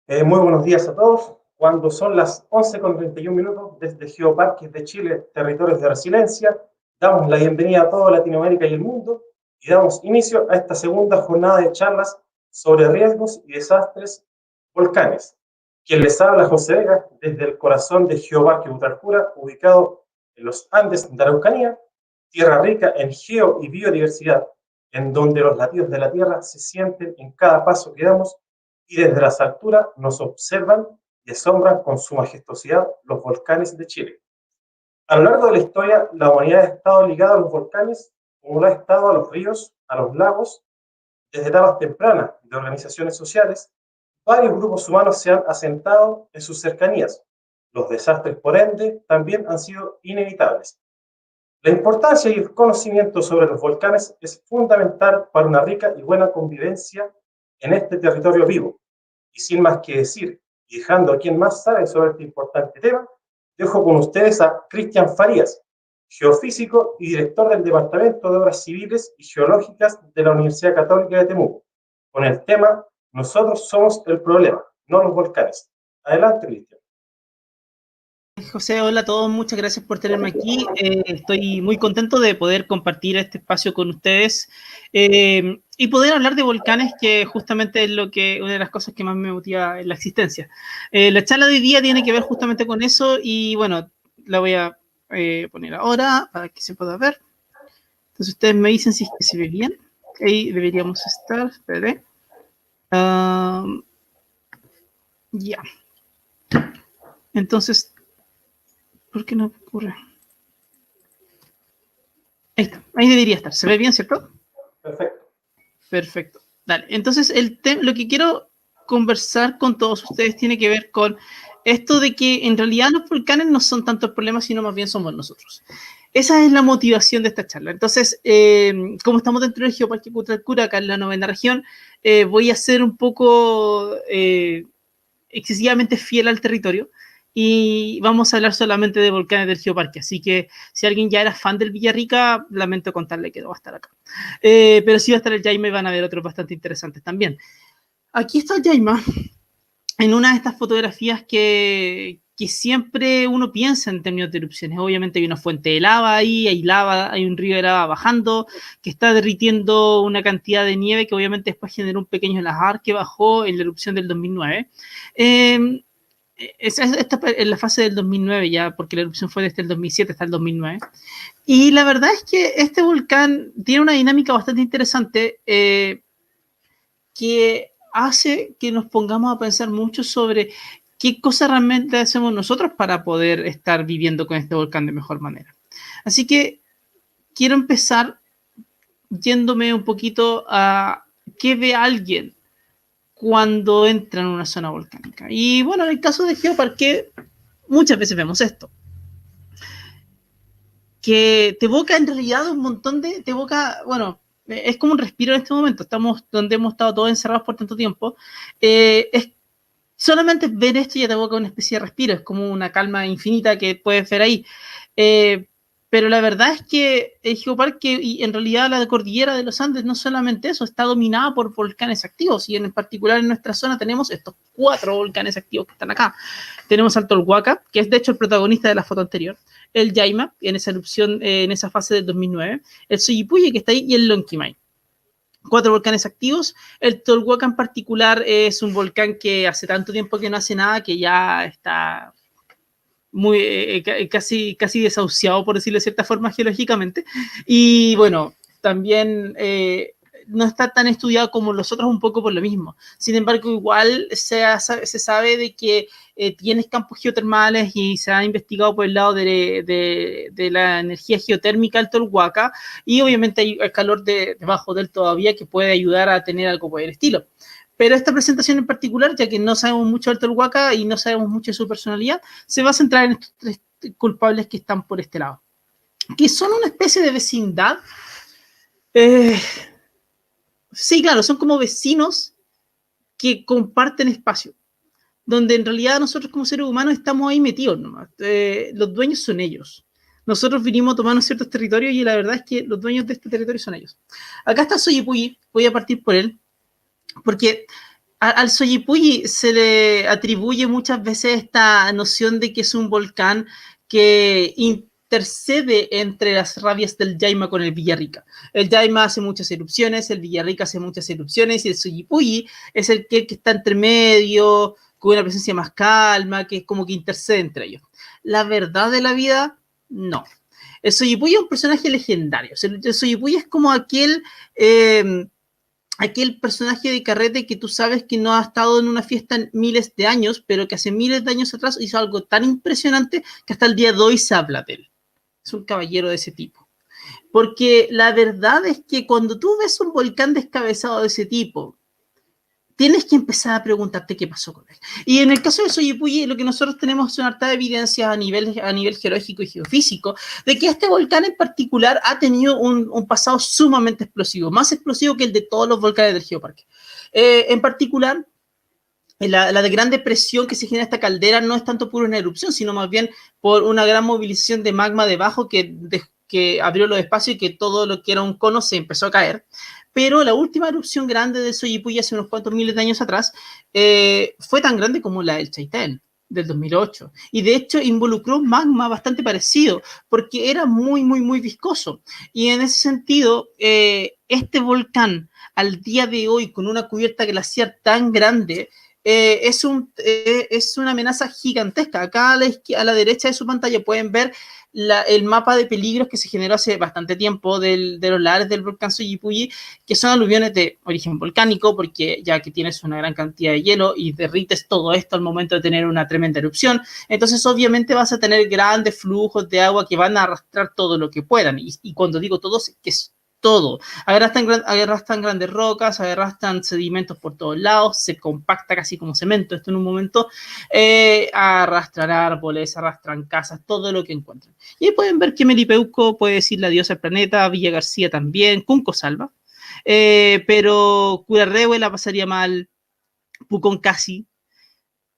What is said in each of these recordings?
Muy buenos días a todos. Cuando son las 11:31 desde Geoparques de Chile, Territorios de Resiliencia, damos la bienvenida a toda Latinoamérica y el mundo y damos inicio a esta segunda jornada de charlas sobre riesgos y desastres volcanes. Quien les habla, José Vega, desde el corazón de Geoparque Butarcura, ubicado en los Andes de Araucanía, tierra rica en geo y biodiversidad, en donde los latidos de la Tierra se sienten en cada paso que damos y desde las alturas nos observan y asombran con su majestuosidad los volcanes de Chile. A lo largo de la historia, la humanidad ha estado ligada a los volcanes como lo ha estado a los ríos, a los lagos, desde etapas tempranas de organizaciones sociales. Varios grupos humanos se han asentado en sus cercanías. Los desastres, por ende, también han sido inevitables. La importancia y el conocimiento sobre los volcanes es fundamental para una rica y buena convivencia en este territorio vivo. Y sin más que decir, y dejando a quien más sabe sobre este importante tema, dejo con ustedes a Cristian Farías, geofísico y director del Departamento de Obras Civiles y Geológicas de la Universidad Católica de Temuco, con el tema "Nosotros somos el problema, no los volcanes". Adelante, Cristian. José, hola a todos, muchas gracias por tenerme aquí. Estoy muy contento de poder compartir este espacio con ustedes y poder hablar de volcanes, que justamente es una de las cosas que más me motiva en la existencia. La charla de hoy día tiene que ver justamente con eso y bueno, la voy a poner ahora para que se pueda ver. Entonces ustedes me dicen si es que se ve bien. Ahí deberíamos estar, espérate. Ya. Entonces, ¿por qué no ocurre? Ahí está, ahí debería estar. ¿Se ve bien, cierto? Perfecto. Perfecto. Dale. Entonces, lo que quiero conversar con todos ustedes tiene que ver con esto de que en realidad los volcanes no son tanto el problema, sino más bien somos nosotros. Esa es la motivación de esta charla. Entonces, como estamos dentro del Geoparque Butarcura, acá en la 9ª región, voy a ser un poco excesivamente fiel al territorio y vamos a hablar solamente de volcanes del Geoparque. Así que si alguien ya era fan del Villarrica, lamento contarle que no va a estar acá. Pero sí va a estar el Jaime y van a ver otros bastante interesantes también. Aquí está el Jaime en una de estas fotografías que siempre uno piensa en términos de erupciones. Obviamente hay una fuente de lava ahí, hay lava, hay un río de lava bajando, que está derritiendo una cantidad de nieve que obviamente después generó un pequeño lajar que bajó en la erupción del 2009. Esta es la fase del 2009 ya, porque la erupción fue desde el 2007 hasta el 2009. Y la verdad es que este volcán tiene una dinámica bastante interesante que hace que nos pongamos a pensar mucho sobre qué cosas realmente hacemos nosotros para poder estar viviendo con este volcán de mejor manera. Así que quiero empezar yéndome un poquito a qué ve alguien cuando entra en una zona volcánica. Y bueno, en el caso de Geoparque, muchas veces vemos esto. Que te evoca en realidad un montón de... Te evoca, bueno, es como un respiro en este momento. Estamos donde hemos estado todos encerrados por tanto tiempo. Es solamente ver esto ya te evoca una especie de respiro. Es como una calma infinita que puedes ver ahí. Pero la verdad es que el Geoparque y en realidad la cordillera de los Andes no solamente eso, está dominada por volcanes activos y en particular en nuestra zona tenemos estos 4 volcanes activos que están acá. Tenemos Alto el Huaca, que es de hecho el protagonista de la foto anterior, el Yaima, en esa erupción, en esa fase del 2009, el Soyipuye, que está ahí, y el Lonquimay. 4 volcanes activos. El Tolhuaca en particular es un volcán que hace tanto tiempo que no hace nada que ya está muy casi desahuciado, por decirlo de cierta forma, geológicamente. Y bueno, también no está tan estudiado como los otros, un poco por lo mismo. Sin embargo, igual se sabe de que tienes campos geotermales y se ha investigado por el lado de la energía geotérmica del Tolhuaca, y obviamente hay calor debajo de él todavía que puede ayudar a tener algo por el estilo. Pero esta presentación en particular, ya que no sabemos mucho del Tolhuaca y no sabemos mucho de su personalidad, se va a centrar en estos 3 culpables que están por este lado, que son una especie de vecindad. Sí, claro, son como vecinos que comparten espacio, donde en realidad nosotros como seres humanos estamos ahí metidos nomás. Los dueños son ellos. Nosotros vinimos a tomarnos ciertos territorios y la verdad es que los dueños de este territorio son ellos. Acá está Soyipuyi, voy a partir por él, porque Al Soyipuyi se le atribuye muchas veces esta noción de que es un volcán que intercede entre las rabias del Yaima con el Villarrica. El Yaima hace muchas erupciones, el Villarrica hace muchas erupciones y el Soyipuyi es el que está entre medio, con una presencia más calma, que es como que intercede entre ellos. La verdad de la vida, no. El Soyipuyi es un personaje legendario. El Soyipuyi es como aquel personaje de carrete que tú sabes que no ha estado en una fiesta en miles de años, pero que hace miles de años atrás hizo algo tan impresionante que hasta el día de hoy se habla de él. Es un caballero de ese tipo. Porque la verdad es que cuando tú ves un volcán descabezado de ese tipo, tienes que empezar a preguntarte qué pasó con él. Y en el caso de Soyipuyi, lo que nosotros tenemos son harta evidencias a nivel geológico y geofísico de que este volcán en particular ha tenido un pasado sumamente explosivo, más explosivo que el de todos los volcanes del Geoparque. En particular, la de gran depresión que se genera esta caldera no es tanto por una erupción, sino más bien por una gran movilización de magma debajo que abrió los espacios y que todo lo que era un cono se empezó a caer. Pero la última erupción grande de Soyipuyi hace unos cuantos miles de años atrás fue tan grande como la del Chaitén del 2008. Y de hecho involucró magma bastante parecido, porque era muy, muy, muy viscoso. Y en ese sentido, este volcán, al día de hoy, con una cubierta glaciar tan grande, es una amenaza gigantesca. Acá a la derecha de su pantalla pueden ver el mapa de peligros que se generó hace bastante tiempo de los lares del volcán Soyipuyi, que son aluviones de origen volcánico, porque ya que tienes una gran cantidad de hielo y derrites todo esto al momento de tener una tremenda erupción, entonces obviamente vas a tener grandes flujos de agua que van a arrastrar todo lo que puedan. Y cuando digo todos, que es todo. Arrastran grandes rocas, arrastran sedimentos por todos lados, se compacta casi como cemento esto en un momento, arrastran árboles, arrastran casas, todo lo que encuentran. Y ahí pueden ver que Melipeuco puede decirle adiós al planeta, Villa García también, Cunco salva, pero Curarrehue la pasaría mal, Pucón casi,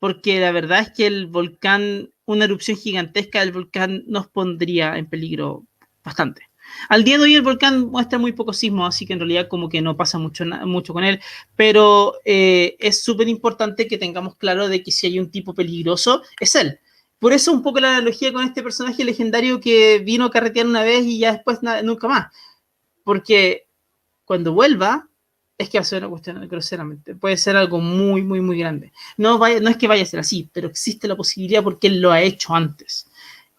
porque la verdad es que el volcán, una erupción gigantesca del volcán nos pondría en peligro bastante. Al día de hoy el volcán muestra muy poco sismo, así que en realidad como que no pasa mucho con él, pero es súper importante que tengamos claro de que si hay un tipo peligroso, es él. Por eso un poco la analogía con este personaje legendario que vino a carretear una vez y ya después nunca más. Porque cuando vuelva, es que va a ser una cuestión groseramente. Puede ser algo muy, muy, muy grande. No es que vaya a ser así, pero existe la posibilidad porque él lo ha hecho antes.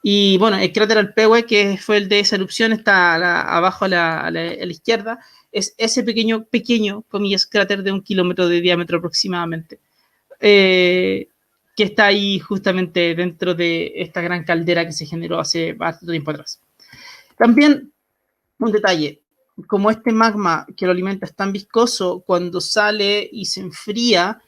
Y bueno, el cráter Alpehuue, que fue el de esa erupción, está abajo a la izquierda. Es ese pequeño, comillas, cráter de 1 kilómetro de diámetro aproximadamente, que está ahí justamente dentro de esta gran caldera que se generó hace bastante tiempo atrás. También un detalle, como este magma que lo alimenta es tan viscoso, cuando sale y se enfría,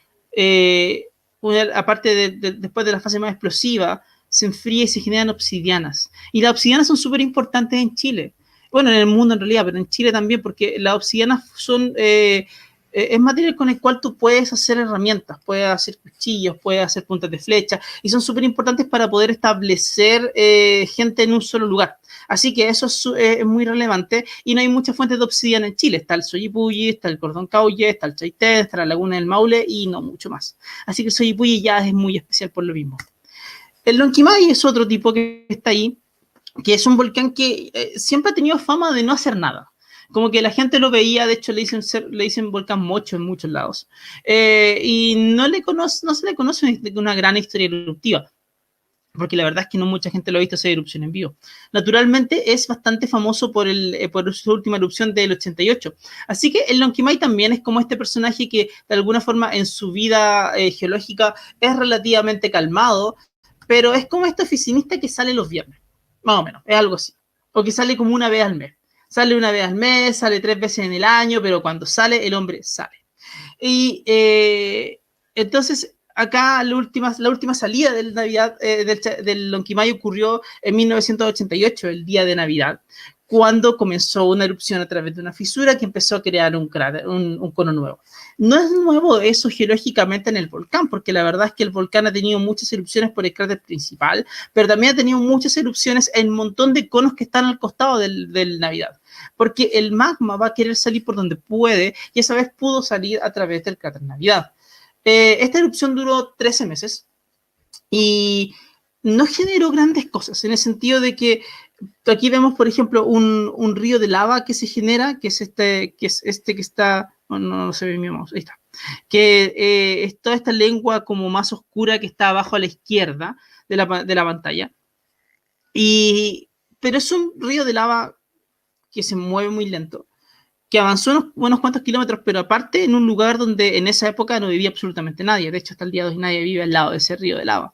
aparte después de la fase más explosiva, se enfría y se generan obsidianas. Y las obsidianas son súper importantes en Chile. Bueno, en el mundo en realidad, pero en Chile también, porque las obsidianas son... es material con el cual tú puedes hacer herramientas, puedes hacer cuchillos, puedes hacer puntas de flecha, y son súper importantes para poder establecer gente en un solo lugar. Así que eso es muy relevante y no hay muchas fuentes de obsidiana en Chile. Está el Soyipuyi, está el Cordón Cauye, está el Chaitén, está la Laguna del Maule y no mucho más. Así que el Soyipuyi ya es muy especial por lo mismo. El Lonquimay es otro tipo que está ahí, que es un volcán que siempre ha tenido fama de no hacer nada. Como que la gente lo veía, de hecho le dicen volcán mocho en muchos lados. Y no se le conoce una gran historia eruptiva, porque la verdad es que no mucha gente lo ha visto hacer erupción en vivo. Naturalmente es bastante famoso por su última erupción del 88. Así que el Lonquimay también es como este personaje que de alguna forma en su vida geológica es relativamente calmado, pero es como este oficinista que sale los viernes, más o menos, es algo así. O que sale como una vez al mes. Sale una vez al mes, sale 3 veces en el año, pero cuando sale, el hombre sale. Y entonces acá la última salida del Navidad del Lonquimay ocurrió en 1988, el día de Navidad, cuando comenzó una erupción a través de una fisura que empezó a crear un cráter, un cono nuevo. No es nuevo eso geológicamente en el volcán, porque la verdad es que el volcán ha tenido muchas erupciones por el cráter principal, pero también ha tenido muchas erupciones en un montón de conos que están al costado del Navidad, porque el magma va a querer salir por donde puede y esa vez pudo salir a través del cráter Navidad. Esta erupción duró 13 meses y no generó grandes cosas, en el sentido de que aquí vemos, por ejemplo, un río de lava que se genera, que es este que está, bueno, no se ve mi mouse, ahí está, que es toda esta lengua como más oscura que está abajo a la izquierda de la pantalla. Pero es un río de lava que se mueve muy lento, que avanzó unos cuantos kilómetros, pero aparte en un lugar donde en esa época no vivía absolutamente nadie. De hecho, hasta el día de hoy nadie vive al lado de ese río de lava.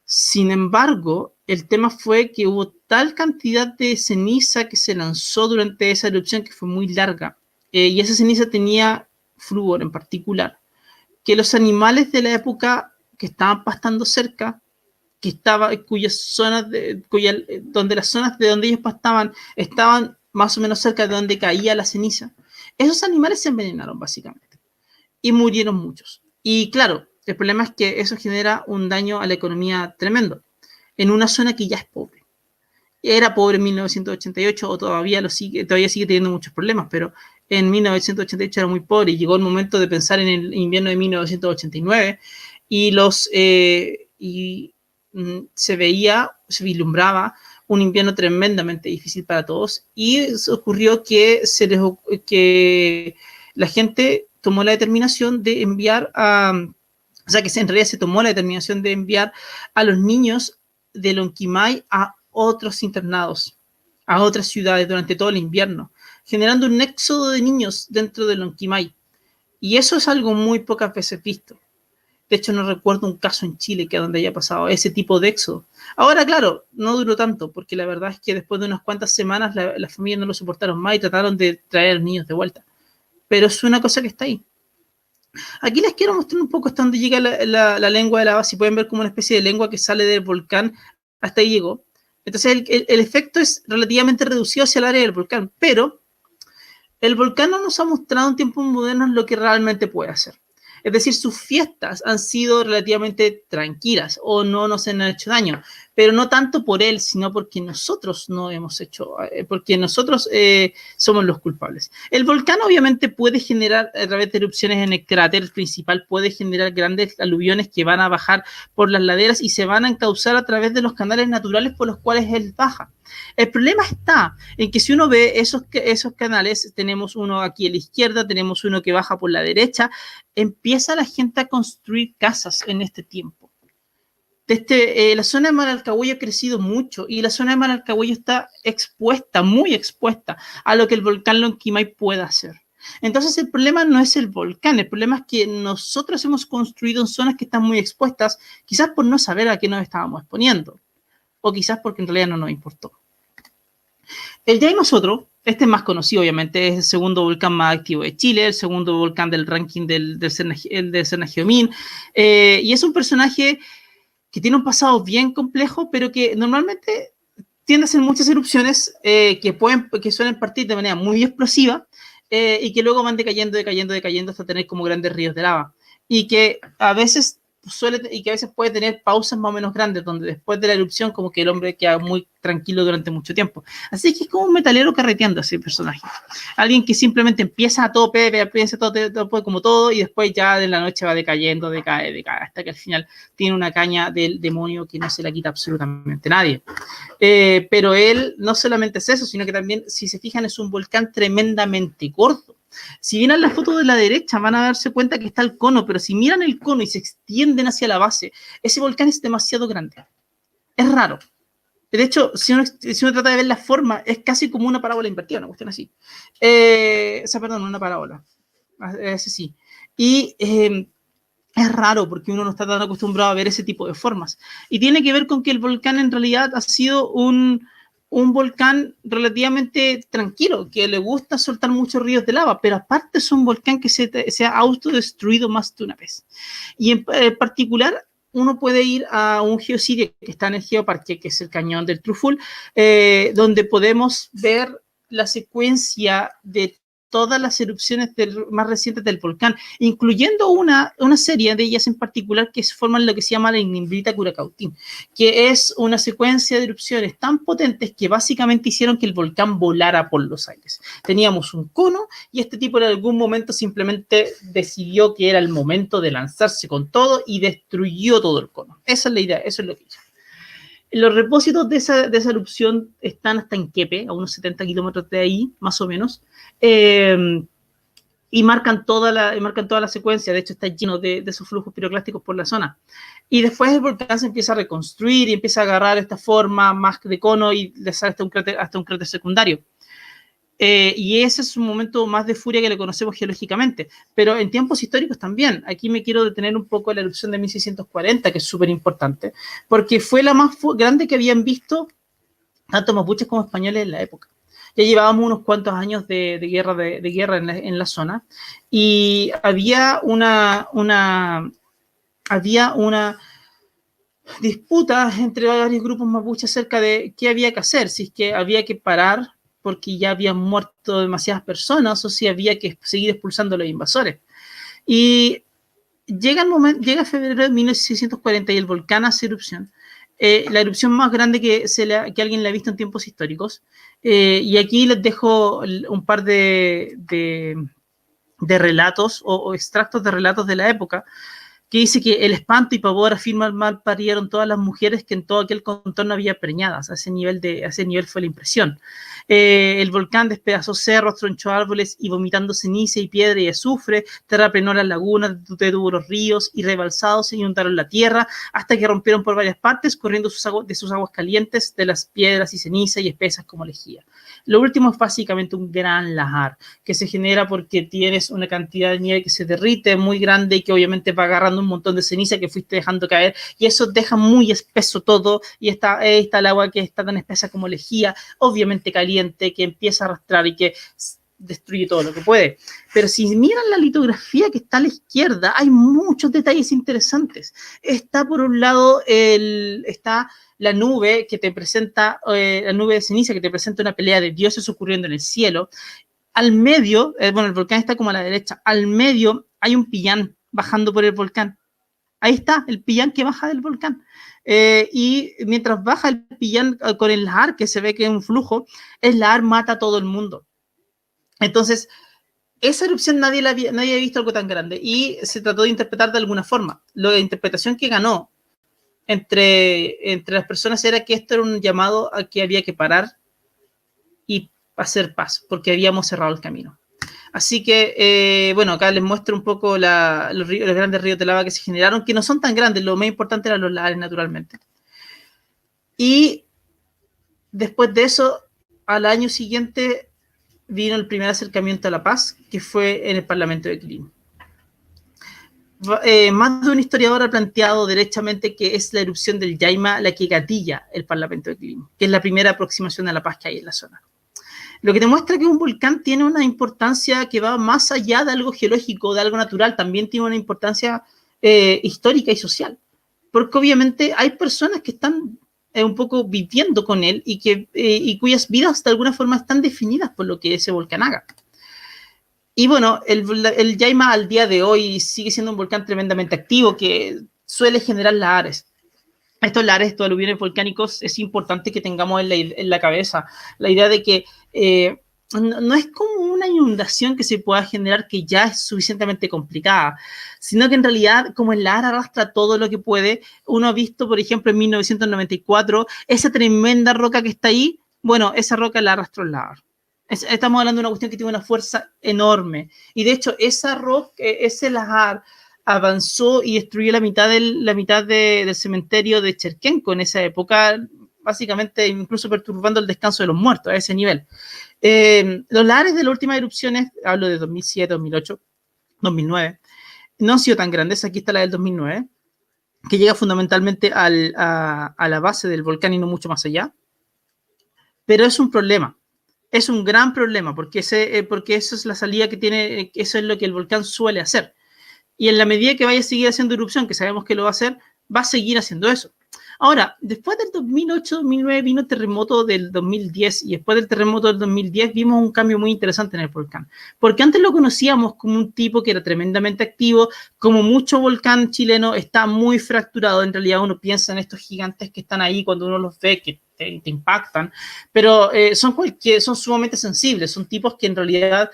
Sin embargo, el tema fue que hubo tal cantidad de ceniza que se lanzó durante esa erupción que fue muy larga, y esa ceniza tenía flúor en particular, que los animales de la época que estaban pastando cerca, donde las zonas de donde ellos pastaban estaban más o menos cerca de donde caía la ceniza, esos animales se envenenaron básicamente y murieron muchos. Y claro, el problema es que eso genera un daño a la economía tremendo en una zona que ya es pobre. Era pobre en 1988 o todavía sigue teniendo muchos problemas, pero en 1988 era muy pobre y llegó el momento de pensar en el invierno de 1989 y se vislumbraba un invierno tremendamente difícil para todos, y ocurrió que la gente tomó la determinación de enviar o sea, que en realidad se tomó la determinación de enviar a los niños de Lonquimay a otros internados, a otras ciudades durante todo el invierno, generando un éxodo de niños dentro de Lonquimay. Y eso es algo muy pocas veces visto. De hecho, no recuerdo un caso en Chile que donde haya pasado ese tipo de éxodo. Ahora, claro, no duró tanto, porque la verdad es que después de unas cuantas semanas las familias no lo soportaron más y trataron de traer a los niños de vuelta. Pero es una cosa que está ahí. Aquí les quiero mostrar un poco hasta dónde llega la lengua de lava. Si pueden ver como una especie de lengua que sale del volcán, hasta ahí llegó. Entonces el efecto es relativamente reducido hacia el área del volcán, pero el volcán no nos ha mostrado en tiempos modernos lo que realmente puede hacer. Es decir, sus fiestas han sido relativamente tranquilas o no nos han hecho daño, pero no tanto por él, sino porque nosotros no hemos hecho, porque nosotros somos los culpables. El volcán obviamente puede generar, a través de erupciones en el cráter principal, puede generar grandes aluviones que van a bajar por las laderas y se van a encauzar a través de los canales naturales por los cuales él baja. El problema está en que si uno ve esos canales, tenemos uno aquí a la izquierda, tenemos uno que baja por la derecha, empieza la gente a construir casas en este tiempo. La zona de Maralcahuello ha crecido mucho y la zona de Maralcahuello está expuesta, muy expuesta a lo que el volcán Lonquimay pueda hacer. Entonces el problema no es el volcán, el problema es que nosotros hemos construido en zonas que están muy expuestas, quizás por no saber a qué nos estábamos exponiendo, o quizás porque en realidad no nos importó. El Yaimas otro, este es más conocido obviamente, es el segundo volcán más activo de Chile, el segundo volcán del ranking del Sernagiomín, y es un personaje que tiene un pasado bien complejo, pero que normalmente tiende a hacer muchas erupciones que suelen partir de manera muy explosiva y que luego van decayendo hasta tener como grandes ríos de lava. Y que a veces puede tener pausas más o menos grandes, donde después de la erupción como que el hombre queda muy tranquilo durante mucho tiempo. Así que es como un metalero carreteando ese personaje. Alguien que simplemente empieza a tope, piensa todo como todo, y después ya de la noche va decayendo, decae, hasta que al final tiene una caña del demonio que no se la quita absolutamente nadie. Pero él no solamente es eso, sino que también, si se fijan, es un volcán tremendamente gordo. Si miran la foto de la derecha van a darse cuenta que está el cono, pero si miran el cono y se extienden hacia la base, ese volcán es demasiado grande. Es raro. De hecho, si uno trata de ver la forma, es casi como una parábola invertida, una cuestión así. Una parábola. Es así. Y es raro porque uno no está tan acostumbrado a ver ese tipo de formas. Y tiene que ver con que el volcán en realidad ha sido un volcán relativamente tranquilo, que le gusta soltar muchos ríos de lava, pero aparte es un volcán que se ha autodestruido más de una vez. Y en particular, uno puede ir a un geosidio que está en el Geoparque, que es el cañón del Truful, donde podemos ver la secuencia de todas las erupciones más recientes del volcán, incluyendo una serie de ellas en particular que forman lo que se llama la Ignimbrita Curacautín, que es una secuencia de erupciones tan potentes que básicamente hicieron que el volcán volara por los aires. Teníamos un cono y este tipo en algún momento simplemente decidió que era el momento de lanzarse con todo y destruyó todo el cono. Esa es la idea, eso es lo que hizo. Los repósitos de esa erupción están hasta en Quepe, a unos 70 kilómetros de ahí, más o menos, y marcan toda la secuencia. De hecho, está lleno de esos flujos piroclásticos por la zona. Y después el volcán se empieza a reconstruir y empieza a agarrar esta forma más de cono y le sale hasta un cráter secundario. Y ese es un momento más de furia que le conocemos geológicamente, pero en tiempos históricos también. Aquí me quiero detener un poco en la erupción de 1640, que es súper importante, porque fue la más grande que habían visto tanto mapuches como españoles en la época. Ya llevábamos unos cuantos años de guerra en la zona, y había una disputa entre varios grupos mapuches acerca de qué había que hacer, si es que había que parar porque ya habían muerto demasiadas personas o si había que seguir expulsando a los invasores. Y llega febrero de 1640 y el volcán hace erupción. La erupción más grande que alguien le ha visto en tiempos históricos. Y aquí les dejo un par de relatos o extractos de relatos de la época, que dice que el espanto y pavor afirma mal parieron todas las mujeres que en todo aquel contorno había preñadas. A ese nivel fue la impresión. El volcán despedazó cerros, tronchó árboles y vomitando ceniza y piedra y azufre, terraplenó las lagunas, detuvo los ríos y rebalsados se inundaron la tierra hasta que rompieron por varias partes, corriendo de sus aguas calientes de las piedras y ceniza y espesas como lejía. Lo último es básicamente un gran lahar que se genera porque tienes una cantidad de nieve que se derrite muy grande y que obviamente va agarrando un montón de ceniza que fuiste dejando caer, y eso deja muy espeso todo, y está el agua que está tan espesa como lejía, obviamente caliente, que empieza a arrastrar y que destruye todo lo que puede. Pero si miran la litografía que está a la izquierda, hay muchos detalles interesantes. Está por un lado está la nube que te presenta, la nube de ceniza que te presenta una pelea de dioses ocurriendo en el cielo. Al medio, el volcán está como a la derecha, al medio hay un pillán bajando por el volcán. Ahí está, el pillán que baja del volcán. Y mientras baja el pillán con el lahar, que se ve que es un flujo, el lahar mata a todo el mundo. Entonces, esa erupción nadie había visto algo tan grande y se trató de interpretar de alguna forma. La interpretación que ganó entre las personas era que esto era un llamado a que había que parar y hacer paz, porque habíamos cerrado el camino. Así que, acá les muestro un poco los grandes ríos de lava que se generaron, que no son tan grandes, lo más importante eran los lahares, naturalmente. Y después de eso, al año siguiente, vino el primer acercamiento a la paz, que fue en el Parlamento de Quilín. Más de un historiador ha planteado derechamente que es la erupción del Yaima la que gatilla el Parlamento de Quilín, que es la primera aproximación a la paz que hay en la zona. Lo que demuestra que un volcán tiene una importancia que va más allá de algo geológico, de algo natural, también tiene una importancia histórica y social. Porque obviamente hay personas que están un poco viviendo con él y cuyas vidas de alguna forma están definidas por lo que ese volcán haga. Y bueno, el Yaima al día de hoy sigue siendo un volcán tremendamente activo que suele generar lahares. Estos lahares, estos aluviones volcánicos, es importante que tengamos en la cabeza la idea de que no es como una inundación que se pueda generar que ya es suficientemente complicada, sino que en realidad, como el lahar arrastra todo lo que puede, uno ha visto, por ejemplo, en 1994, esa tremenda roca que está ahí, bueno, esa roca la arrastró el lahar. Estamos hablando de una cuestión que tiene una fuerza enorme. Y de hecho, ese lahar avanzó y destruyó la mitad del cementerio de Cherquenco en esa época, básicamente incluso perturbando el descanso de los muertos a ese nivel. Los lahares de las últimas erupciones, hablo de 2007, 2008, 2009, no han sido tan grandes. Aquí está la del 2009, que llega fundamentalmente a la base del volcán y no mucho más allá. Pero es un problema. Es un gran problema, porque eso es la salida que tiene, eso es lo que el volcán suele hacer. Y en la medida que vaya a seguir haciendo erupción, que sabemos que lo va a hacer, va a seguir haciendo eso. Ahora, después del 2008-2009 vino el terremoto del 2010 y después del terremoto del 2010 vimos un cambio muy interesante en el volcán. Porque antes lo conocíamos como un tipo que era tremendamente activo, como mucho volcán chileno está muy fracturado. En realidad uno piensa en estos gigantes que están ahí cuando uno los ve, que te impactan, pero son sumamente sensibles, son tipos que en realidad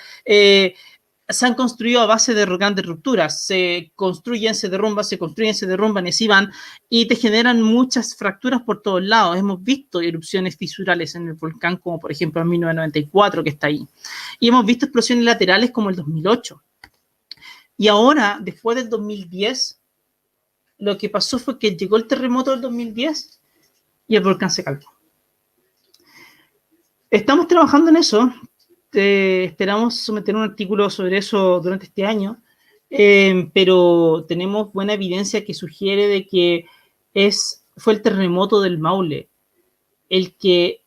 se han construido a base de grandes rupturas, se construyen, se derrumban, se construyen, se derrumban y así van, y te generan muchas fracturas por todos lados. Hemos visto erupciones fisurales en el volcán, como por ejemplo en 1994, que está ahí, y hemos visto explosiones laterales como el 2008. Y ahora, después del 2010, lo que pasó fue que llegó el terremoto del 2010 y el volcán se calmó. Estamos trabajando en eso. Esperamos someter un artículo sobre eso durante este año, pero tenemos buena evidencia que sugiere de que fue el terremoto del Maule el que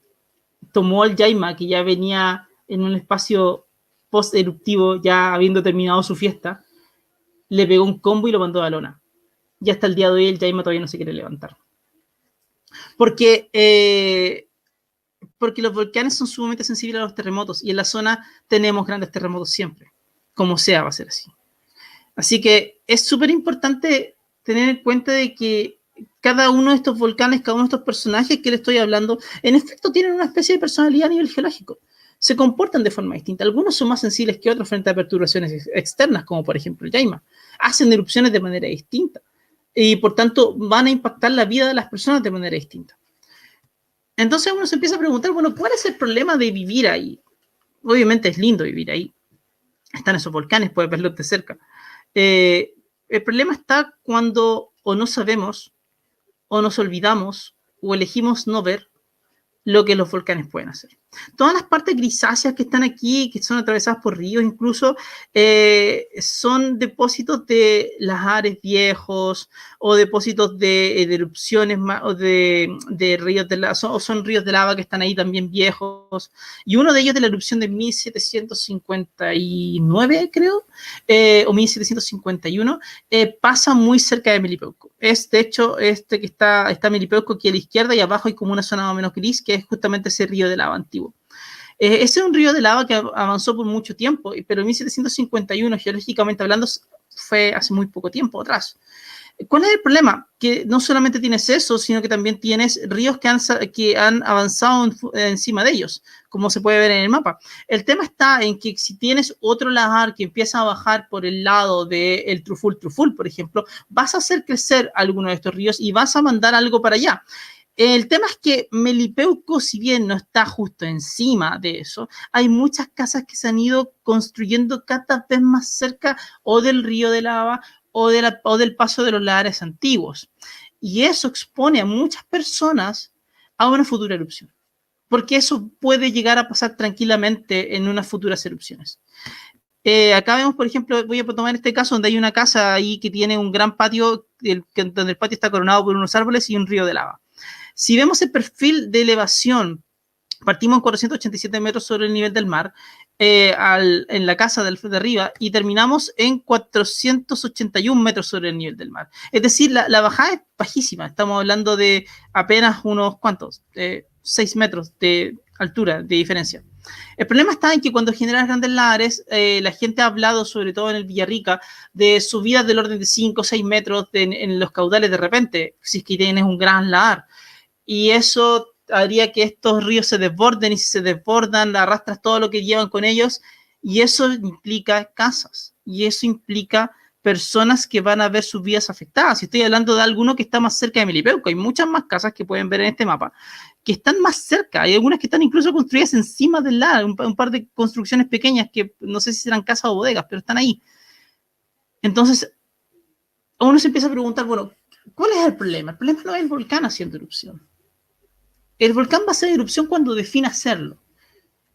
tomó al Yaima, que ya venía en un espacio post-eruptivo, ya habiendo terminado su fiesta, le pegó un combo y lo mandó a la lona. Y hasta el día de hoy el Yaima todavía no se quiere levantar. Porque los volcanes son sumamente sensibles a los terremotos y en la zona tenemos grandes terremotos siempre. Como sea, va a ser así. Así que es súper importante tener en cuenta de que cada uno de estos volcanes, cada uno de estos personajes que le estoy hablando, en efecto tienen una especie de personalidad a nivel geológico. Se comportan de forma distinta. Algunos son más sensibles que otros frente a perturbaciones externas, como por ejemplo el Yaima. Hacen erupciones de manera distinta y por tanto van a impactar la vida de las personas de manera distinta. Entonces uno se empieza a preguntar, bueno, ¿cuál es el problema de vivir ahí? Obviamente es lindo vivir ahí. Están esos volcanes, puedes verlos de cerca. El problema está cuando o no sabemos, o nos olvidamos, o elegimos no ver lo que los volcanes pueden hacer. Todas las partes grisáceas que están aquí, que son atravesadas por ríos incluso, son depósitos de lahares viejos o depósitos de erupciones o de ríos de lava, o son ríos de lava que están ahí también viejos. Y uno de ellos de la erupción de 1759, creo, o 1751, pasa muy cerca de Melipeuco. Es, de hecho, este que está Melipeuco aquí a la izquierda y abajo hay como una zona más o menos gris, que es justamente ese río de lava antiguo. Ese es un río de lava que avanzó por mucho tiempo, pero en 1751, geológicamente hablando, fue hace muy poco tiempo atrás. ¿Cuál es el problema? Que no solamente tienes eso, sino que también tienes ríos que han avanzado encima de ellos, como se puede ver en el mapa. El tema está en que si tienes otro lahar que empieza a bajar por el lado del Truful, por ejemplo, vas a hacer crecer alguno de estos ríos y vas a mandar algo para allá. El tema es que Melipeuco, si bien no está justo encima de eso, hay muchas casas que se han ido construyendo cada vez más cerca o del río de lava o del paso de los lahares antiguos. Y eso expone a muchas personas a una futura erupción, porque eso puede llegar a pasar tranquilamente en unas futuras erupciones. Acá vemos, por ejemplo, voy a tomar este caso donde hay una casa ahí que tiene un gran patio, donde el patio está coronado por unos árboles y un río de lava. Si vemos el perfil de elevación, partimos en 487 metros sobre el nivel del mar, en la casa de arriba, y terminamos en 481 metros sobre el nivel del mar. Es decir, la bajada es bajísima. Estamos hablando de apenas unos, ¿cuántos? 6 metros de altura de diferencia. El problema está en que cuando generas grandes lahares, la gente ha hablado, sobre todo en el Villarrica, de subidas del orden de 5 o 6 metros en los caudales de repente, si es que tienes un gran lahar. Y eso haría que estos ríos se desborden, y si se desbordan, arrastras todo lo que llevan con ellos, y eso implica casas, y eso implica personas que van a ver sus vidas afectadas. Y estoy hablando de alguno que está más cerca de Melipeuco. Hay muchas más casas que pueden ver en este mapa, que están más cerca. Hay algunas que están incluso construidas encima del lago, un par de construcciones pequeñas que no sé si serán casas o bodegas, pero están ahí. Entonces, uno se empieza a preguntar, bueno, ¿cuál es el problema? El problema no es el volcán haciendo erupción. El volcán va a hacer erupción cuando defina hacerlo.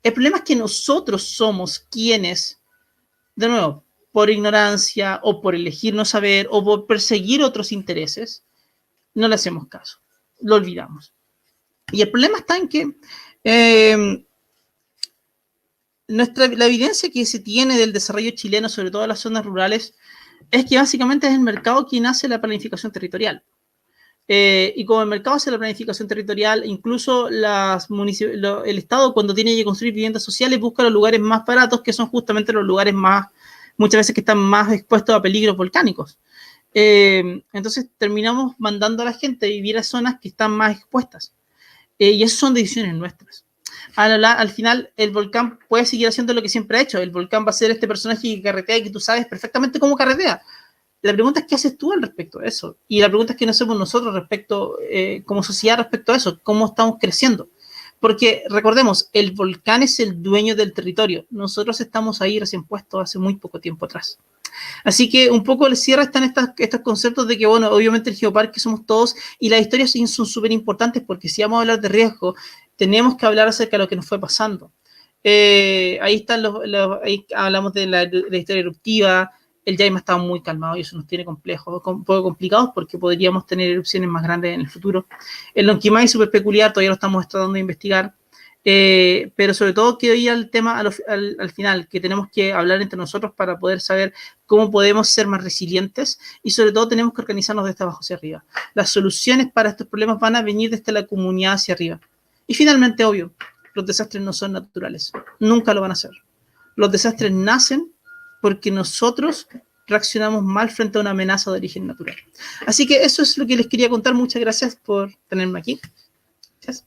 El problema es que nosotros somos quienes, de nuevo, por ignorancia o por elegir no saber o por perseguir otros intereses, no le hacemos caso, lo olvidamos. Y el problema está en que la evidencia que se tiene del desarrollo chileno, sobre todo en las zonas rurales, es que básicamente es el mercado quien hace la planificación territorial. Y como el mercado hace la planificación territorial, incluso el Estado, cuando tiene que construir viviendas sociales, busca los lugares más baratos, que son justamente los lugares muchas veces que están más expuestos a peligros volcánicos. Entonces terminamos mandando a la gente a vivir a zonas que están más expuestas. Y esas son decisiones nuestras. Al final, el volcán puede seguir haciendo lo que siempre ha hecho. El volcán va a ser este personaje que carretea y que tú sabes perfectamente cómo carretea. La pregunta es qué haces tú al respecto de eso. Y la pregunta es qué no hacemos nosotros como sociedad respecto a eso. ¿Cómo estamos creciendo? Porque recordemos, el volcán es el dueño del territorio. Nosotros estamos ahí recién puestos hace muy poco tiempo atrás. Así que un poco el cierre están estos conceptos de que, bueno, obviamente el geoparque somos todos y las historias son súper importantes porque si vamos a hablar de riesgo, tenemos que hablar acerca de lo que nos fue pasando. Ahí están ahí hablamos de la historia eruptiva. El Yaima estaba muy calmado y eso nos tiene complejos, un poco complicados porque podríamos tener erupciones más grandes en el futuro. El Lonquimay es súper peculiar, todavía lo estamos tratando de investigar. Pero sobre todo quiero ir al tema al final, que tenemos que hablar entre nosotros para poder saber cómo podemos ser más resilientes y sobre todo tenemos que organizarnos desde abajo hacia arriba. Las soluciones para estos problemas van a venir desde la comunidad hacia arriba. Y finalmente, obvio, los desastres no son naturales, nunca lo van a ser. Los desastres nacen porque nosotros reaccionamos mal frente a una amenaza de origen natural. Así que eso es lo que les quería contar. Muchas gracias por tenerme aquí. Gracias.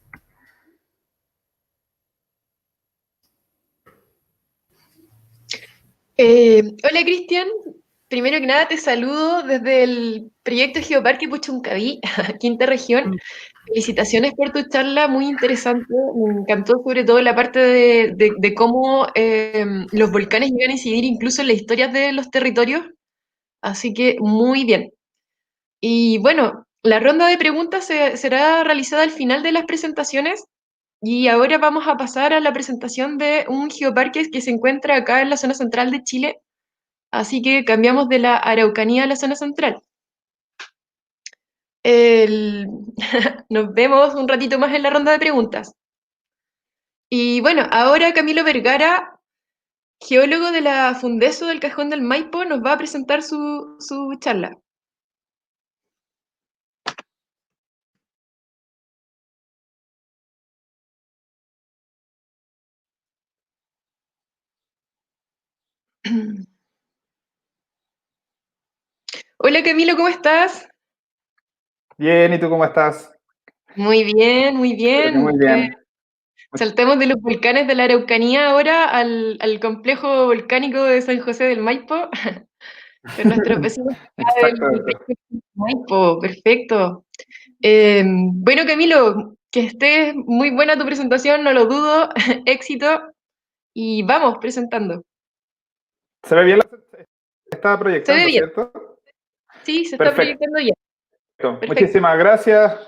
Hola Cristian, primero que nada te saludo desde el proyecto Geoparque Puchuncaví, quinta región. Felicitaciones por tu charla, muy interesante. Me encantó sobre todo la parte de cómo los volcanes llegan a incidir incluso en la historia de los territorios, así que muy bien. Y bueno, la ronda de preguntas será realizada al final de las presentaciones. Y ahora vamos a pasar a la presentación de un geoparque que se encuentra acá en la zona central de Chile. Así que cambiamos de la Araucanía a la zona central. Nos vemos un ratito más en la ronda de preguntas. Y bueno, ahora Camilo Vergara, geólogo de la Fundeso del Cajón del Maipo, nos va a presentar su charla. Hola Camilo, ¿cómo estás? Bien, ¿y tú cómo estás? Muy bien, muy Espero que bien. muy bien. Saltemos de los volcanes de la Araucanía ahora al complejo volcánico de San José del Maipo, con nuestros vecinos del Exacto. Maipo. Perfecto. Bueno, Camilo, que estés muy buena tu presentación, no lo dudo. Éxito. Y vamos presentando. ¿Se ve bien? Estaba Se ve proyectando, bien. ¿cierto? Sí, se está Perfecto. proyectando ya. Perfecto. Muchísimas gracias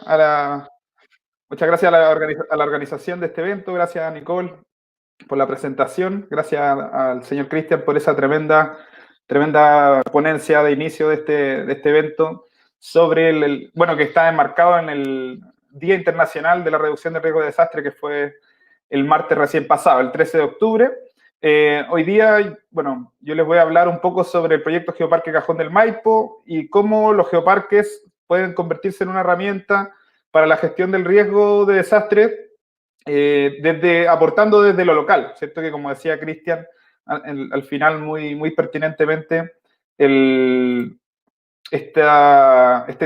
muchas gracias a la organización de este evento. Gracias a Nicole por la presentación. Gracias al señor Cristian por esa tremenda ponencia de inicio de este evento sobre bueno, que está enmarcado en el Día Internacional de la Reducción del Riesgo de Desastre, que fue el martes recién pasado, el 13 de octubre. Hoy día, bueno, yo les voy a hablar un poco sobre el proyecto Geoparque Cajón del Maipo y cómo los geoparques pueden convertirse en una herramienta para la gestión del riesgo de desastre, aportando desde lo local, ¿cierto? Que como decía Cristian, al final muy pertinentemente, este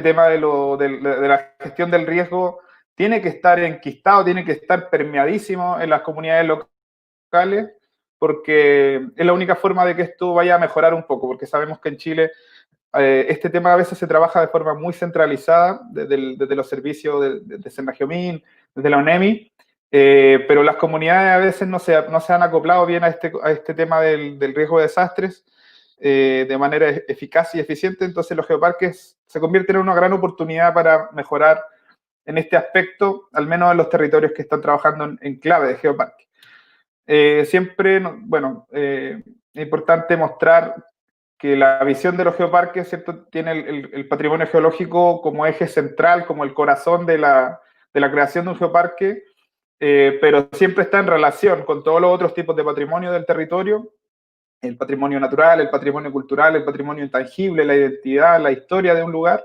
tema de la gestión del riesgo tiene que estar enquistado, tiene que estar permeadísimo en las comunidades locales, porque es la única forma de que esto vaya a mejorar un poco, porque sabemos que en Chile este tema a veces se trabaja de forma muy centralizada, desde los servicios de Senagiomin, desde la ONEMI, pero las comunidades a veces no se han acoplado bien a este tema del riesgo de desastres de manera eficaz y eficiente. Entonces los geoparques se convierten en una gran oportunidad para mejorar en este aspecto, al menos en los territorios que están trabajando en clave de geoparque. Siempre, bueno, es importante mostrar que la visión de los geoparques, ¿cierto?, tiene el patrimonio geológico como eje central, como el corazón de la creación de un geoparque, pero siempre está en relación con todos los otros tipos de patrimonio del territorio, el patrimonio natural, el patrimonio cultural, el patrimonio intangible, la identidad, la historia de un lugar,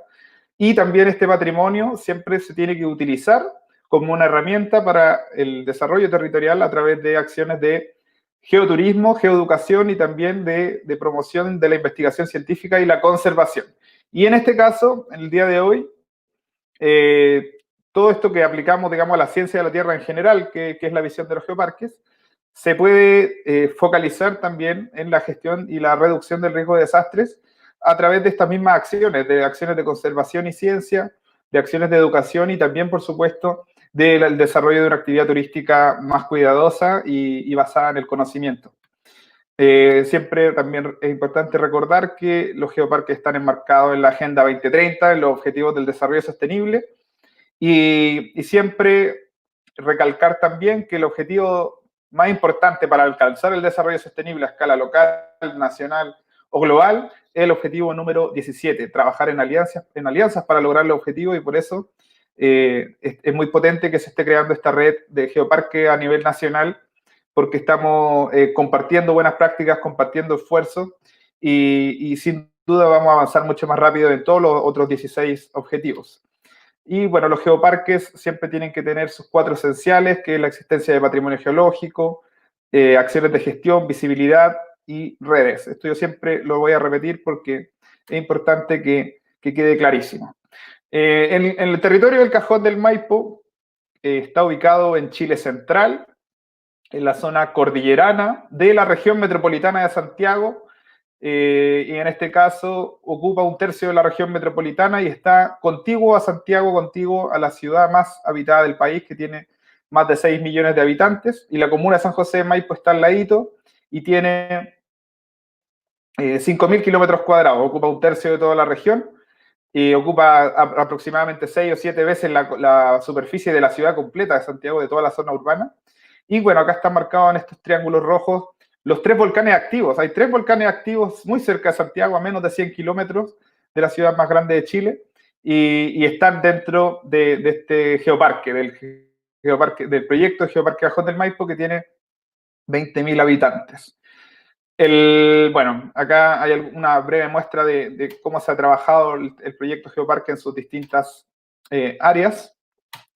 y también este patrimonio siempre se tiene que utilizar como una herramienta para el desarrollo territorial a través de acciones de geoturismo, geoeducación y también de promoción de la investigación científica y la conservación. Y en este caso, en el día de hoy, todo esto que aplicamos, digamos, a la ciencia de la Tierra en general, que es la visión de los geoparques, se puede focalizar también en la gestión y la reducción del riesgo de desastres a través de estas mismas acciones de conservación y ciencia, de acciones de educación y también, por supuesto, del desarrollo de una actividad turística más cuidadosa y basada en el conocimiento. Siempre también es importante recordar que los geoparques están enmarcados en la Agenda 2030, en los Objetivos del Desarrollo Sostenible, y siempre recalcar también que el objetivo más importante para alcanzar el desarrollo sostenible a escala local, nacional o global es el objetivo número 17, trabajar en alianzas para lograr el objetivo, y por eso es muy potente que se esté creando esta red de geoparque a nivel nacional, porque estamos compartiendo buenas prácticas, compartiendo esfuerzos, y sin duda vamos a avanzar mucho más rápido en todos los otros 16 objetivos. Y bueno, los geoparques siempre tienen que tener sus 4 esenciales, que es la existencia de patrimonio geológico, acciones de gestión, visibilidad y redes. Esto yo siempre lo voy a repetir porque es importante que quede clarísimo. En el territorio del Cajón del Maipo está ubicado en Chile central, en la zona cordillerana de la región metropolitana de Santiago, y en este caso ocupa 1/3 de la región metropolitana y está contiguo a Santiago, contiguo a la ciudad más habitada del país, que tiene más de 6 millones de habitantes, y la comuna de San José de Maipo está al ladito y tiene 5.000 kilómetros cuadrados, ocupa 1/3 de toda la región y ocupa aproximadamente 6 o 7 veces la superficie de la ciudad completa de Santiago, de toda la zona urbana. Y bueno, acá están marcados en estos triángulos rojos los 3 volcanes activos. Hay 3 volcanes activos muy cerca de Santiago, a menos de 100 kilómetros de la ciudad más grande de Chile, y están dentro de este geoparque, del proyecto de Geoparque Cajón del Maipo, que tiene 20.000 habitantes. Bueno, acá hay una breve muestra de cómo se ha trabajado el proyecto Geoparque en sus distintas áreas.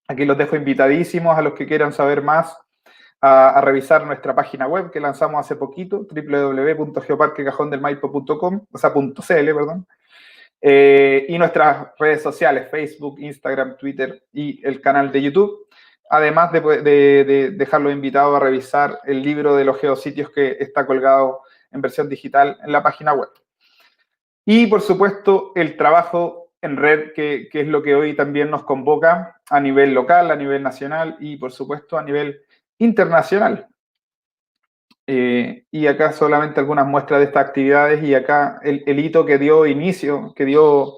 Aquí los dejo invitadísimos a los que quieran saber más a revisar nuestra página web que lanzamos hace poquito, www.geoparquecajondelmaipo.com, o sea, .cl, perdón, y nuestras redes sociales, Facebook, Instagram, Twitter y el canal de YouTube, además de dejarlos invitados a revisar el libro de los geositios que está colgado en versión digital en la página web. Y, por supuesto, el trabajo en red, que es lo que hoy también nos convoca a nivel local, a nivel nacional y, por supuesto, a nivel internacional. Y acá solamente algunas muestras de estas actividades, y acá el hito que dio inicio, que dio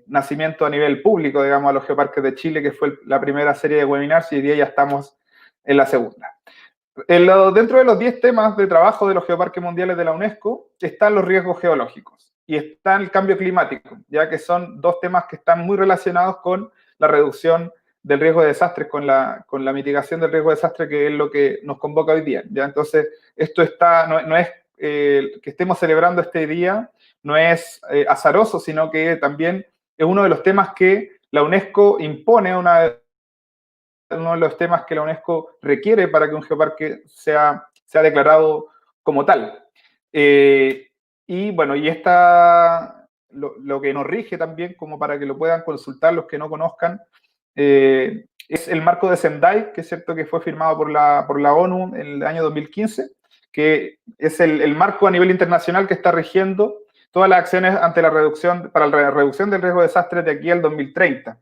nacimiento a nivel público, digamos, a los geoparques de Chile, que fue la primera serie de webinars, y hoy día ya estamos en la segunda. Dentro de los 10 temas de trabajo de los geoparques mundiales de la UNESCO están los riesgos geológicos y está el cambio climático, ya que son 2 temas que están muy relacionados con la reducción del riesgo de desastres, con la mitigación del riesgo de desastre, que es lo que nos convoca hoy día, ¿ya? Entonces, esto no es que estemos celebrando este día, no es azaroso, sino que también es uno de los temas que la UNESCO impone, uno de los temas que la UNESCO requiere para que un geoparque sea declarado como tal. Y bueno, y lo que nos rige también, como para que lo puedan consultar los que no conozcan, es el marco de Sendai, que es cierto que fue firmado por la ONU en el año 2015, que es el marco a nivel internacional que está rigiendo todas las acciones para la reducción del riesgo de desastres de aquí al 2030.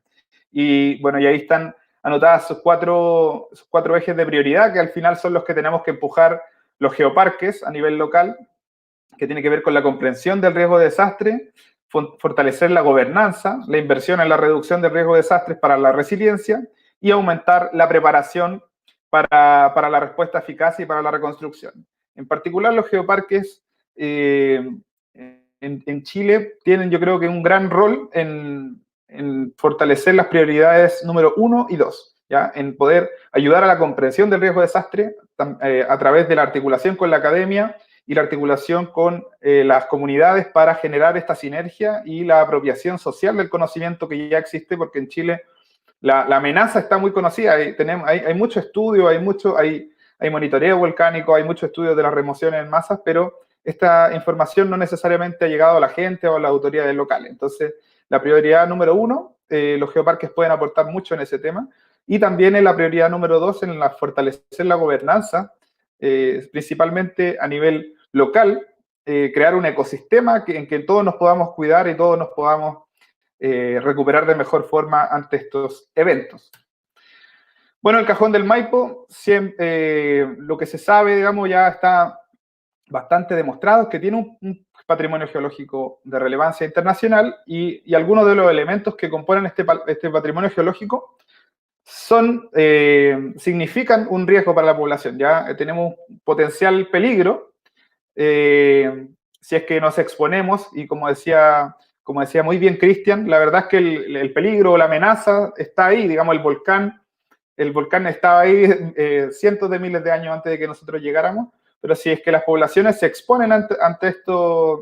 Y bueno, y ahí están anotadas sus cuatro ejes de prioridad, que al final son los que tenemos que empujar los geoparques a nivel local, que tiene que ver con la comprensión del riesgo de desastre, fortalecer la gobernanza, la inversión en la reducción del riesgo de desastres para la resiliencia y aumentar la preparación para la respuesta eficaz y para la reconstrucción. En particular, los geoparques en Chile tienen, yo creo que, un gran rol en fortalecer las prioridades número 1 y 2, ¿ya? En poder ayudar a la comprensión del riesgo de desastre a través de la articulación con la academia y la articulación con las comunidades para generar esta sinergia y la apropiación social del conocimiento que ya existe, porque en Chile la amenaza está muy conocida, hay mucho estudio, hay monitoreo volcánico, hay mucho estudio de las remociones en masas, pero esta información no necesariamente ha llegado a la gente o a las autoridades locales. Entonces, la prioridad número 1, los geoparques pueden aportar mucho en ese tema, y también en la prioridad número 2, en la fortalecer la gobernanza, principalmente a nivel local, crear un ecosistema en que todos nos podamos cuidar y todos nos podamos recuperar de mejor forma ante estos eventos. Bueno, el Cajón del Maipo, lo que se sabe, digamos, ya está bastante demostrado, que tiene un patrimonio geológico de relevancia internacional, y algunos de los elementos que componen este patrimonio geológico significan un riesgo para la población. Ya tenemos potencial peligro si es que nos exponemos, y como decía muy bien Cristian, la verdad es que el peligro o la amenaza está ahí, digamos, el volcán estaba ahí cientos de miles de años antes de que nosotros llegáramos, pero si es que las poblaciones se exponen ante estos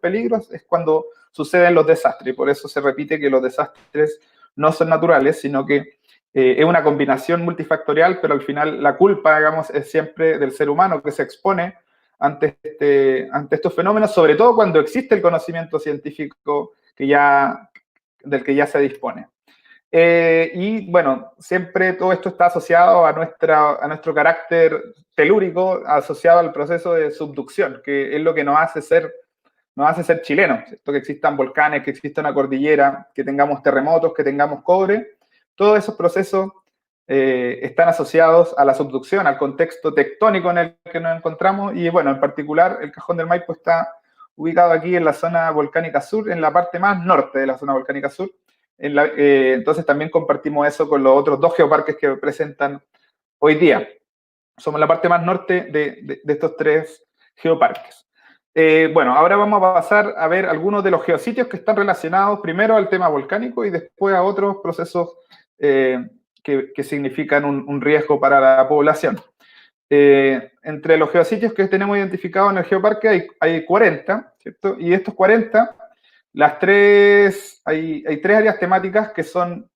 peligros, es cuando suceden los desastres, y por eso se repite que los desastres no son naturales, sino que es una combinación multifactorial, pero al final la culpa, digamos, es siempre del ser humano que se expone ante estos fenómenos, sobre todo cuando existe el conocimiento científico del que ya se dispone. Y bueno, siempre todo esto está asociado a nuestro carácter telúrico, asociado al proceso de subducción, que es lo que nos hace ser chilenos. Esto, que existan volcanes, que exista una cordillera, que tengamos terremotos, que tengamos cobre, todos esos procesos están asociados a la subducción, al contexto tectónico en el que nos encontramos. Y bueno, en particular, el Cajón del Maipo está ubicado aquí en la zona volcánica sur, en la parte más norte de la zona volcánica sur. Entonces también compartimos eso con los otros 2 geoparques que presentan hoy día. Somos la parte más norte de estos 3 geoparques. Bueno, ahora vamos a pasar a ver algunos de los geositios que están relacionados primero al tema volcánico y después a otros procesos que significan un riesgo para la población. Entre los geositios que tenemos identificados en el geoparque hay 40, ¿cierto? Y de estos 40, hay 3 áreas temáticas que son,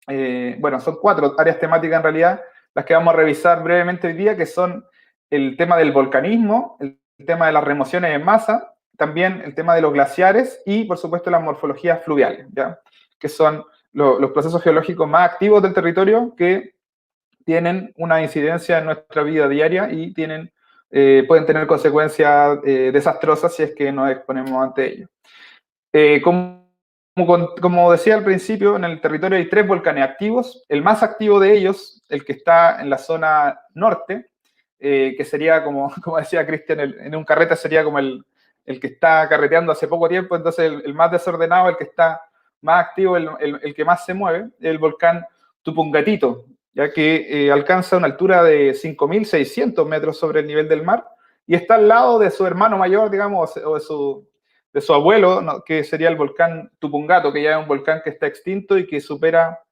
son 4 áreas temáticas en realidad, las que vamos a revisar brevemente hoy día, que son el tema del volcanismo, el tema de las remociones en masa, también el tema de los glaciares y, por supuesto, las morfologías fluviales, ¿ya? Que son los procesos geológicos más activos del territorio, que tienen una incidencia en nuestra vida diaria y pueden tener consecuencias desastrosas si es que nos exponemos ante ellos. Como decía al principio, en el territorio hay 3 volcanes activos. El más activo de ellos, el que está en la zona norte, que sería, como decía Cristian, en un carrete sería como el que está carreteando hace poco tiempo, entonces el más desordenado, el que está más activo, el que más se mueve, el volcán Tupungatito, ya que alcanza una altura de 5.600 metros sobre el nivel del mar, y está al lado de su hermano mayor, digamos, o de su abuelo, ¿no?, que sería el volcán Tupungato, que ya es un volcán que está extinto y que supera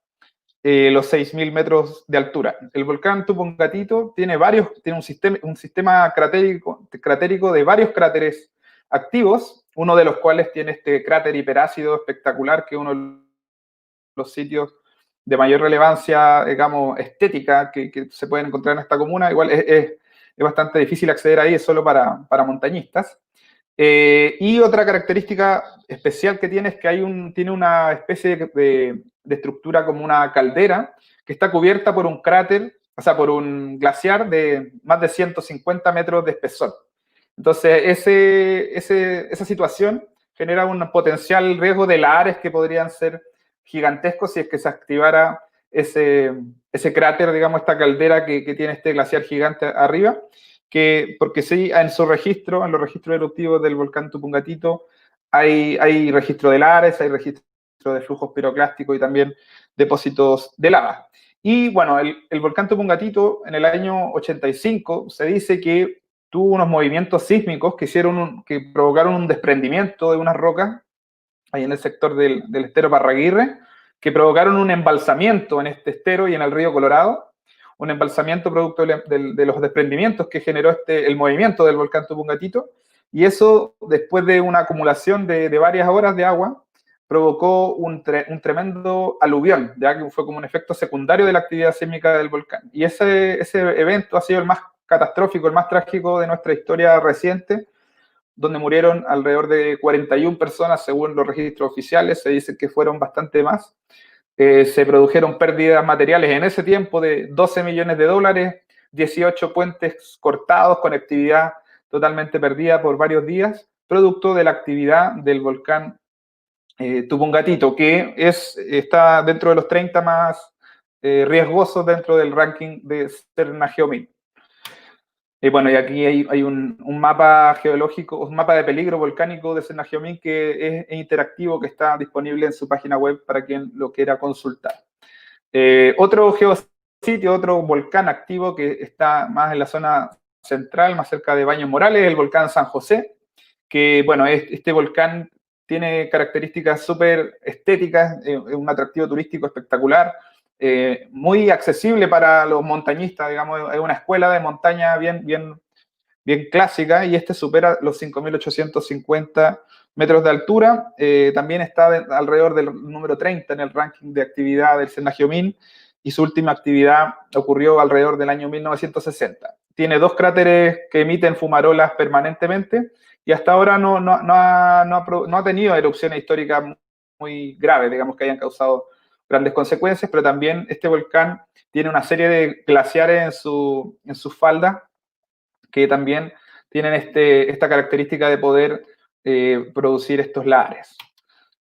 los 6.000 metros de altura. El volcán Tupungatito tiene un sistema cratérico de varios cráteres activos, uno de los cuales tiene este cráter hiperácido espectacular, que es uno de los sitios de mayor relevancia, digamos, estética que se pueden encontrar en esta comuna. Igual es bastante difícil acceder ahí, es solo para montañistas. Y otra característica especial que tiene es que tiene una especie de estructura como una caldera que está cubierta por un cráter, o sea, por un glaciar de más de 150 metros de espesor. Entonces, esa situación genera un potencial riesgo de lahares que podrían ser gigantescos si es que se activara ese cráter, digamos, esta caldera que tiene este glaciar gigante arriba. Porque sí, en los registros eruptivos del volcán Tupungatito, hay registro de lahares, hay registro de flujos piroclásticos y también depósitos de lava. Y bueno, el volcán Tupungatito en el año 85 se dice que tuvo unos movimientos sísmicos que provocaron un desprendimiento de unas rocas ahí en el sector del estero Parraguirre, que provocaron un embalsamiento en este estero y en el río Colorado. un embalsamiento producto de los desprendimientos que generó el movimiento del volcán Tupungatito, y eso, después de una acumulación de varias horas de agua, provocó un tremendo aluvión, ya que fue como un efecto secundario de la actividad sísmica del volcán. Y ese evento ha sido el más catastrófico, el más trágico de nuestra historia reciente, donde murieron alrededor de 41 personas según los registros oficiales, se dice que fueron bastante más. Se produjeron pérdidas materiales en ese tiempo de 12 millones de dólares, 18 puentes cortados, conectividad totalmente perdida por varios días, producto de la actividad del volcán Tupungatito, que está dentro de los 30 más riesgosos dentro del ranking de Cernagéomin. Y bueno, y aquí hay un mapa geológico, un mapa de peligro volcánico de Cernagéomin que es interactivo, que está disponible en su página web para quien lo quiera consultar. Otro geositio, otro volcán activo que está más en la zona central, más cerca de Baños Morales, el volcán San José, que bueno, este volcán tiene características súper estéticas, un atractivo turístico espectacular, muy accesible para los montañistas, digamos, es una escuela de montaña bien clásica, y supera los 5.850 metros de altura. También está alrededor del número 30 en el ranking de actividad del Cernagéomin, y su última actividad ocurrió alrededor del año 1960. Tiene 2 cráteres que emiten fumarolas permanentemente, y hasta ahora no ha tenido erupciones históricas muy graves, digamos, que hayan causado grandes consecuencias, pero también este volcán tiene una serie de glaciares en sus faldas que también tienen esta característica de poder producir estos lahares.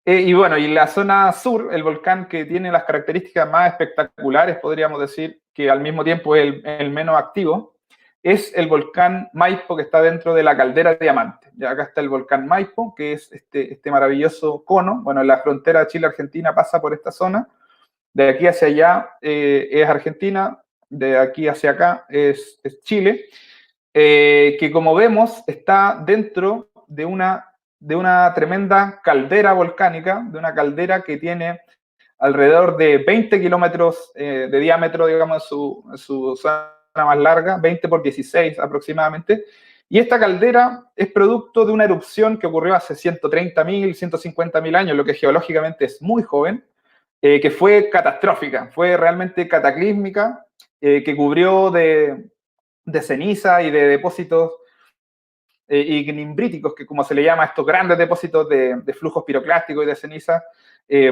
Y bueno, y la zona sur, el volcán que tiene las características más espectaculares, podríamos decir, que al mismo tiempo es el menos activo, es el volcán Maipo, que está dentro de la caldera Diamante. Ya acá está el volcán Maipo, que es este maravilloso cono. Bueno, la frontera Chile-Argentina pasa por esta zona. De aquí hacia allá es Argentina, de aquí hacia acá es Chile, que como vemos está dentro de una tremenda caldera volcánica, de una caldera que tiene alrededor de 20 kilómetros de diámetro, digamos, en su zona más larga, 20 por 16 aproximadamente, y esta caldera es producto de una erupción que ocurrió hace 130.000, 150.000 años, lo que geológicamente es muy joven, que fue catastrófica, fue realmente cataclísmica, que cubrió de ceniza y de depósitos ignimbriticos, que como se le llama a estos grandes depósitos de flujos piroclásticos y de ceniza,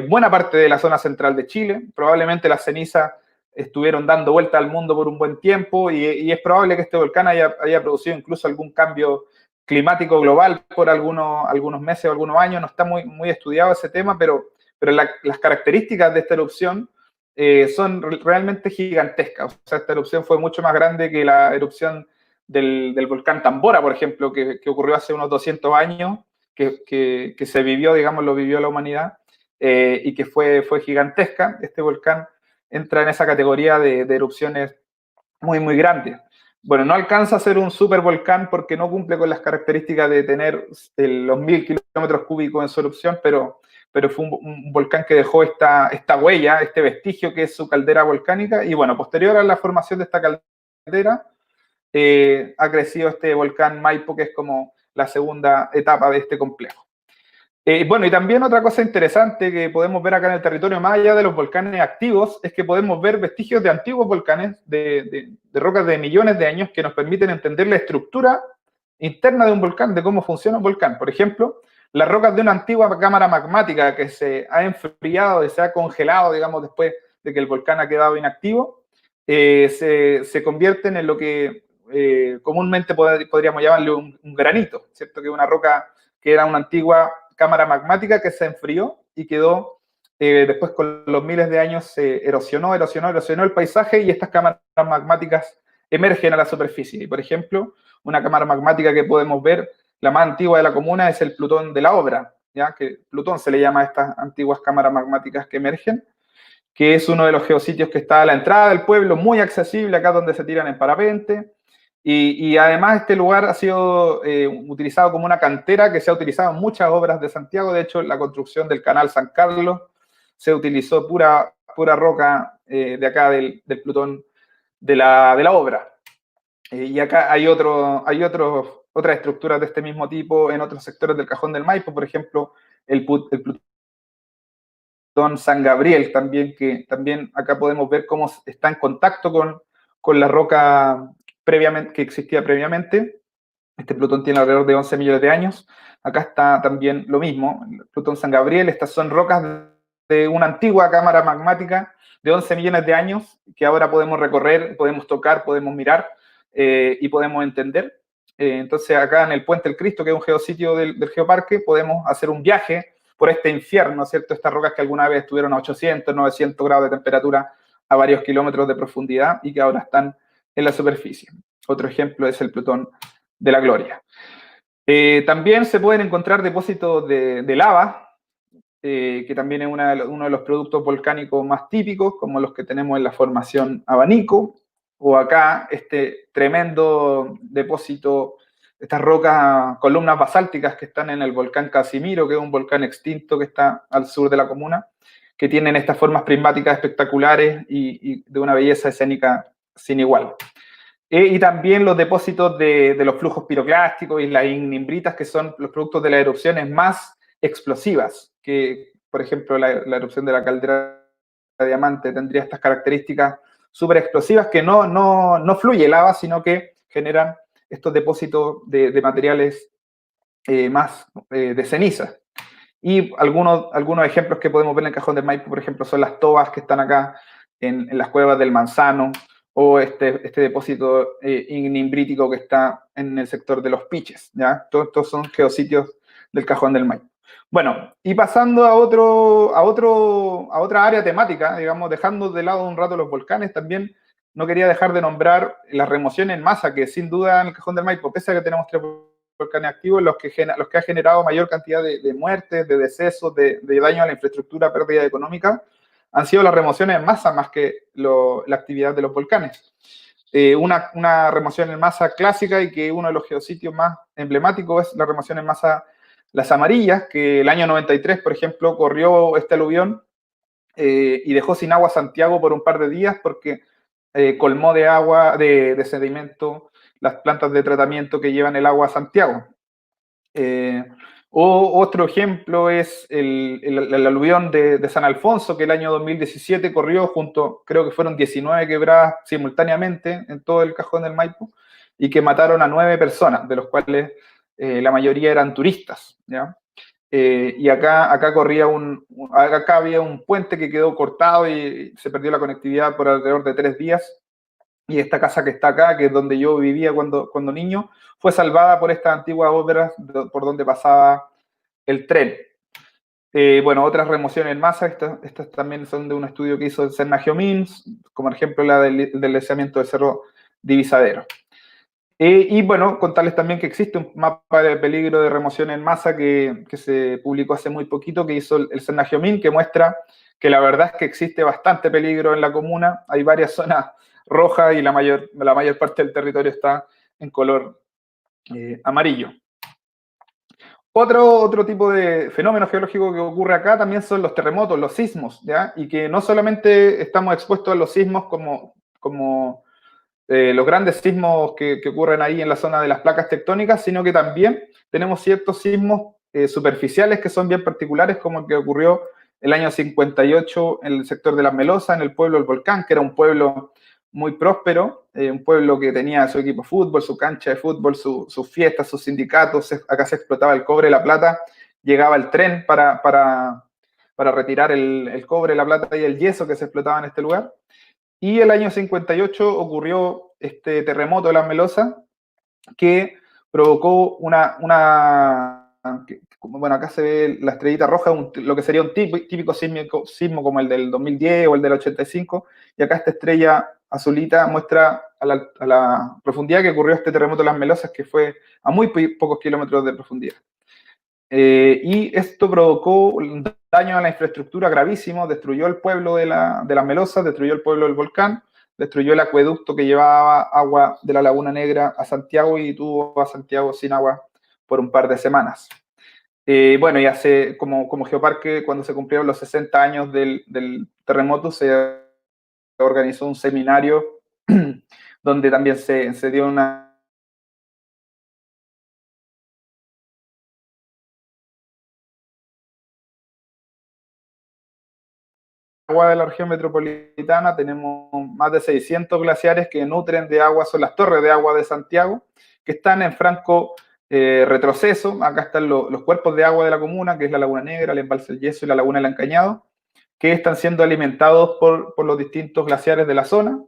buena parte de la zona central de Chile. Probablemente las cenizas estuvieron dando vuelta al mundo por un buen tiempo, y es probable que este volcán haya producido incluso algún cambio climático global por algunos meses o algunos años. No está muy estudiado ese tema, pero las características de esta erupción son realmente gigantescas. O sea, esta erupción fue mucho más grande que la erupción del volcán Tambora, por ejemplo, que ocurrió hace unos 200 años, que se vivió, digamos, lo vivió la humanidad, y que fue gigantesca. Este volcán entra en esa categoría de erupciones muy grandes. Bueno, no alcanza a ser un supervolcán porque no cumple con las características de tener los 1.000 kilómetros cúbicos en su erupción, pero fue un volcán que dejó esta huella, este vestigio que es su caldera volcánica. Y bueno, posterior a la formación de esta caldera, ha crecido este volcán Maipo, que es como la segunda etapa de este complejo. Bueno, y también otra cosa interesante que podemos ver acá en el territorio, más allá de los volcanes activos, es que podemos ver vestigios de antiguos volcanes, de rocas de millones de años, que nos permiten entender la estructura interna de un volcán, de cómo funciona un volcán. Por ejemplo, las rocas de una antigua cámara magmática que se ha enfriado y se ha congelado, digamos, después de que el volcán ha quedado inactivo, se convierten en lo que comúnmente podríamos llamarle un granito, ¿cierto? Que es una roca que era una antigua cámara magmática que se enfrió y quedó, después con los miles de años se erosionó el paisaje, y estas cámaras magmáticas emergen a la superficie. Y por ejemplo, una cámara magmática que podemos ver, la más antigua de la comuna, es el Plutón de la Obra, ¿ya? Que Plutón se le llama a estas antiguas cámaras magmáticas que emergen, que es uno de los geositios que está a la entrada del pueblo, muy accesible, acá donde se tiran en parapente. Y además este lugar ha sido utilizado como una cantera que se ha utilizado en muchas obras de Santiago. De hecho, la construcción del canal San Carlos se utilizó pura roca de acá del Plutón de la obra. Y acá hay otras estructuras de este mismo tipo en otros sectores del Cajón del Maipo, por ejemplo, el Plutón San Gabriel también, que también acá podemos ver cómo está en contacto con la roca que existía previamente. Este Plutón tiene alrededor de 11 millones de años. Acá está también lo mismo, el Plutón San Gabriel. Estas son rocas de una antigua cámara magmática de 11 millones de años que ahora podemos recorrer, podemos tocar, podemos mirar y podemos entender. Entonces acá en el Puente del Cristo, que es un geositio del Geoparque, podemos hacer un viaje por este infierno, ¿cierto? Estas rocas que alguna vez estuvieron a 800, 900 grados de temperatura a varios kilómetros de profundidad y que ahora están en la superficie. Otro ejemplo es el Plutón de la Gloria. También se pueden encontrar depósitos de lava, que también es uno de los productos volcánicos más típicos, como los que tenemos en la formación Abanico, o acá este tremendo depósito, estas rocas, columnas basálticas que están en el volcán Casimiro, que es un volcán extinto que está al sur de la comuna, que tienen estas formas prismáticas espectaculares y de una belleza escénica sin igual. Y también los depósitos de los flujos piroclásticos y las ignimbritas, que son los productos de las erupciones más explosivas, que, por ejemplo, la erupción de la caldera de Diamante tendría estas características súper explosivas que no fluye lava, sino que generan estos depósitos de materiales más de ceniza. Y algunos ejemplos que podemos ver en el Cajón del Maipo, por ejemplo, son las tobas que están acá en las cuevas del Manzano, o este depósito ignimbrítico que está en el sector de los Piches, ¿ya? Todos estos son geositios del Cajón del Maipo. Bueno, y pasando a otra área temática, digamos, dejando de lado un rato los volcanes, también no quería dejar de nombrar la remoción en masa, que sin duda en el Cajón del Maipo, pese a que tenemos 3 volcanes activos, los que ha generado mayor cantidad de muertes, de decesos, de daño a la infraestructura, pérdida económica, han sido las remociones en masa más que la actividad de los volcanes. Una remoción en masa clásica y que uno de los geositios más emblemáticos es la remoción en masa Las Amarillas, que el año 93, por ejemplo, corrió este aluvión y dejó sin agua Santiago por un par de días porque colmó de agua, de sedimento, las plantas de tratamiento que llevan el agua a Santiago. O otro ejemplo es el aluvión de San Alfonso, que el año 2017 corrió junto, creo que fueron 19 quebradas simultáneamente en todo el Cajón del Maipo, y que mataron a 9 personas, de los cuales la mayoría eran turistas, ¿ya? Y acá había un puente que quedó cortado y se perdió la conectividad por alrededor de 3 días. Y esta casa que está acá, que es donde yo vivía cuando niño, fue salvada por estas antiguas obras por donde pasaba el tren. Bueno, otras remociones en masa, estas también son de un estudio que hizo el CERN Geomins, como ejemplo la del deslizamiento del Cerro Divisadero. Y bueno, contarles también que existe un mapa de peligro de remoción en masa que se publicó hace muy poquito, que hizo el CERN Geomins, que muestra que la verdad es que existe bastante peligro en la comuna. Hay varias zonas rojas y la mayor parte del territorio está en color amarillo. Otro tipo de fenómeno geológico que ocurre acá también son los terremotos, los sismos, ¿ya? Y que no solamente estamos expuestos a los sismos como los grandes sismos que ocurren ahí en la zona de las placas tectónicas, sino que también tenemos ciertos sismos superficiales que son bien particulares, como el que ocurrió el año 58 en el sector de Las Melosas, en el pueblo del Volcán, que era un pueblo muy próspero, un pueblo que tenía su equipo de fútbol, su cancha de fútbol, sus fiestas, sus sindicatos. Acá se explotaba el cobre, la plata, llegaba el tren para retirar el cobre, la plata y el yeso que se explotaba en este lugar. Y el año 58 ocurrió este terremoto de Las Melosas que provocó bueno, acá se ve la estrellita roja, lo que sería un típico sismo como el del 2010 o el del 85, y acá esta estrella azulita muestra a la profundidad que ocurrió este terremoto de Las Melosas, que fue a muy pocos kilómetros de profundidad. Y esto provocó un daño a la infraestructura gravísimo, destruyó el pueblo de Las Melosas, destruyó el pueblo del Volcán, destruyó el acueducto que llevaba agua de la Laguna Negra a Santiago y tuvo a Santiago sin agua por un par de semanas. Bueno, y hace, como Geoparque, cuando se cumplieron los 60 años del terremoto, se organizó un seminario donde también se dio una agua de la región metropolitana. Tenemos más de 600 glaciares que nutren de agua, son las torres de agua de Santiago, que están en franco retroceso. Acá están los cuerpos de agua de la comuna, que es la Laguna Negra, el Embalse del Yeso y la Laguna del Encañado, que están siendo alimentados por los distintos glaciares de la zona.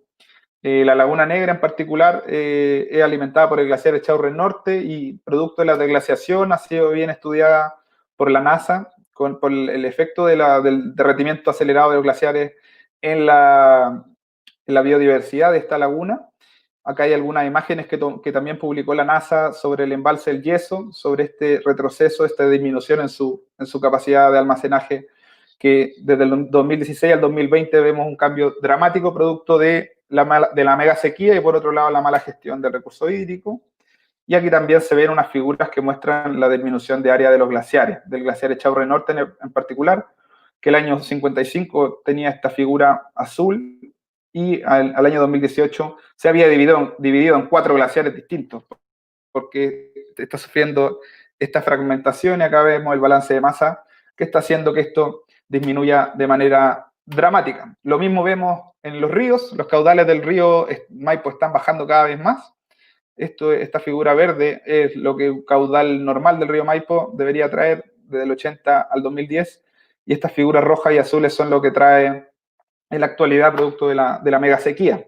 La Laguna Negra en particular es alimentada por el glaciar Echaurren Norte y producto de la deglaciación ha sido bien estudiada por la NASA por el efecto del derretimiento acelerado de los glaciares en la biodiversidad de esta laguna. Acá hay algunas imágenes que también publicó la NASA sobre el embalse del Yeso, sobre este retroceso, esta disminución en su capacidad de almacenaje, que desde el 2016 al 2020 vemos un cambio dramático producto de la mega sequía y por otro lado la mala gestión del recurso hídrico. Y aquí también se ven unas figuras que muestran la disminución de área de los glaciares, del glaciar Echaurren Norte en particular, que el año 55 tenía esta figura azul y al año 2018 se había dividido en 4 glaciares distintos, porque está sufriendo esta fragmentación y acá vemos el balance de masa que está haciendo que esto disminuya de manera dramática. Lo mismo vemos en los ríos, los caudales del río Maipo están bajando cada vez más. Esta figura verde es lo que un caudal normal del río Maipo debería traer desde el 80 al 2010, y estas figuras rojas y azules son lo que trae en la actualidad producto de la mega sequía.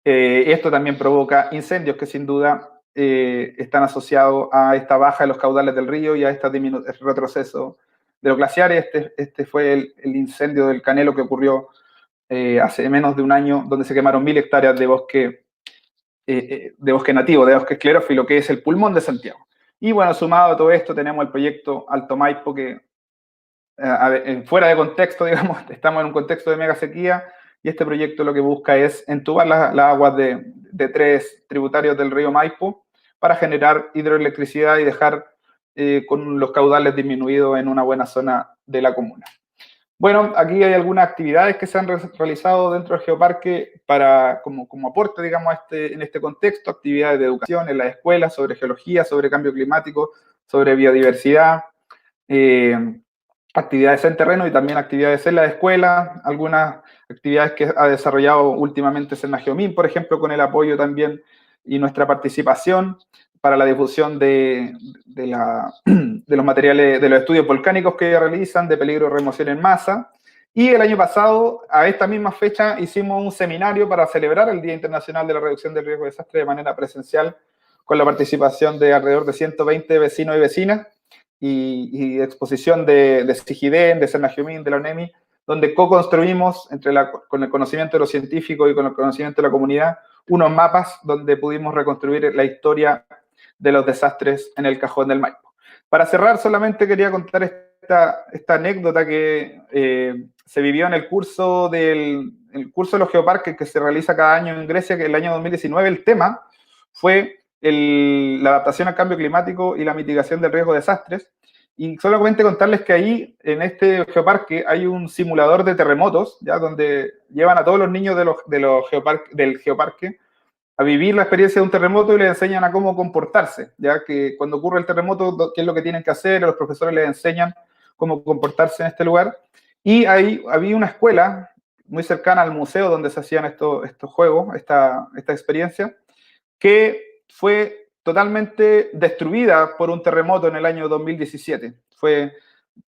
Esto también provoca incendios que sin duda están asociados a esta baja de los caudales del río y a este retroceso de los glaciares. Este fue el incendio del Canelo que ocurrió hace menos de un año, donde se quemaron 1000 hectáreas de bosque nativo, de bosque esclerófilo, que es el pulmón de Santiago. Y bueno, sumado a todo esto, tenemos el proyecto Alto Maipo, que fuera de contexto, digamos, estamos en un contexto de mega sequía, y este proyecto lo que busca es entubar las aguas de 3 tributarios del río Maipo para generar hidroelectricidad y dejar con los caudales disminuidos en una buena zona de la comuna. Bueno, aquí hay algunas actividades que se han realizado dentro del Geoparque como aporte, digamos, en este contexto, actividades de educación en las escuelas sobre geología, sobre cambio climático, sobre biodiversidad, actividades en terreno y también actividades en la escuela, algunas actividades que ha desarrollado últimamente Senageomin, por ejemplo, con el apoyo también y nuestra participación para la difusión de los materiales, de los estudios volcánicos que realizan, de peligro de remoción en masa. Y el año pasado, a esta misma fecha, hicimos un seminario para celebrar el Día Internacional de la Reducción del Riesgo de Desastre de manera presencial, con la participación de alrededor de 120 vecinos y vecinas, y exposición de Sigiden, de Senageomin, de la ONEMI, donde co-construimos con el conocimiento de los científicos y con el conocimiento de la comunidad unos mapas donde pudimos reconstruir la historia de los desastres en el Cajón del Maipo. Para cerrar, solamente quería contar esta anécdota que se vivió en el curso de los geoparques que se realiza cada año en Grecia, que el año 2019 el tema fue la adaptación al cambio climático y la mitigación del riesgo de desastres. Y solamente contarles que ahí, en este geoparque, hay un simulador de terremotos, ¿ya? Donde llevan a todos los niños del geoparque a vivir la experiencia de un terremoto y les enseñan a cómo comportarse, ya que cuando ocurre el terremoto, qué es lo que tienen que hacer, los profesores les enseñan cómo comportarse en este lugar. Y ahí había una escuela muy cercana al museo donde se hacían estos juegos, esta experiencia, que fue totalmente destruida por un terremoto en el año 2017.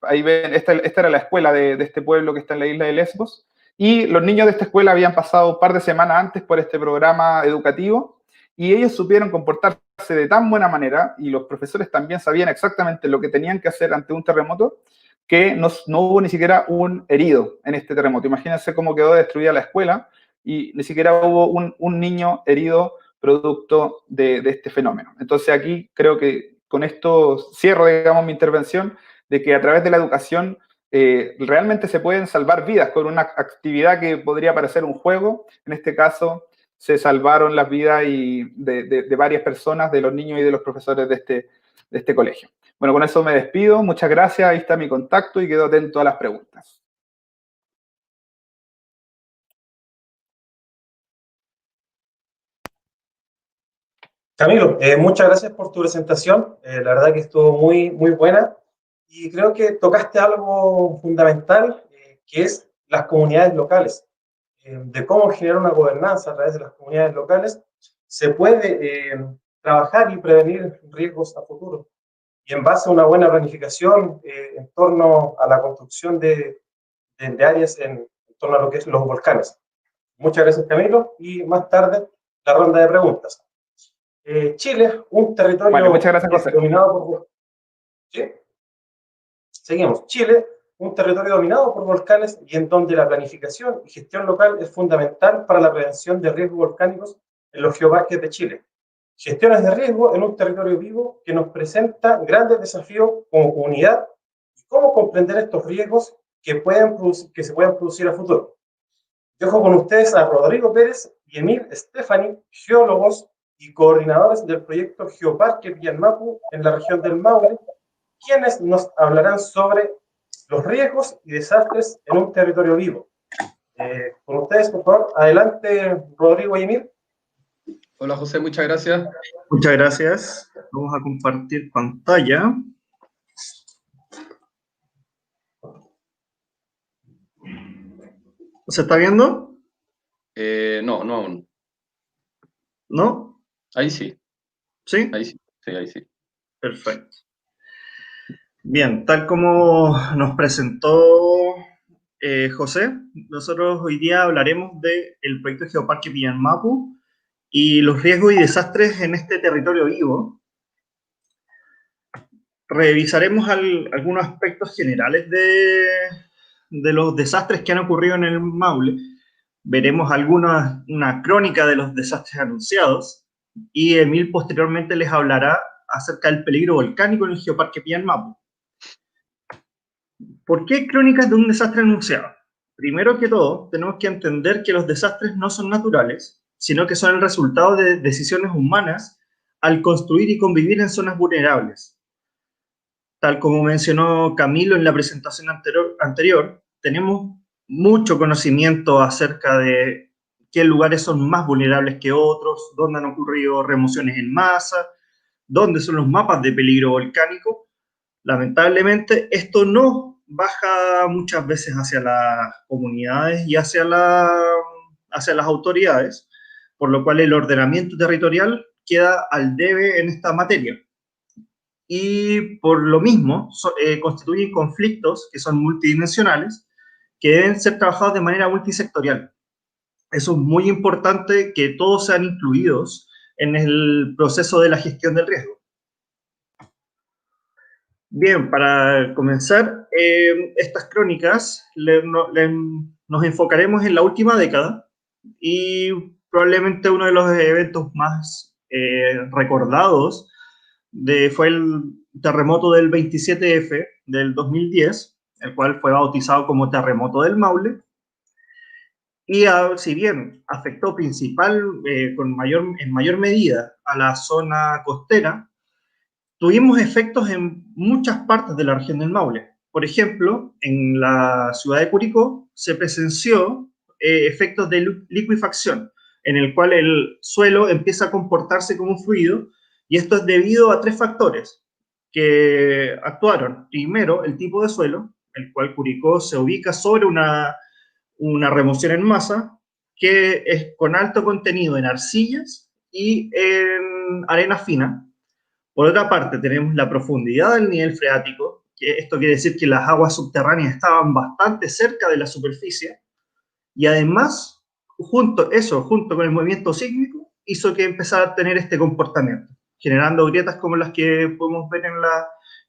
Ahí ven, esta era la escuela de este pueblo que está en la isla de Lesbos, y los niños de esta escuela habían pasado un par de semanas antes por este programa educativo, y ellos supieron comportarse de tan buena manera, y los profesores también sabían exactamente lo que tenían que hacer ante un terremoto, que no hubo ni siquiera un herido en este terremoto. Imagínense cómo quedó destruida la escuela, y ni siquiera hubo un niño herido producto de este fenómeno. Entonces aquí creo que con esto cierro, digamos, mi intervención, de que a través de la educación realmente se pueden salvar vidas con una actividad que podría parecer un juego. En este caso se salvaron las vidas de varias personas, de los niños y de los profesores de este colegio. Bueno, con eso me despido. Muchas gracias. Ahí está mi contacto y quedo atento a las preguntas. Camilo, muchas gracias por tu presentación. La verdad que estuvo muy, muy buena y creo que tocaste algo fundamental, que es las comunidades locales, de cómo generar una gobernanza a través de las comunidades locales. Se puede trabajar y prevenir riesgos a futuro. Y en base a una buena planificación en torno a la construcción de áreas en torno a lo que es los volcanes. Muchas gracias, Camilo. Y más tarde, la ronda de preguntas. Chile, un territorio Vale, muchas gracias, José. dominado por... ¿Sí? Seguimos. Chile, un territorio dominado por volcanes y en donde la planificación y gestión local es fundamental para la prevención de riesgos volcánicos en los geoparques de Chile. Gestiones de riesgo en un territorio vivo que nos presenta grandes desafíos como comunidad y cómo comprender estos riesgos que se puedan producir a futuro. Dejo con ustedes a Rodrigo Pérez y Emil Stefani, geólogos y coordinadores del proyecto Geoparque Pillanmapu en la región del Maule, quienes nos hablarán sobre los riesgos y desastres en un territorio vivo. Con ustedes, por favor, adelante, Rodrigo y Emil. Hola José, muchas gracias. Muchas gracias. Vamos a compartir pantalla. ¿Se está viendo? No aún. ¿No? Ahí sí. ¿Sí? Ahí sí. Sí, ahí sí. Perfecto. Bien, tal como nos presentó José, nosotros hoy día hablaremos del proyecto Geoparque Pillanmapu y los riesgos y desastres en este territorio vivo. Revisaremos algunos aspectos generales de los desastres que han ocurrido en el Maule. Veremos una crónica de los desastres anunciados y Emil posteriormente les hablará acerca del peligro volcánico en el Geoparque Pillanmapu. ¿Por qué crónicas de un desastre anunciado? Primero que todo, tenemos que entender que los desastres no son naturales, sino que son el resultado de decisiones humanas al construir y convivir en zonas vulnerables. Tal como mencionó Camilo en la presentación anterior, tenemos mucho conocimiento acerca de qué lugares son más vulnerables que otros, dónde han ocurrido remociones en masa, dónde son los mapas de peligro volcánico. Lamentablemente, esto no baja muchas veces hacia las comunidades y hacia las autoridades, por lo cual el ordenamiento territorial queda al debe en esta materia. Y por lo mismo constituyen conflictos que son multidimensionales, que deben ser trabajados de manera multisectorial. Eso es muy importante, que todos sean incluidos en el proceso de la gestión del riesgo. Bien, para comenzar estas crónicas, nos enfocaremos en la última década y probablemente uno de los eventos más recordados fue el terremoto del 27F del 2010, el cual fue bautizado como Terremoto del Maule. Y si bien afectó en mayor medida a la zona costera, tuvimos efectos en muchas partes de la región del Maule. Por ejemplo, en la ciudad de Curicó se presenció efectos de licuefacción, en el cual el suelo empieza a comportarse como un fluido, y esto es debido a tres factores que actuaron. Primero, el tipo de suelo, el cual Curicó se ubica sobre una remoción en masa, que es con alto contenido en arcillas y en arena fina. Por otra parte, tenemos la profundidad del nivel freático, que esto quiere decir que las aguas subterráneas estaban bastante cerca de la superficie, y además, junto con el movimiento sísmico, hizo que empezara a tener este comportamiento, generando grietas como las que podemos ver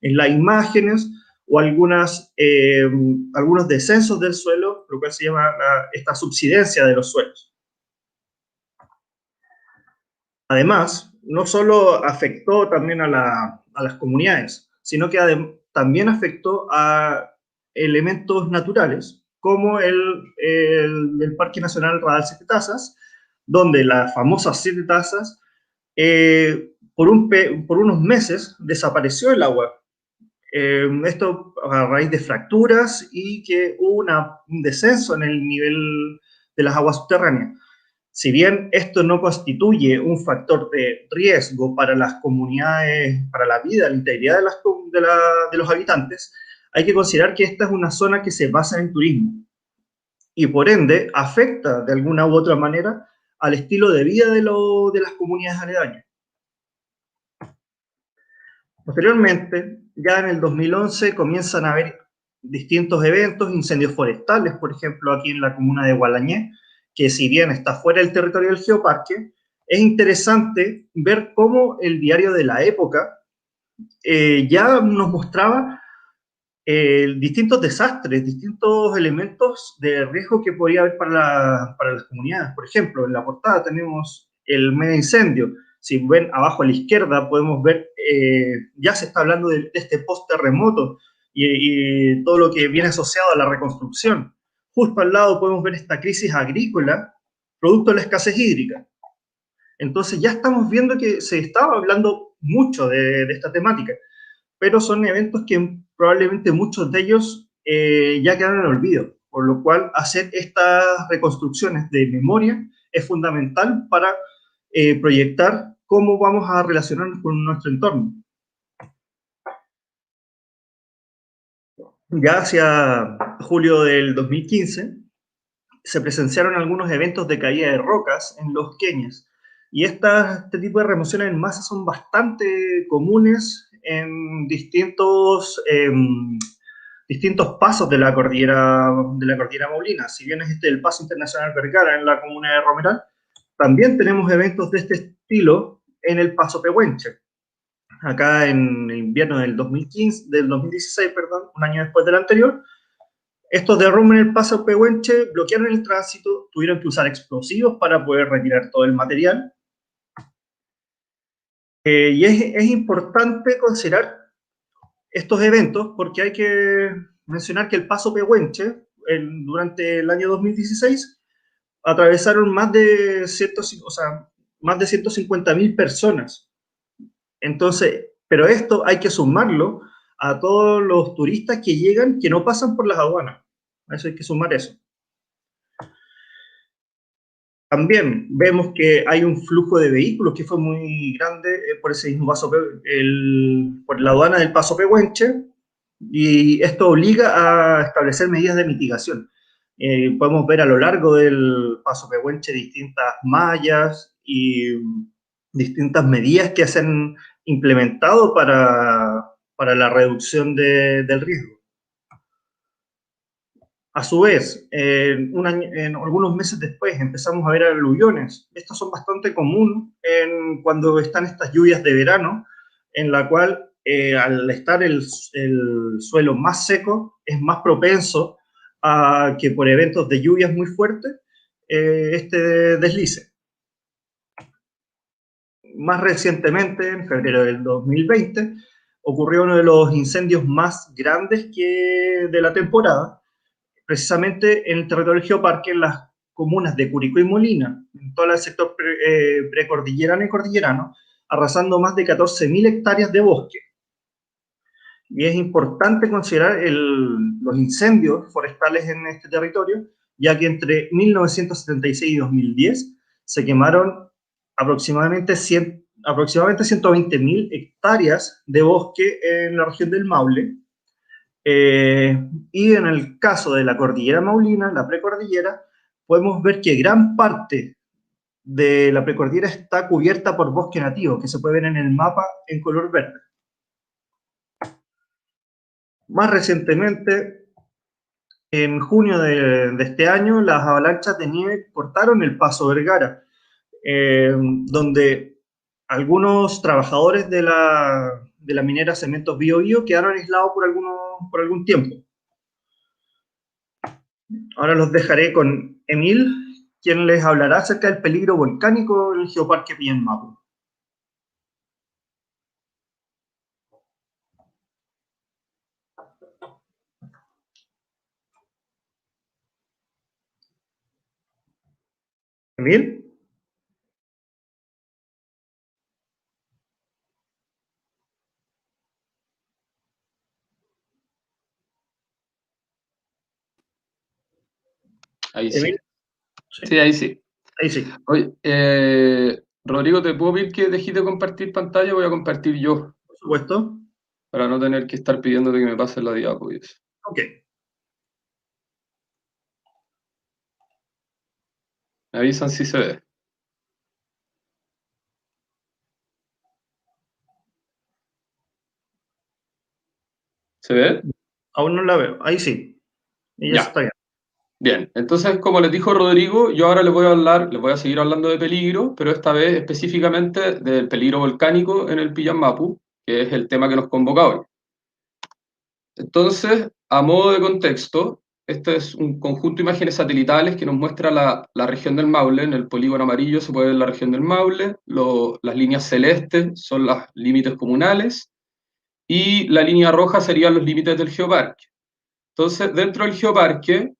en las imágenes, o algunos descensos del suelo, lo cual se llama esta subsidencia de los suelos. Además, no solo afectó también a las comunidades, sino que también afectó a elementos naturales, como el Parque Nacional Radal Siete Tazas, donde las famosas Siete Tazas, por unos meses desapareció el agua. Esto a raíz de fracturas y que hubo un descenso en el nivel de las aguas subterráneas. Si bien esto no constituye un factor de riesgo para las comunidades, para la vida, la integridad de los habitantes, hay que considerar que esta es una zona que se basa en el turismo y por ende afecta de alguna u otra manera al estilo de vida de las comunidades aledañas. Posteriormente, ya en el 2011 comienzan a haber distintos eventos, incendios forestales, por ejemplo, aquí en la comuna de Gualañé, que si bien está fuera del territorio del geoparque, es interesante ver cómo el diario de la época ya nos mostraba distintos desastres, distintos elementos de riesgo que podía haber para las comunidades. Por ejemplo, en la portada tenemos el mega incendio. Si ven abajo a la izquierda podemos ver, ya se está hablando de este post-terremoto y todo lo que viene asociado a la reconstrucción. Justo al lado podemos ver esta crisis agrícola, producto de la escasez hídrica. Entonces ya estamos viendo que se estaba hablando mucho de esta temática, pero son eventos que probablemente muchos de ellos ya quedaron en el olvido, por lo cual hacer estas reconstrucciones de memoria es fundamental para proyectar cómo vamos a relacionarnos con nuestro entorno. Ya hacia julio del 2015 se presenciaron algunos eventos de caída de rocas en los Kenyas, y este tipo de remociones en masa son bastante comunes en distintos pasos de la cordillera Maulina. Si bien es el Paso Internacional Vergara en la comuna de Romeral, también tenemos eventos de este estilo en el Paso Pehuenche. Acá en el invierno del 2016, perdón, un año después del anterior, estos derrumbes en el Paso Pehuenche bloquearon el tránsito, tuvieron que usar explosivos para poder retirar todo el material. Y es importante considerar estos eventos porque hay que mencionar que el Paso Pehuenche, durante el año 2016, atravesaron más de 150.000 personas. Entonces, pero esto hay que sumarlo a todos los turistas que llegan, que no pasan por las aduanas. A eso hay que sumar eso. También vemos que hay un flujo de vehículos que fue muy grande por ese mismo paso, por la aduana del Paso Pehuenche, y esto obliga a establecer medidas de mitigación. Podemos ver a lo largo del Paso Pehuenche distintas mallas y distintas medidas que se han implementado para la reducción del riesgo. A su vez, en algunos meses después empezamos a ver aluviones. Estos son bastante comunes cuando están estas lluvias de verano, en la cual al estar el suelo más seco es más propenso a que por eventos de lluvias muy fuertes este deslice. Más recientemente, en febrero del 2020, ocurrió uno de los incendios más grandes de la temporada, precisamente en el territorio del geoparque, en las comunas de Curicó y Molina, en todo el sector precordillerano y cordillerano, arrasando más de 14.000 hectáreas de bosque. Y es importante considerar los incendios forestales en este territorio, ya que entre 1976 y 2010 se quemaron aproximadamente 120.000 hectáreas de bosque en la región del Maule. Y en el caso de la cordillera Maulina, la precordillera, podemos ver que gran parte de la precordillera está cubierta por bosque nativo, que se puede ver en el mapa en color verde. Más recientemente, en junio de este año, las avalanchas de nieve cortaron el Paso Vergara, donde algunos trabajadores de la minera Cementos Bío Bío quedaron aislados por algún tiempo. Ahora los dejaré con Emil, quien les hablará acerca del peligro volcánico en el Geoparque Pillanmapu. Emil. Ahí sí. Emil. Sí, ahí sí. Ahí sí. Oye, Rodrigo, ¿te puedo pedir que dejes de compartir pantalla? Voy a compartir yo, Por supuesto. para no tener que estar pidiéndote que me pases la diapo. Ok. Me avisan si se ve. ¿Se ve? Aún no la veo. Ahí sí. Y ya Ya. está bien. Bien, entonces, como les dijo Rodrigo, yo ahora les voy a seguir hablando de peligro, pero esta vez específicamente del peligro volcánico en el Pillanmapu, que es el tema que nos convoca hoy. Entonces, a modo de contexto, este es un conjunto de imágenes satelitales que nos muestra la región del Maule. En el polígono amarillo se puede ver la región del Maule, las líneas celestes son los límites comunales, y la línea roja serían los límites del geoparque. Entonces, dentro del geoparque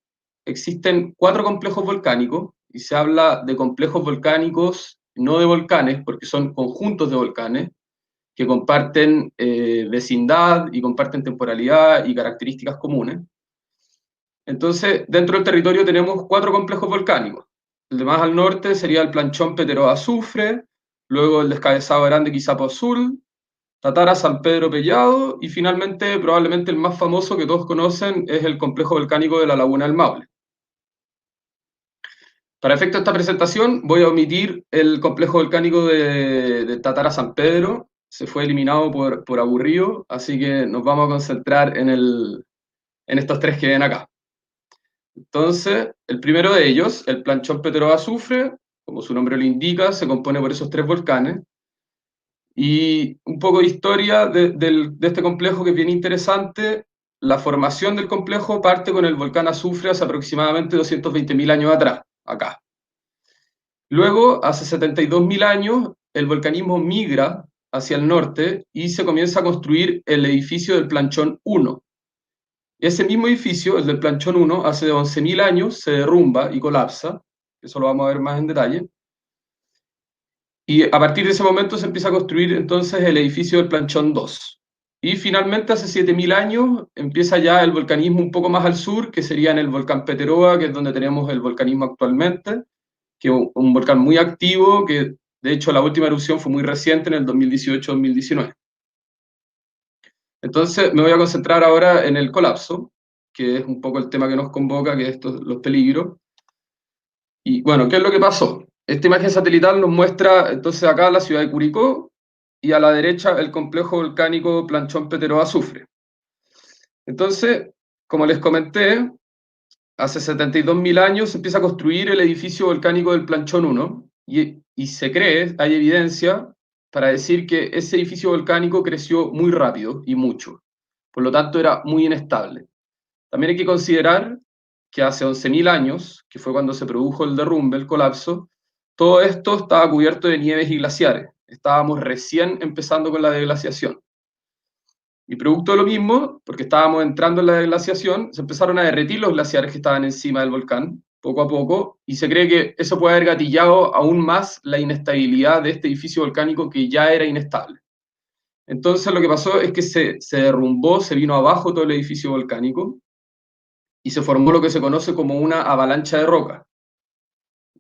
existen 4 complejos volcánicos, y se habla de complejos volcánicos, no de volcanes, porque son conjuntos de volcanes que comparten vecindad y comparten temporalidad y características comunes. Entonces, dentro del territorio tenemos 4 complejos volcánicos. El de más al norte sería el planchón Petero Azufre, luego el descabezado grande Quisapo Azul, Tatara San Pedro Pellado, y finalmente, probablemente el más famoso que todos conocen, es el complejo volcánico de la Laguna del Maule. Para efecto de esta presentación, voy a omitir el complejo volcánico de Tatara San Pedro, se fue eliminado por aburrido, así que nos vamos a concentrar en estos 3 que ven acá. Entonces, el primero de ellos, el planchón Petero Azufre, como su nombre lo indica, se compone por esos 3 volcanes. Y un poco de historia de este complejo que es bien interesante. La formación del complejo parte con el volcán Azufre hace aproximadamente 220.000 años atrás, acá. Luego, hace 72.000 años, el volcanismo migra hacia el norte y se comienza a construir el edificio del Planchón 1. Ese mismo edificio, el del Planchón 1, hace 11.000 años se derrumba y colapsa, eso lo vamos a ver más en detalle. Y a partir de ese momento se empieza a construir entonces el edificio del Planchón 2. Y finalmente, hace 7.000 años, empieza ya el volcanismo un poco más al sur, que sería en el volcán Peteroa, que es donde tenemos el volcanismo actualmente, que es un volcán muy activo, que de hecho la última erupción fue muy reciente, en el 2018-2019. Entonces me voy a concentrar ahora en el colapso, que es un poco el tema que nos convoca, que es los peligros. Y bueno, ¿qué es lo que pasó? Esta imagen satelital nos muestra entonces acá la ciudad de Curicó, y a la derecha el complejo volcánico Planchón Petero Azufre. Entonces, como les comenté, hace 72.000 años se empieza a construir el edificio volcánico del Planchón 1, y se cree, hay evidencia para decir que ese edificio volcánico creció muy rápido y mucho. Por lo tanto, era muy inestable. También hay que considerar que hace 11.000 años, que fue cuando se produjo el derrumbe, el colapso, todo esto estaba cubierto de nieves y glaciares. Estábamos recién empezando con la deglaciación. Y producto de lo mismo, porque estábamos entrando en la deglaciación, se empezaron a derretir los glaciares que estaban encima del volcán, poco a poco, y se cree que eso puede haber gatillado aún más la inestabilidad de este edificio volcánico que ya era inestable. Entonces lo que pasó es que se derrumbó, se vino abajo todo el edificio volcánico, y se formó lo que se conoce como una avalancha de roca.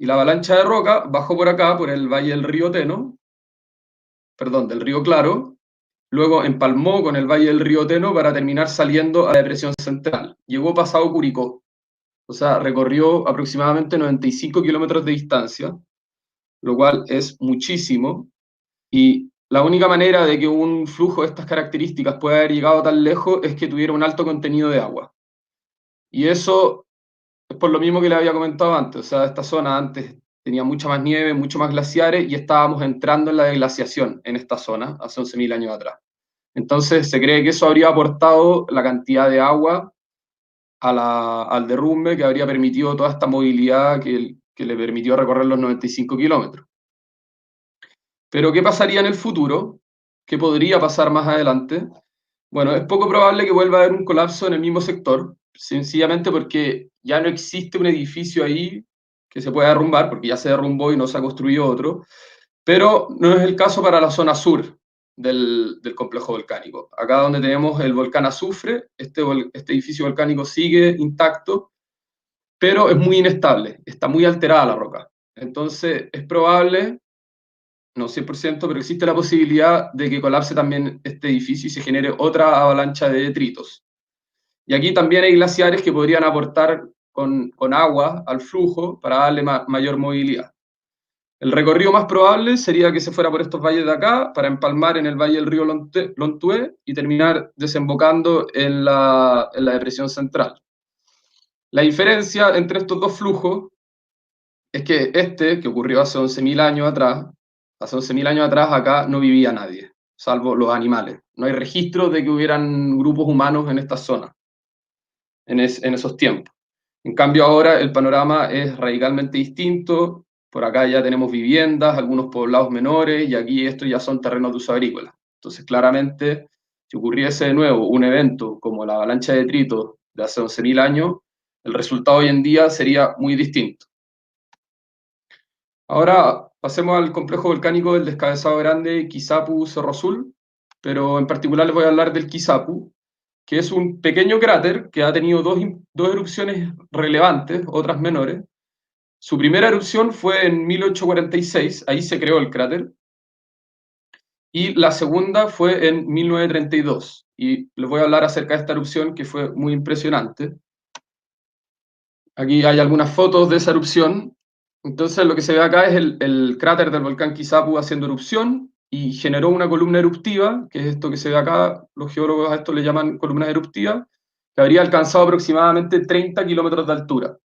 Y la avalancha de roca bajó por acá, por el valle del río Teno, perdón, del río Claro, luego empalmó con el valle del río Teno para terminar saliendo a la depresión central. Llegó pasado Curicó, o sea, recorrió aproximadamente 95 kilómetros de distancia, lo cual es muchísimo, y la única manera de que un flujo de estas características pueda haber llegado tan lejos es que tuviera un alto contenido de agua. Y eso es por lo mismo que le había comentado antes, o sea, esta zona antes tenía mucha más nieve, mucho más glaciares, y estábamos entrando en la deglaciación en esta zona hace 11.000 años atrás. Entonces se cree que eso habría aportado la cantidad de agua al derrumbe que habría permitido toda esta movilidad que le permitió recorrer los 95 kilómetros. Pero ¿qué pasaría en el futuro? ¿Qué podría pasar más adelante? Bueno, es poco probable que vuelva a haber un colapso en el mismo sector, sencillamente porque ya no existe un edificio ahí que se pueda derrumbar, porque ya se derrumbó y no se ha construido otro, pero no es el caso para la zona sur del complejo volcánico. Acá donde tenemos el volcán Azufre, este edificio volcánico sigue intacto, pero es muy inestable, está muy alterada la roca. Entonces, es probable, no 100%, pero existe la posibilidad de que colapse también este edificio y se genere otra avalancha de detritos. Y aquí también hay glaciares que podrían aportar con agua al flujo para darle mayor movilidad. El recorrido más probable sería que se fuera por estos valles de acá, para empalmar en el valle del río Lontué y terminar desembocando en la depresión central. La diferencia entre estos dos flujos es que este, que ocurrió hace 11.000 años atrás acá no vivía nadie, salvo los animales. No hay registro de que hubieran grupos humanos en esta zona, en esos tiempos. En cambio ahora el panorama es radicalmente distinto. Por acá ya tenemos viviendas, algunos poblados menores, y aquí estos ya son terrenos de uso agrícola. Entonces, claramente, si ocurriese de nuevo un evento como la avalancha de detritos de hace 11.000 años, el resultado hoy en día sería muy distinto. Ahora pasemos al complejo volcánico del Descabezado Grande, Quizapu, Cerro Azul, pero en particular les voy a hablar del Quizapu, que es un pequeño cráter que ha tenido dos erupciones relevantes, otras menores. Su primera erupción fue en 1846, ahí se creó el cráter, y la segunda fue en 1932, y les voy a hablar acerca de esta erupción que fue muy impresionante. Aquí hay algunas fotos de esa erupción. Entonces lo que se ve acá es el cráter del volcán Quizapu haciendo erupción, y generó una columna eruptiva, que es esto que se ve acá, los geólogos a esto le llaman columnas eruptivas, que habría alcanzado aproximadamente 30 kilómetros de altura.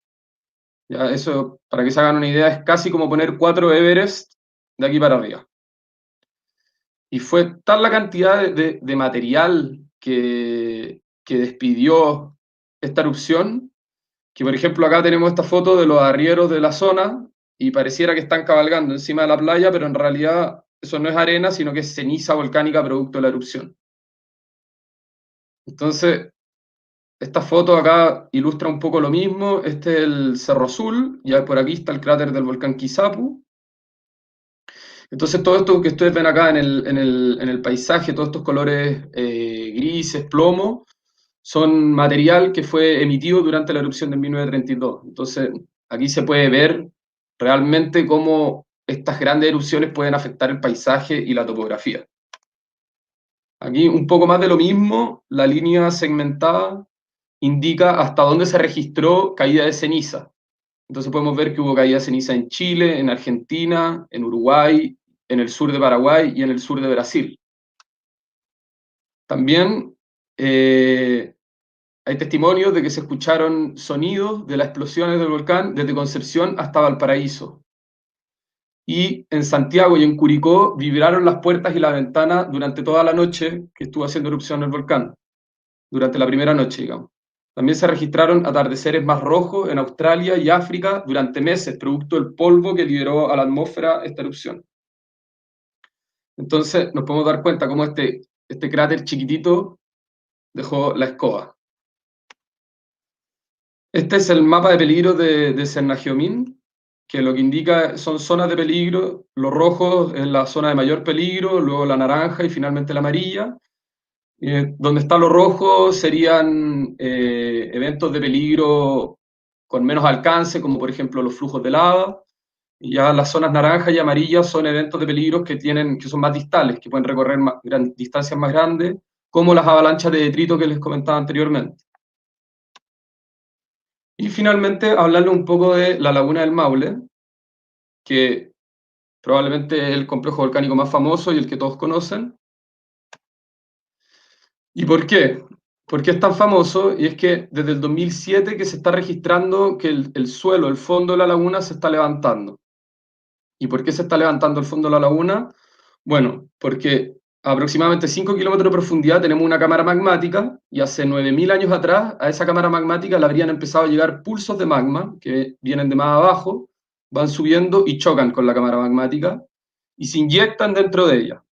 Ya, eso, para que se hagan una idea, es casi como poner 4 Everest de aquí para arriba. Y fue tal la cantidad de material que despidió esta erupción, que por ejemplo acá tenemos esta foto de los arrieros de la zona, y pareciera que están cabalgando encima de la playa, pero en realidad eso no es arena, sino que es ceniza volcánica producto de la erupción. Entonces, esta foto acá ilustra un poco lo mismo. Este es el Cerro Azul, y por aquí está el cráter del volcán Quizapu. Entonces todo esto que ustedes ven acá en el paisaje, todos estos colores grises, plomo, son material que fue emitido durante la erupción de 1932. Entonces aquí se puede ver realmente cómo estas grandes erupciones pueden afectar el paisaje y la topografía. Aquí un poco más de lo mismo, la línea segmentada indica hasta dónde se registró caída de ceniza. Entonces podemos ver que hubo caída de ceniza en Chile, en Argentina, en Uruguay, en el sur de Paraguay y en el sur de Brasil. También hay testimonios de que se escucharon sonidos de las explosiones del volcán desde Concepción hasta Valparaíso. Y en Santiago y en Curicó vibraron las puertas y las ventanas durante toda la noche que estuvo haciendo erupción el volcán, durante la primera noche, digamos. También se registraron atardeceres más rojos en Australia y África durante meses, producto del polvo que liberó a la atmósfera esta erupción. Entonces nos podemos dar cuenta cómo este cráter chiquitito dejó la escoba. Este es el mapa de peligro de Sennagiomín, que lo que indica son zonas de peligro. Lo rojo es la zona de mayor peligro, luego la naranja y finalmente la amarilla. Donde está lo rojo serían eventos de peligro con menos alcance, como por ejemplo los flujos de lava. Y ya las zonas naranja y amarillas son eventos de peligro que son más distales, que pueden recorrer distancias más grandes, como las avalanchas de detrito que les comentaba anteriormente. Y finalmente hablarle un poco de la Laguna del Maule, que probablemente es el complejo volcánico más famoso y el que todos conocen. ¿Y por qué? ¿Por qué es tan famoso? Y es que desde el 2007 que se está registrando que el suelo, el fondo de la laguna se está levantando. ¿Y por qué se está levantando el fondo de la laguna? Bueno, porque a aproximadamente 5 kilómetros de profundidad tenemos una cámara magmática, y hace 9.000 años atrás a esa cámara magmática le habrían empezado a llegar pulsos de magma que vienen de más abajo, van subiendo y chocan con la cámara magmática y se inyectan dentro de ella.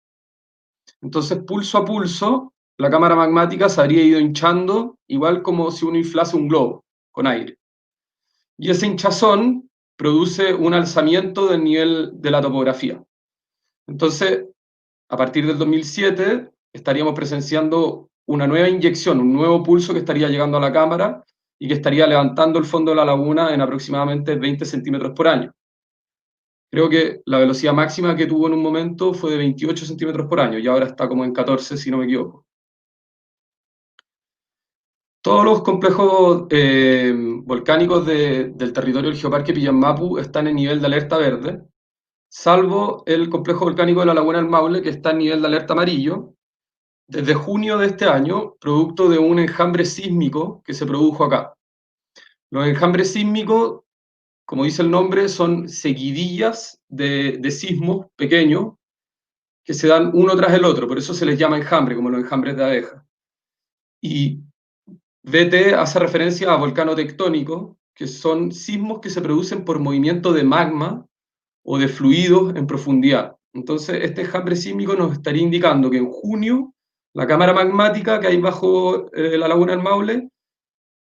Entonces, pulso a pulso, la cámara magmática se habría ido hinchando, igual como si uno inflase un globo con aire. Y ese hinchazón produce un alzamiento del nivel de la topografía. Entonces, a partir del 2007, estaríamos presenciando una nueva inyección, un nuevo pulso que estaría llegando a la cámara y que estaría levantando el fondo de la laguna en aproximadamente 20 centímetros por año. Creo que la velocidad máxima que tuvo en un momento fue de 28 centímetros por año y ahora está como en 14, si no me equivoco. Todos los complejos volcánicos del territorio del Geoparque Pillanmapu están en nivel de alerta verde, salvo el complejo volcánico de la Laguna del Maule, que está en nivel de alerta amarillo, desde junio de este año, producto de un enjambre sísmico que se produjo acá. Los enjambres sísmicos, como dice el nombre, son seguidillas de sismos pequeños que se dan uno tras el otro, por eso se les llama enjambre, como los enjambres de abeja. Y VT hace referencia a volcano tectónico, que son sismos que se producen por movimiento de magma o de fluidos en profundidad. Entonces, este enjambre sísmico nos estaría indicando que en junio la cámara magmática que hay bajo la Laguna del Maule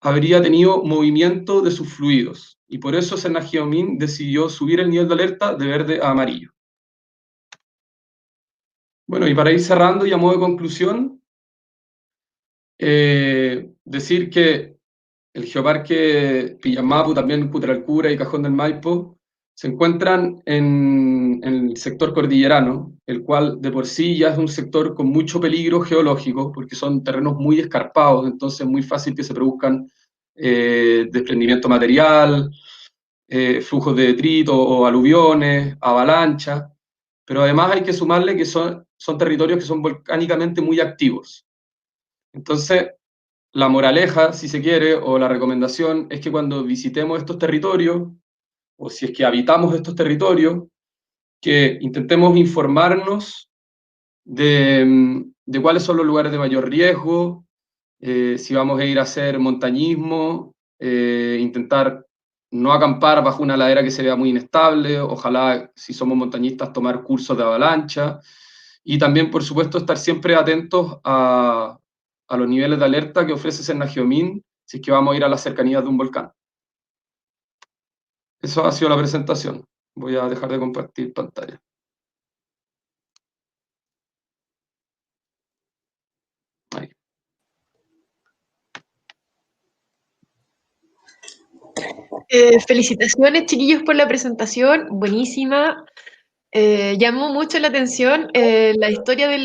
habría tenido movimiento de sus fluidos, y por eso Senagiomin decidió subir el nivel de alerta de verde a amarillo. Bueno, y para ir cerrando y a modo de conclusión, decir que el Geoparque Pillanmapu, también Putralcura y Cajón del Maipo, se encuentran en el sector cordillerano, el cual de por sí ya es un sector con mucho peligro geológico, porque son terrenos muy escarpados, entonces es muy fácil que se produzcan desprendimiento material, flujos de detrito o aluviones, avalanchas, pero además hay que sumarle que son territorios que son volcánicamente muy activos. Entonces, la moraleja, si se quiere, o la recomendación es que cuando visitemos estos territorios, o si es que habitamos estos territorios, que intentemos informarnos de cuáles son los lugares de mayor riesgo, si vamos a ir a hacer montañismo, intentar no acampar bajo una ladera que se vea muy inestable, ojalá, si somos montañistas, tomar cursos de avalancha, y también, por supuesto, estar siempre atentos a los niveles de alerta que ofrece Senagiomin si es que vamos a ir a las cercanías de un volcán. Eso ha sido la presentación. Voy a dejar de compartir pantalla. Ahí. Felicitaciones, chiquillos, por la presentación, buenísima. Llamó mucho la atención la historia de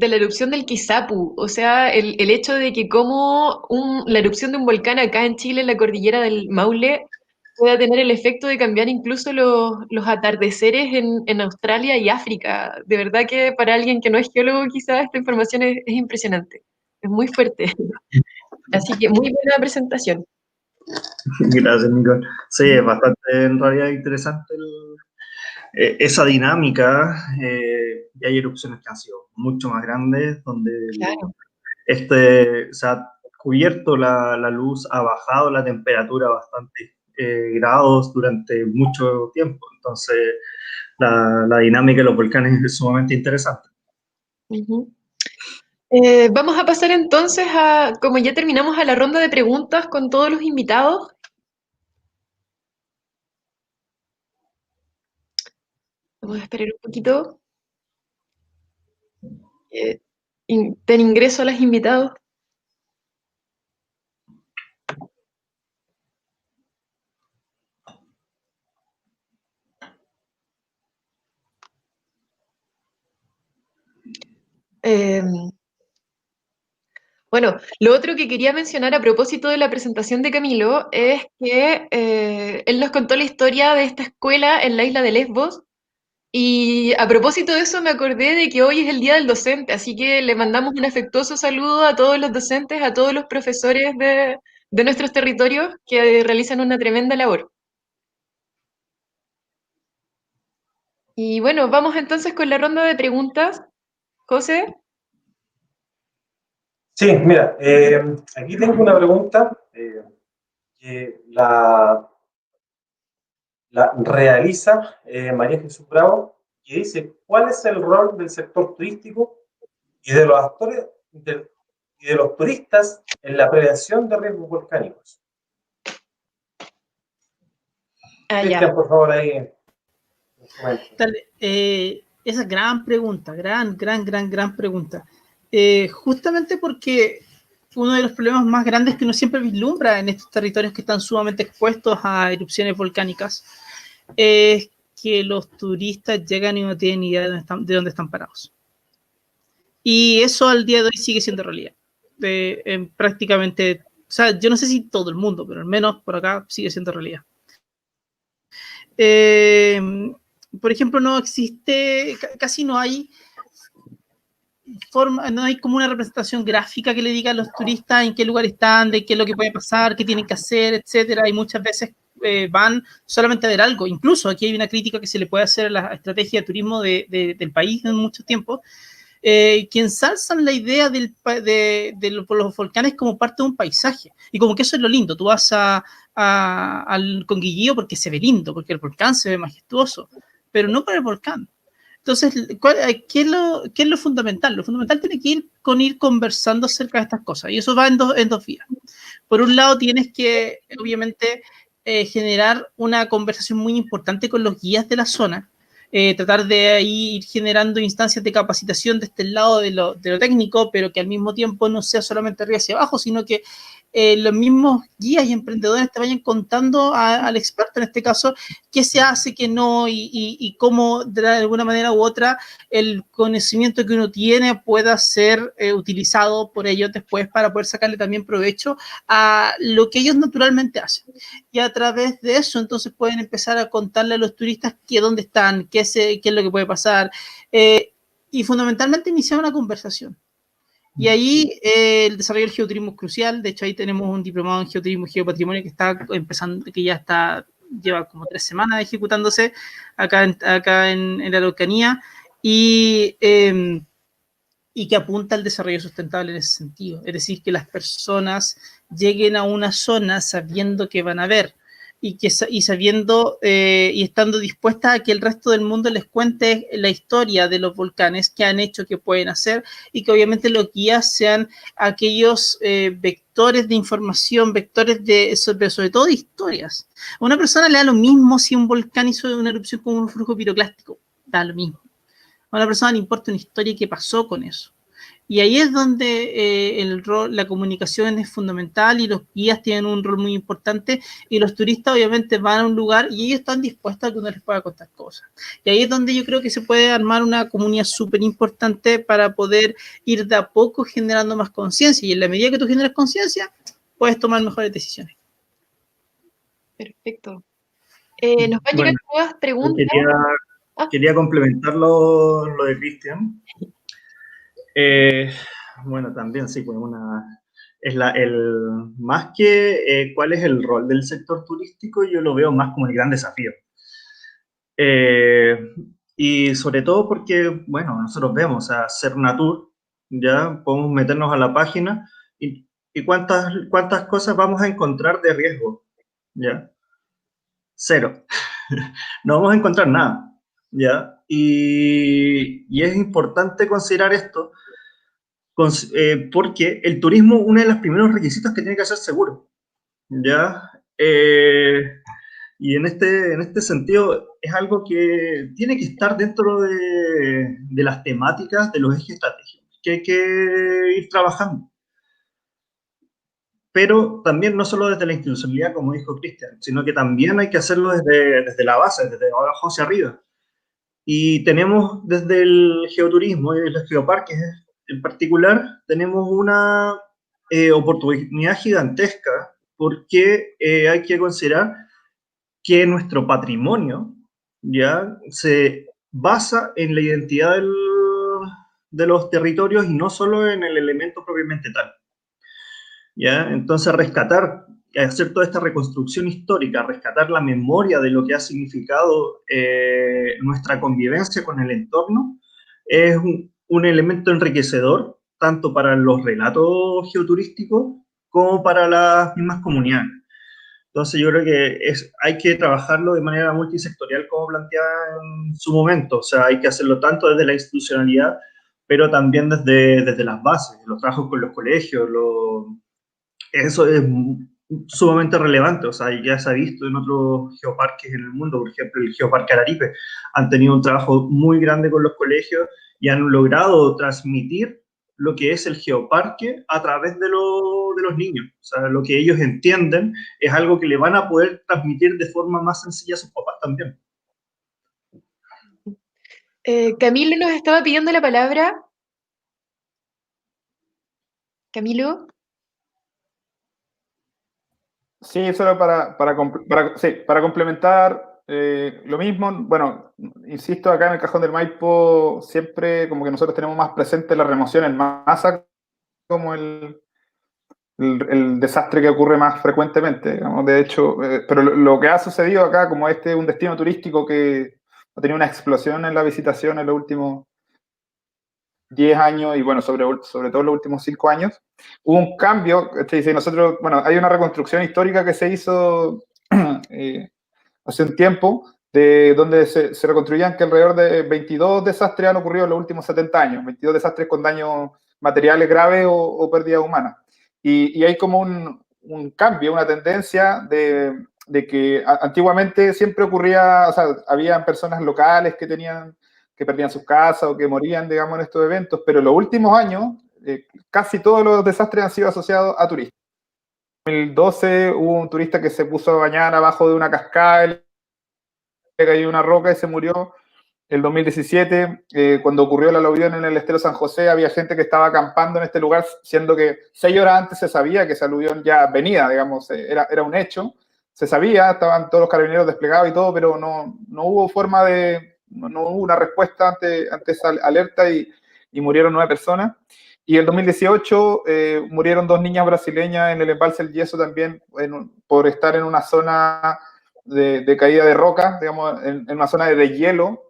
la erupción del Kizapu, o sea, el hecho de que como la erupción de un volcán acá en Chile, en la cordillera del Maule, pueda tener el efecto de cambiar incluso los atardeceres en Australia y África. De verdad que para alguien que no es geólogo, quizás esta información es impresionante, es muy fuerte. Así que muy buena presentación. Gracias, Nicole. Sí, es bastante en realidad interesante esa dinámica. Y hay erupciones que han sido mucho más grandes, donde Claro. se ha cubierto la luz, ha bajado la temperatura bastante grados durante mucho tiempo. Entonces, la dinámica de los volcanes es sumamente interesante. Ujú. Vamos a pasar entonces como ya terminamos, a la ronda de preguntas con todos los invitados. Vamos a esperar un poquito. Den ingreso a los invitados. Bueno, lo otro que quería mencionar a propósito de la presentación de Camilo es que él nos contó la historia de esta escuela en la isla de Lesbos, y a propósito de eso me acordé de que hoy es el Día del Docente, así que le mandamos un afectuoso saludo a todos los docentes, a todos los profesores de nuestros territorios que realizan una tremenda labor. Y bueno, vamos entonces con la ronda de preguntas. José. Sí, mira, aquí tengo una pregunta que la realiza María Jesús Bravo, que dice: ¿cuál es el rol del sector turístico y de los actores y de los turistas en la prevención de riesgos volcánicos? Cristian, por favor, ahí. Dale, esa gran pregunta, gran pregunta. Justamente porque uno de los problemas más grandes que uno siempre vislumbra en estos territorios que están sumamente expuestos a erupciones volcánicas es que los turistas llegan y no tienen ni idea de dónde están parados. Y eso al día de hoy sigue siendo realidad. Prácticamente, o sea, yo no sé si todo el mundo, pero al menos por acá sigue siendo realidad. Por ejemplo, no existe, casi no hay no hay como una representación gráfica que le diga a los turistas en qué lugar están, de qué es lo que puede pasar, qué tienen que hacer, etcétera. Y muchas veces van solamente a ver algo. Incluso aquí hay una crítica que se le puede hacer a la estrategia de turismo del país en mucho tiempo, que ensalzan la idea de los volcanes como parte de un paisaje. Y como que eso es lo lindo. Tú vas al Conguillío porque se ve lindo, porque el volcán se ve majestuoso, pero no por el volcán. Entonces, ¿qué es lo fundamental? Lo fundamental tiene que ir conversando acerca de estas cosas. Y eso va en dos vías. Por un lado, tienes que, obviamente, generar una conversación muy importante con los guías de la zona. Tratar de ahí ir generando instancias de capacitación de este lado de lo técnico, pero que al mismo tiempo no sea solamente arriba hacia abajo, sino que los mismos guías y emprendedores te vayan contando al experto, en este caso, qué se hace, qué no, y cómo de alguna manera u otra el conocimiento que uno tiene pueda ser utilizado por ellos después para poder sacarle también provecho a lo que ellos naturalmente hacen. Y a través de eso entonces pueden empezar a contarle a los turistas dónde están, qué es lo que puede pasar, y fundamentalmente iniciar una conversación. Y ahí el desarrollo del geoturismo es crucial. De hecho, ahí tenemos un diplomado en geoturismo y geopatrimonio que está empezando, que ya lleva como 3 semanas ejecutándose acá en la Araucanía, y que apunta al desarrollo sustentable en ese sentido. Es decir, que las personas lleguen a una zona sabiendo que van a ver, y sabiendo y estando dispuestas a que el resto del mundo les cuente la historia de los volcanes, qué han hecho, qué pueden hacer, y que obviamente los guías sean aquellos vectores de información, vectores sobre todo de historias. A una persona le da lo mismo si un volcán hizo una erupción con un flujo piroclástico, da lo mismo. A una persona le importa una historia y qué pasó con eso. Y ahí es donde la comunicación es fundamental, y los guías tienen un rol muy importante, y los turistas obviamente van a un lugar y ellos están dispuestos a que uno les pueda contar cosas. Y ahí es donde yo creo que se puede armar una comunidad súper importante para poder ir de a poco generando más conciencia, y en la medida que tú generas conciencia, puedes tomar mejores decisiones. Perfecto. Nos van a llegar nuevas preguntas. Quería complementar lo de Cristian. Bueno, también sí, pues más que cuál es el rol del sector turístico, yo lo veo más como el gran desafío. Y sobre todo porque, bueno, nosotros vemos a Cernatur, ya podemos meternos a la página y cuántas cosas vamos a encontrar de riesgo, ¿ya? 0. No vamos a encontrar nada, ¿ya? Y es importante considerar esto, porque el turismo, uno de los primeros requisitos que tiene que ser seguro, ¿ya? Y en este sentido es algo que tiene que estar dentro de las temáticas de los ejes estratégicos, que hay que ir trabajando. Pero también no solo desde la institucionalidad, como dijo Cristian, sino que también hay que hacerlo desde la base, desde abajo hacia arriba. Y tenemos desde el geoturismo y los geoparques en particular, tenemos una oportunidad gigantesca, porque hay que considerar que nuestro patrimonio ya se basa en la identidad de los territorios y no solo en el elemento propiamente tal. ¿Ya? Entonces, hacer toda esta reconstrucción histórica, rescatar la memoria de lo que ha significado nuestra convivencia con el entorno, es un elemento enriquecedor, tanto para los relatos geoturísticos como para las mismas comunidades. Entonces, yo creo que hay que trabajarlo de manera multisectorial, como planteaba en su momento. O sea, hay que hacerlo tanto desde la institucionalidad, pero también desde las bases, los trabajos con los colegios, eso es sumamente relevante. O sea, ya se ha visto en otros geoparques en el mundo, por ejemplo, el Geoparque Araripe, han tenido un trabajo muy grande con los colegios y han logrado transmitir lo que es el geoparque a través de los niños. O sea, lo que ellos entienden es algo que le van a poder transmitir de forma más sencilla a sus papás también. Camilo nos estaba pidiendo la palabra. Camilo. Sí, solo para complementar lo mismo. Bueno, insisto, acá en el Cajón del Maipo siempre como que nosotros tenemos más presente la remoción en masa como el desastre que ocurre más frecuentemente, digamos. De hecho, pero lo que ha sucedido acá, como este es un destino turístico que ha tenido una explosión en la visitación en los últimos 10 años y bueno, sobre todo los últimos 5 años, hubo un cambio. Nosotros, bueno, hay una reconstrucción histórica que se hizo hace un tiempo, de donde se reconstruían que alrededor de 22 desastres han ocurrido en los últimos 70 años, 22 desastres con daños materiales graves o pérdidas humanas. Y hay como un cambio, una tendencia de que antiguamente siempre ocurría, o sea, habían personas locales que perdían sus casas o que morían, digamos, en estos eventos, pero en los últimos años casi todos los desastres han sido asociados a turistas. En 2012 hubo un turista que se puso a bañar abajo de una cascada, le cayó una roca y se murió. El 2017, cuando ocurrió el aluvión en el estero San José, había gente que estaba acampando en este lugar, siendo que 6 horas antes se sabía que ese aluvión ya venía, digamos, era un hecho. Se sabía, estaban todos los carabineros desplegados y todo, pero no hubo forma no hubo una respuesta ante esa alerta y murieron 9 personas. Y el 2018 murieron 2 niñas brasileñas en el embalse El Yeso también por estar en una zona de caída de roca, digamos, en una zona de hielo,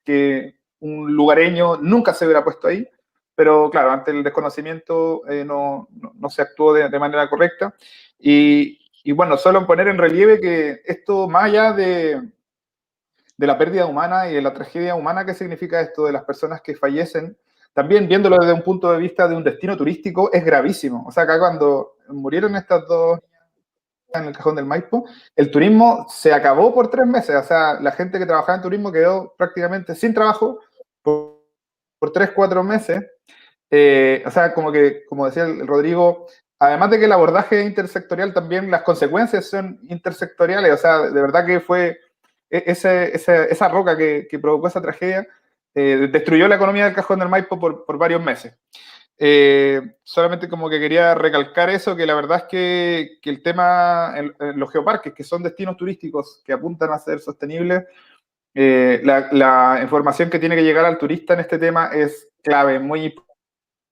que un lugareño nunca se hubiera puesto ahí, pero claro, ante el desconocimiento no se actuó de manera correcta. Y bueno, solo poner en relieve que esto, más allá de la pérdida humana y de la tragedia humana que significa esto, de las personas que fallecen, también viéndolo desde un punto de vista de un destino turístico, es gravísimo. O sea, acá cuando murieron estas 2 en el Cajón del Maipo, el turismo se acabó por 3 meses. O sea, la gente que trabajaba en turismo quedó prácticamente sin trabajo por 3, 4 meses. O sea, como decía el Rodrigo, además de que el abordaje es intersectorial, también las consecuencias son intersectoriales. O sea, de verdad que fue esa roca que provocó esa tragedia, destruyó la economía del Cajón del Maipo por varios meses. Solamente como que quería recalcar eso, que la verdad es que el tema en los geoparques, que son destinos turísticos que apuntan a ser sostenibles, la información que tiene que llegar al turista en este tema es clave, muy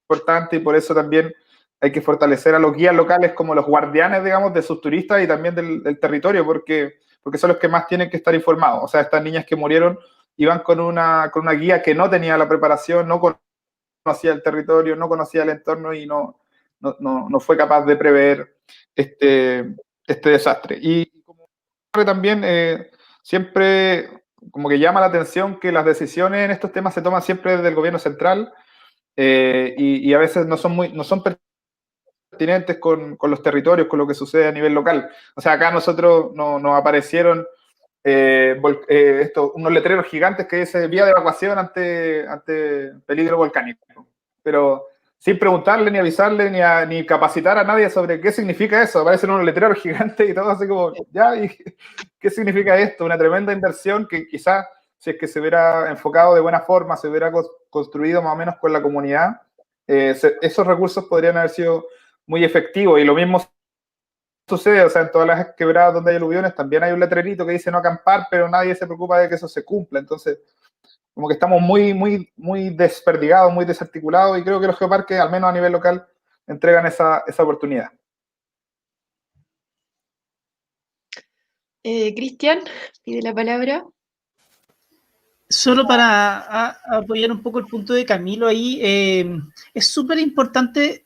importante, y por eso también hay que fortalecer a los guías locales como los guardianes, digamos, de sus turistas y también del territorio, porque son los que más tienen que estar informados. O sea, estas niñas que murieron iban con una guía que no tenía la preparación, no conocía el territorio, no conocía el entorno y no fue capaz de prever este desastre. Y como también siempre como que llama la atención que las decisiones en estos temas se toman siempre desde el gobierno central, y a veces no son pertinentes con los territorios, con lo que sucede a nivel local. O sea, acá nosotros nos aparecieron unos letreros gigantes que dice vía de evacuación ante peligro volcánico, pero sin preguntarle ni avisarle ni capacitar a nadie sobre qué significa eso. Aparecen unos letreros gigantes y todo así como, ya, ¿y qué significa esto? Una tremenda inversión que quizás, si es que se hubiera enfocado de buena forma, se hubiera construido más o menos con la comunidad, esos recursos podrían haber sido muy efectivos. Y lo mismo sucede, o sea, en todas las quebradas donde hay aluviones también hay un letrerito que dice no acampar, pero nadie se preocupa de que eso se cumpla. Entonces, como que estamos muy desperdigados, muy desarticulados, y creo que los geoparques, al menos a nivel local, entregan esa oportunidad. Cristian, pide la palabra. Solo para apoyar un poco el punto de Camilo ahí, es súper importante,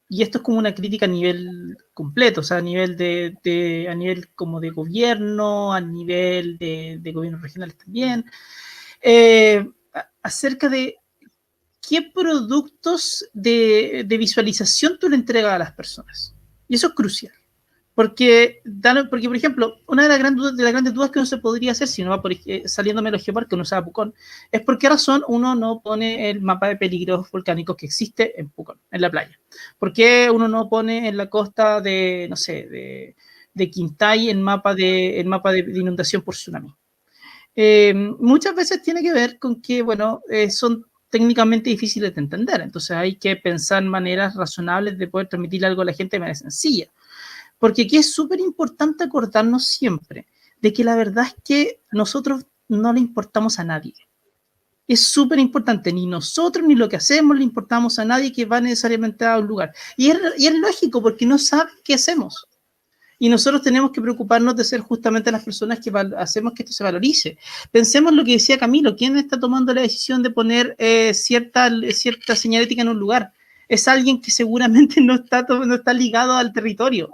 y esto es como una crítica a nivel completo, o sea, a nivel a nivel como de gobierno, a nivel de gobiernos regionales también, acerca de qué productos de visualización tú le entregas a las personas. Y eso es crucial. Porque, por ejemplo, una de las grandes dudas que uno se podría hacer, si uno va saliéndome de los geoparques, uno sabe Pucón, es por qué razón uno no pone el mapa de peligros volcánicos que existe en Pucón, en la playa. ¿Por qué uno no pone en la costa de, no sé, de Quintay el mapa de inundación por tsunami? muchas veces tiene que ver con que, bueno, son técnicamente difíciles de entender, entonces hay que pensar maneras razonables de poder transmitir algo a la gente de manera sencilla, porque aquí es súper importante acordarnos siempre de que la verdad es que nosotros no le importamos a nadie. Es súper importante, ni nosotros ni lo que hacemos le importamos a nadie que va necesariamente a un lugar. Y es lógico, porque no saben qué hacemos. Y nosotros tenemos que preocuparnos de ser justamente las personas que hacemos que esto se valorice. Pensemos lo que decía Camilo, ¿quién está tomando la decisión de poner cierta señalética en un lugar? Es alguien que seguramente no está ligado al territorio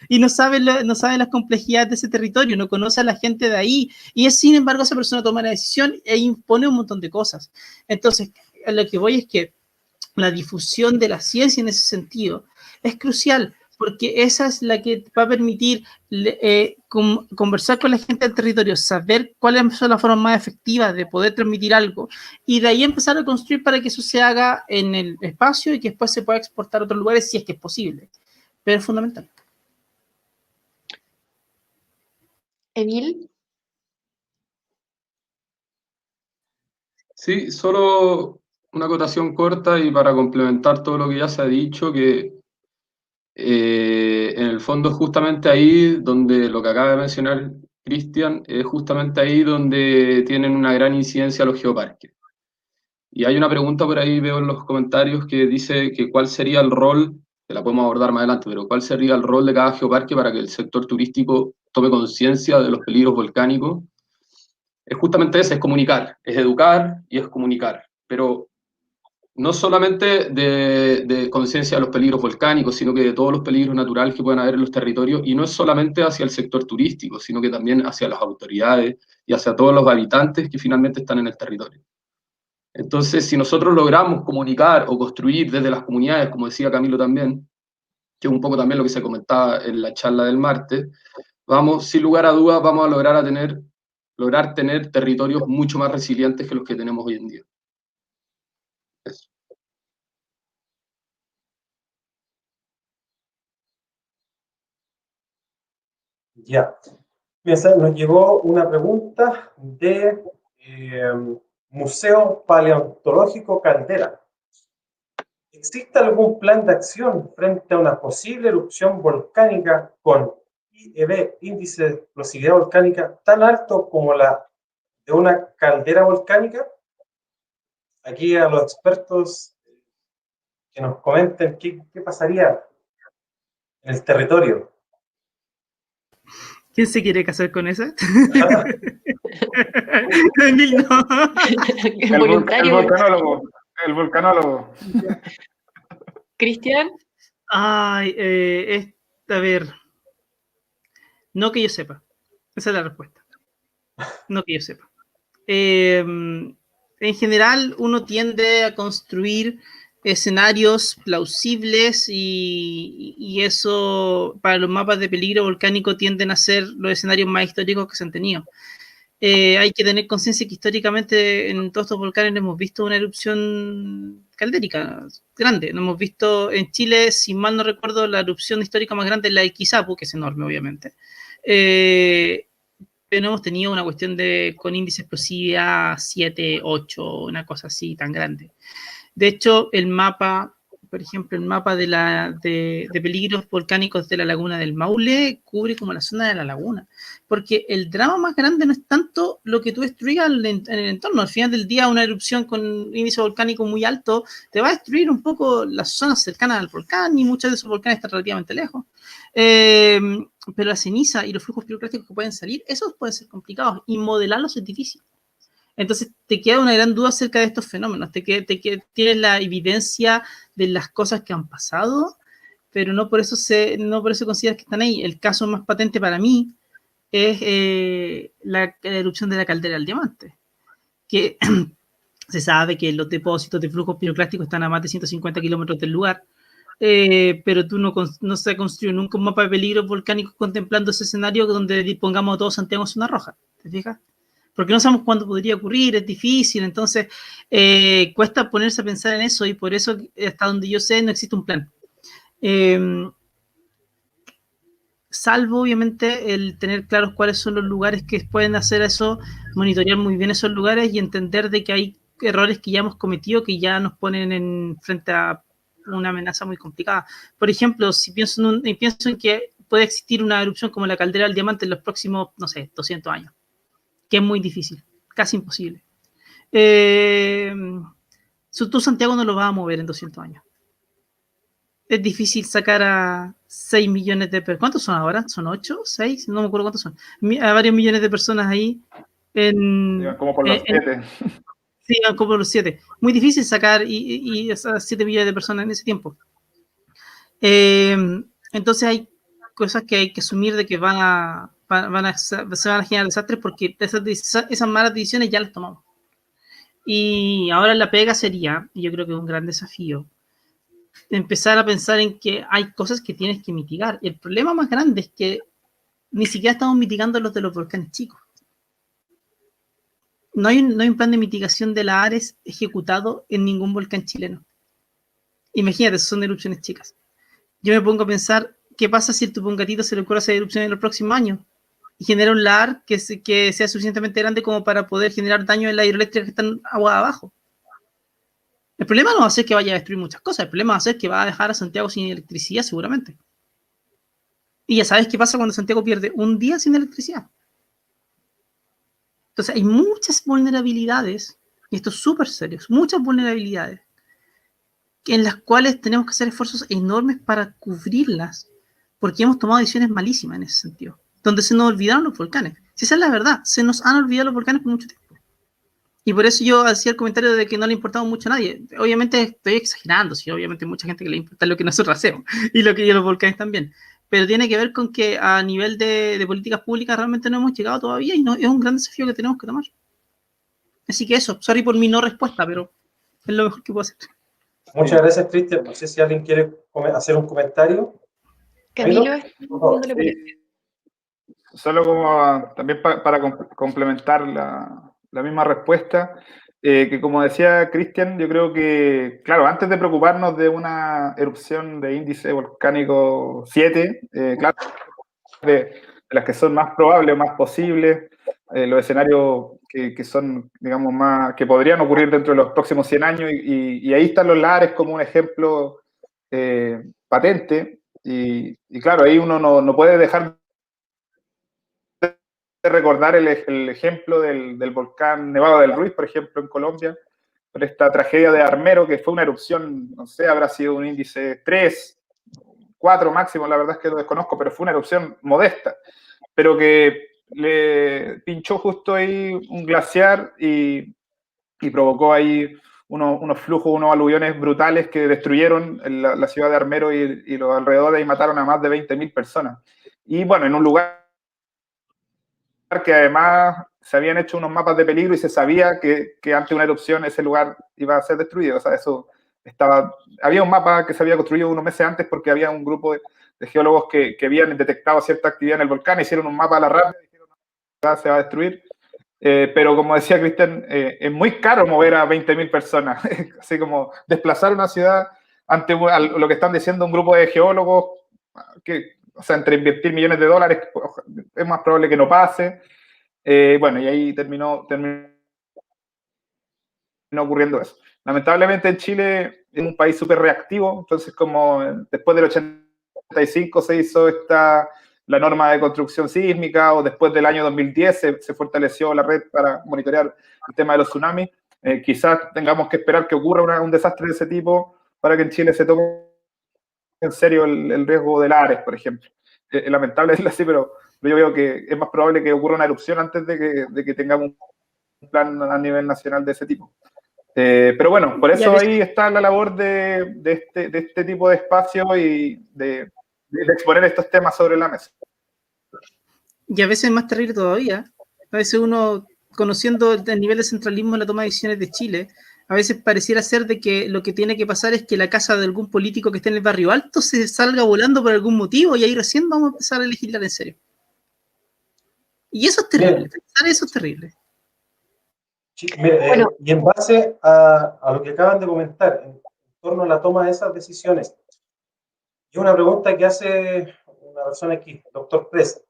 y no sabe las complejidades de ese territorio, no conoce a la gente de ahí, y sin embargo esa persona toma la decisión e impone un montón de cosas. Entonces, a lo que voy es que la difusión de la ciencia en ese sentido es crucial, porque esa es la que va a permitir conversar con la gente del territorio, saber cuáles son las formas más efectivas de poder transmitir algo, y de ahí empezar a construir para que eso se haga en el espacio y que después se pueda exportar a otros lugares si es que es posible. Pero es fundamental. Emil. Sí, solo una acotación corta y para complementar todo lo que ya se ha dicho, que en el fondo es justamente ahí donde lo que acaba de mencionar Cristian, es justamente ahí donde tienen una gran incidencia los geoparques. Y hay una pregunta por ahí, veo en los comentarios, que dice que cuál sería el rol, que la podemos abordar más adelante, pero cuál sería el rol de cada geoparque para que el sector turístico tome conciencia de los peligros volcánicos. Es justamente ese, es comunicar, es educar y es comunicar, pero no solamente de conciencia de los peligros volcánicos, sino que de todos los peligros naturales que pueden haber en los territorios, y no es solamente hacia el sector turístico, sino que también hacia las autoridades y hacia todos los habitantes que finalmente están en el territorio. Entonces, si nosotros logramos comunicar o construir desde las comunidades, como decía Camilo también, que es un poco también lo que se comentaba en la charla del martes, vamos, sin lugar a dudas, vamos a lograr tener territorios mucho más resilientes que los que tenemos hoy en día. Eso. Ya. Nos llegó una pregunta de Museo Paleontológico Caldera. ¿Existe algún plan de acción frente a una posible erupción volcánica con IEV, índice de explosividad volcánica, tan alto como la de una caldera volcánica? Aquí a los expertos que nos comenten qué pasaría en el territorio. ¿Quién se quiere casar con esa? Emil, no. El volcanólogo. Cristian. Ay, a ver. No que yo sepa. Esa es la respuesta. No que yo sepa. En general, uno tiende a construir escenarios plausibles y eso, para los mapas de peligro volcánico, tienden a ser los escenarios más históricos que se han tenido. Hay que tener conciencia que históricamente en todos estos volcanes no hemos visto una erupción caldérica grande. No hemos visto en Chile, si mal no recuerdo, la erupción histórica más grande es la de Quizapu, que es enorme, obviamente. Pero no hemos tenido una cuestión con índice de explosividad 7, 8, una cosa así tan grande. De hecho, el mapa, por ejemplo, el mapa de peligros volcánicos de la laguna del Maule cubre como la zona de la laguna, porque el drama más grande no es tanto lo que tú destruyas en el entorno. Al final del día, una erupción con índice volcánico muy alto te va a destruir un poco las zonas cercanas al volcán, y muchos de esos volcanes están relativamente lejos. Pero la ceniza y los flujos piroclásticos que pueden salir, esos pueden ser complicados, y modelarlos es difícil. Entonces te queda una gran duda acerca de estos fenómenos, tienes la evidencia de las cosas que han pasado, pero no por eso consideras que están ahí. El caso más patente para mí es la erupción de la caldera del Diamante, que se sabe que los depósitos de flujos piroclásticos están a más de 150 kilómetros del lugar, pero tú no se ha construido nunca un mapa de peligro volcánico contemplando ese escenario donde pongamos a todos Santiago en zona roja, ¿te fijas? Porque no sabemos cuándo podría ocurrir, es difícil, entonces cuesta ponerse a pensar en eso, y por eso, hasta donde yo sé, no existe un plan. salvo obviamente el tener claros cuáles son los lugares que pueden hacer eso, monitorear muy bien esos lugares y entender de que hay errores que ya hemos cometido que ya nos ponen frente a una amenaza muy complicada. Por ejemplo, si pienso en que puede existir una erupción como la caldera del Diamante en los próximos, no sé, 200 años, que es muy difícil, casi imposible. Tú Santiago no lo vas a mover en 200 años. Es difícil sacar a 6 millones de personas. ¿Cuántos son ahora? ¿Son 8? ¿6? No me acuerdo cuántos son. A varios millones de personas ahí. Como por los 7. Sí, como por los 7. Muy difícil sacar y esas 7 millones de personas en ese tiempo. Entonces hay cosas que hay que asumir de que se van a generar desastres porque esas malas decisiones ya las tomamos. Y ahora la pega sería, y yo creo que es un gran desafío, empezar a pensar en que hay cosas que tienes que mitigar. El problema más grande es que ni siquiera estamos mitigando los de los volcanes chicos. No hay un plan de mitigación de la ARES ejecutado en ningún volcán chileno. Imagínate, son erupciones chicas. Yo me pongo a pensar, ¿qué pasa si a tu Pungatito se le ocurre hacer erupciones en los próximos años? Y genera un LAR que sea suficientemente grande como para poder generar daño en la hidroeléctrica que están agua abajo. El problema no va a ser que vaya a destruir muchas cosas, el problema va a ser que va a dejar a Santiago sin electricidad seguramente. Y ya sabes qué pasa cuando Santiago pierde un día sin electricidad. Entonces hay muchas vulnerabilidades, y esto es súper serio, muchas vulnerabilidades, en las cuales tenemos que hacer esfuerzos enormes para cubrirlas, porque hemos tomado decisiones malísimas en ese sentido, donde se nos olvidaron los volcanes. Si esa es la verdad, se nos han olvidado los volcanes por mucho tiempo. Y por eso yo hacía el comentario de que no le importaba mucho a nadie. Obviamente estoy exagerando, sí, obviamente hay mucha gente que le importa lo que nosotros hacemos, y lo que los volcanes también. Pero tiene que ver con que a nivel de políticas públicas realmente no hemos llegado todavía y no, es un gran desafío que tenemos que tomar. Así que eso, sorry por mi no respuesta, pero es lo mejor que puedo hacer. Muchas gracias, Cristian. No sé si alguien quiere hacer un comentario. Camilo, sí. Solo como también para complementar la misma respuesta, que como decía Cristian, yo creo que, claro, antes de preocuparnos de una erupción de índice volcánico 7, claro, de las que son más probables o más posibles, los escenarios que son, digamos, más, que podrían ocurrir dentro de los próximos 100 años, y ahí están los lares como un ejemplo patente, y claro, ahí uno no puede dejar de recordar el ejemplo del volcán Nevado del Ruiz, por ejemplo, en Colombia, por esta tragedia de Armero, que fue una erupción, no sé, habrá sido un índice 3, 4 máximo, la verdad es que lo desconozco, pero fue una erupción modesta, pero que le pinchó justo ahí un glaciar y provocó ahí unos flujos, unos aluviones brutales que destruyeron la ciudad de Armero y los alrededores y mataron a más de 20.000 personas. Y bueno, en un lugar que además se habían hecho unos mapas de peligro y se sabía que ante una erupción ese lugar iba a ser destruido. O sea, eso había un mapa que se había construido unos meses antes porque había un grupo de geólogos que habían detectado cierta actividad en el volcán, hicieron un mapa a la rápida y dijeron que se va a destruir. Pero como decía Cristian, es muy caro mover a 20.000 personas, así como desplazar una ciudad ante lo que están diciendo un grupo de geólogos, que, o sea, entre invertir millones de dólares, es más probable que no pase. Bueno, y ahí terminó ocurriendo eso. Lamentablemente en Chile es un país súper reactivo, entonces como después del 85 se hizo la norma de construcción sísmica, o después del año 2010 se fortaleció la red para monitorear el tema de los tsunamis. Quizás tengamos que esperar que ocurra un desastre de ese tipo para que en Chile se tome en serio el riesgo del Ares, por ejemplo. Es lamentable decirlo así, pero yo veo que es más probable que ocurra una erupción antes de que tengamos un plan a nivel nacional de ese tipo. Pero bueno, por eso ahí está la labor de este tipo de espacio y de exponer estos temas sobre la mesa. Y a veces es más terrible todavía. A veces uno, conociendo el nivel de centralismo en la toma de decisiones de Chile, a veces pareciera ser de que lo que tiene que pasar es que la casa de algún político que esté en el barrio alto se salga volando por algún motivo y ahí recién vamos a empezar a legislar en serio. Y eso es terrible, pensar eso es terrible. Sí, mire, y en base a lo que acaban de comentar, en torno a la toma de esas decisiones, y una pregunta que hace una persona aquí, doctor Presa.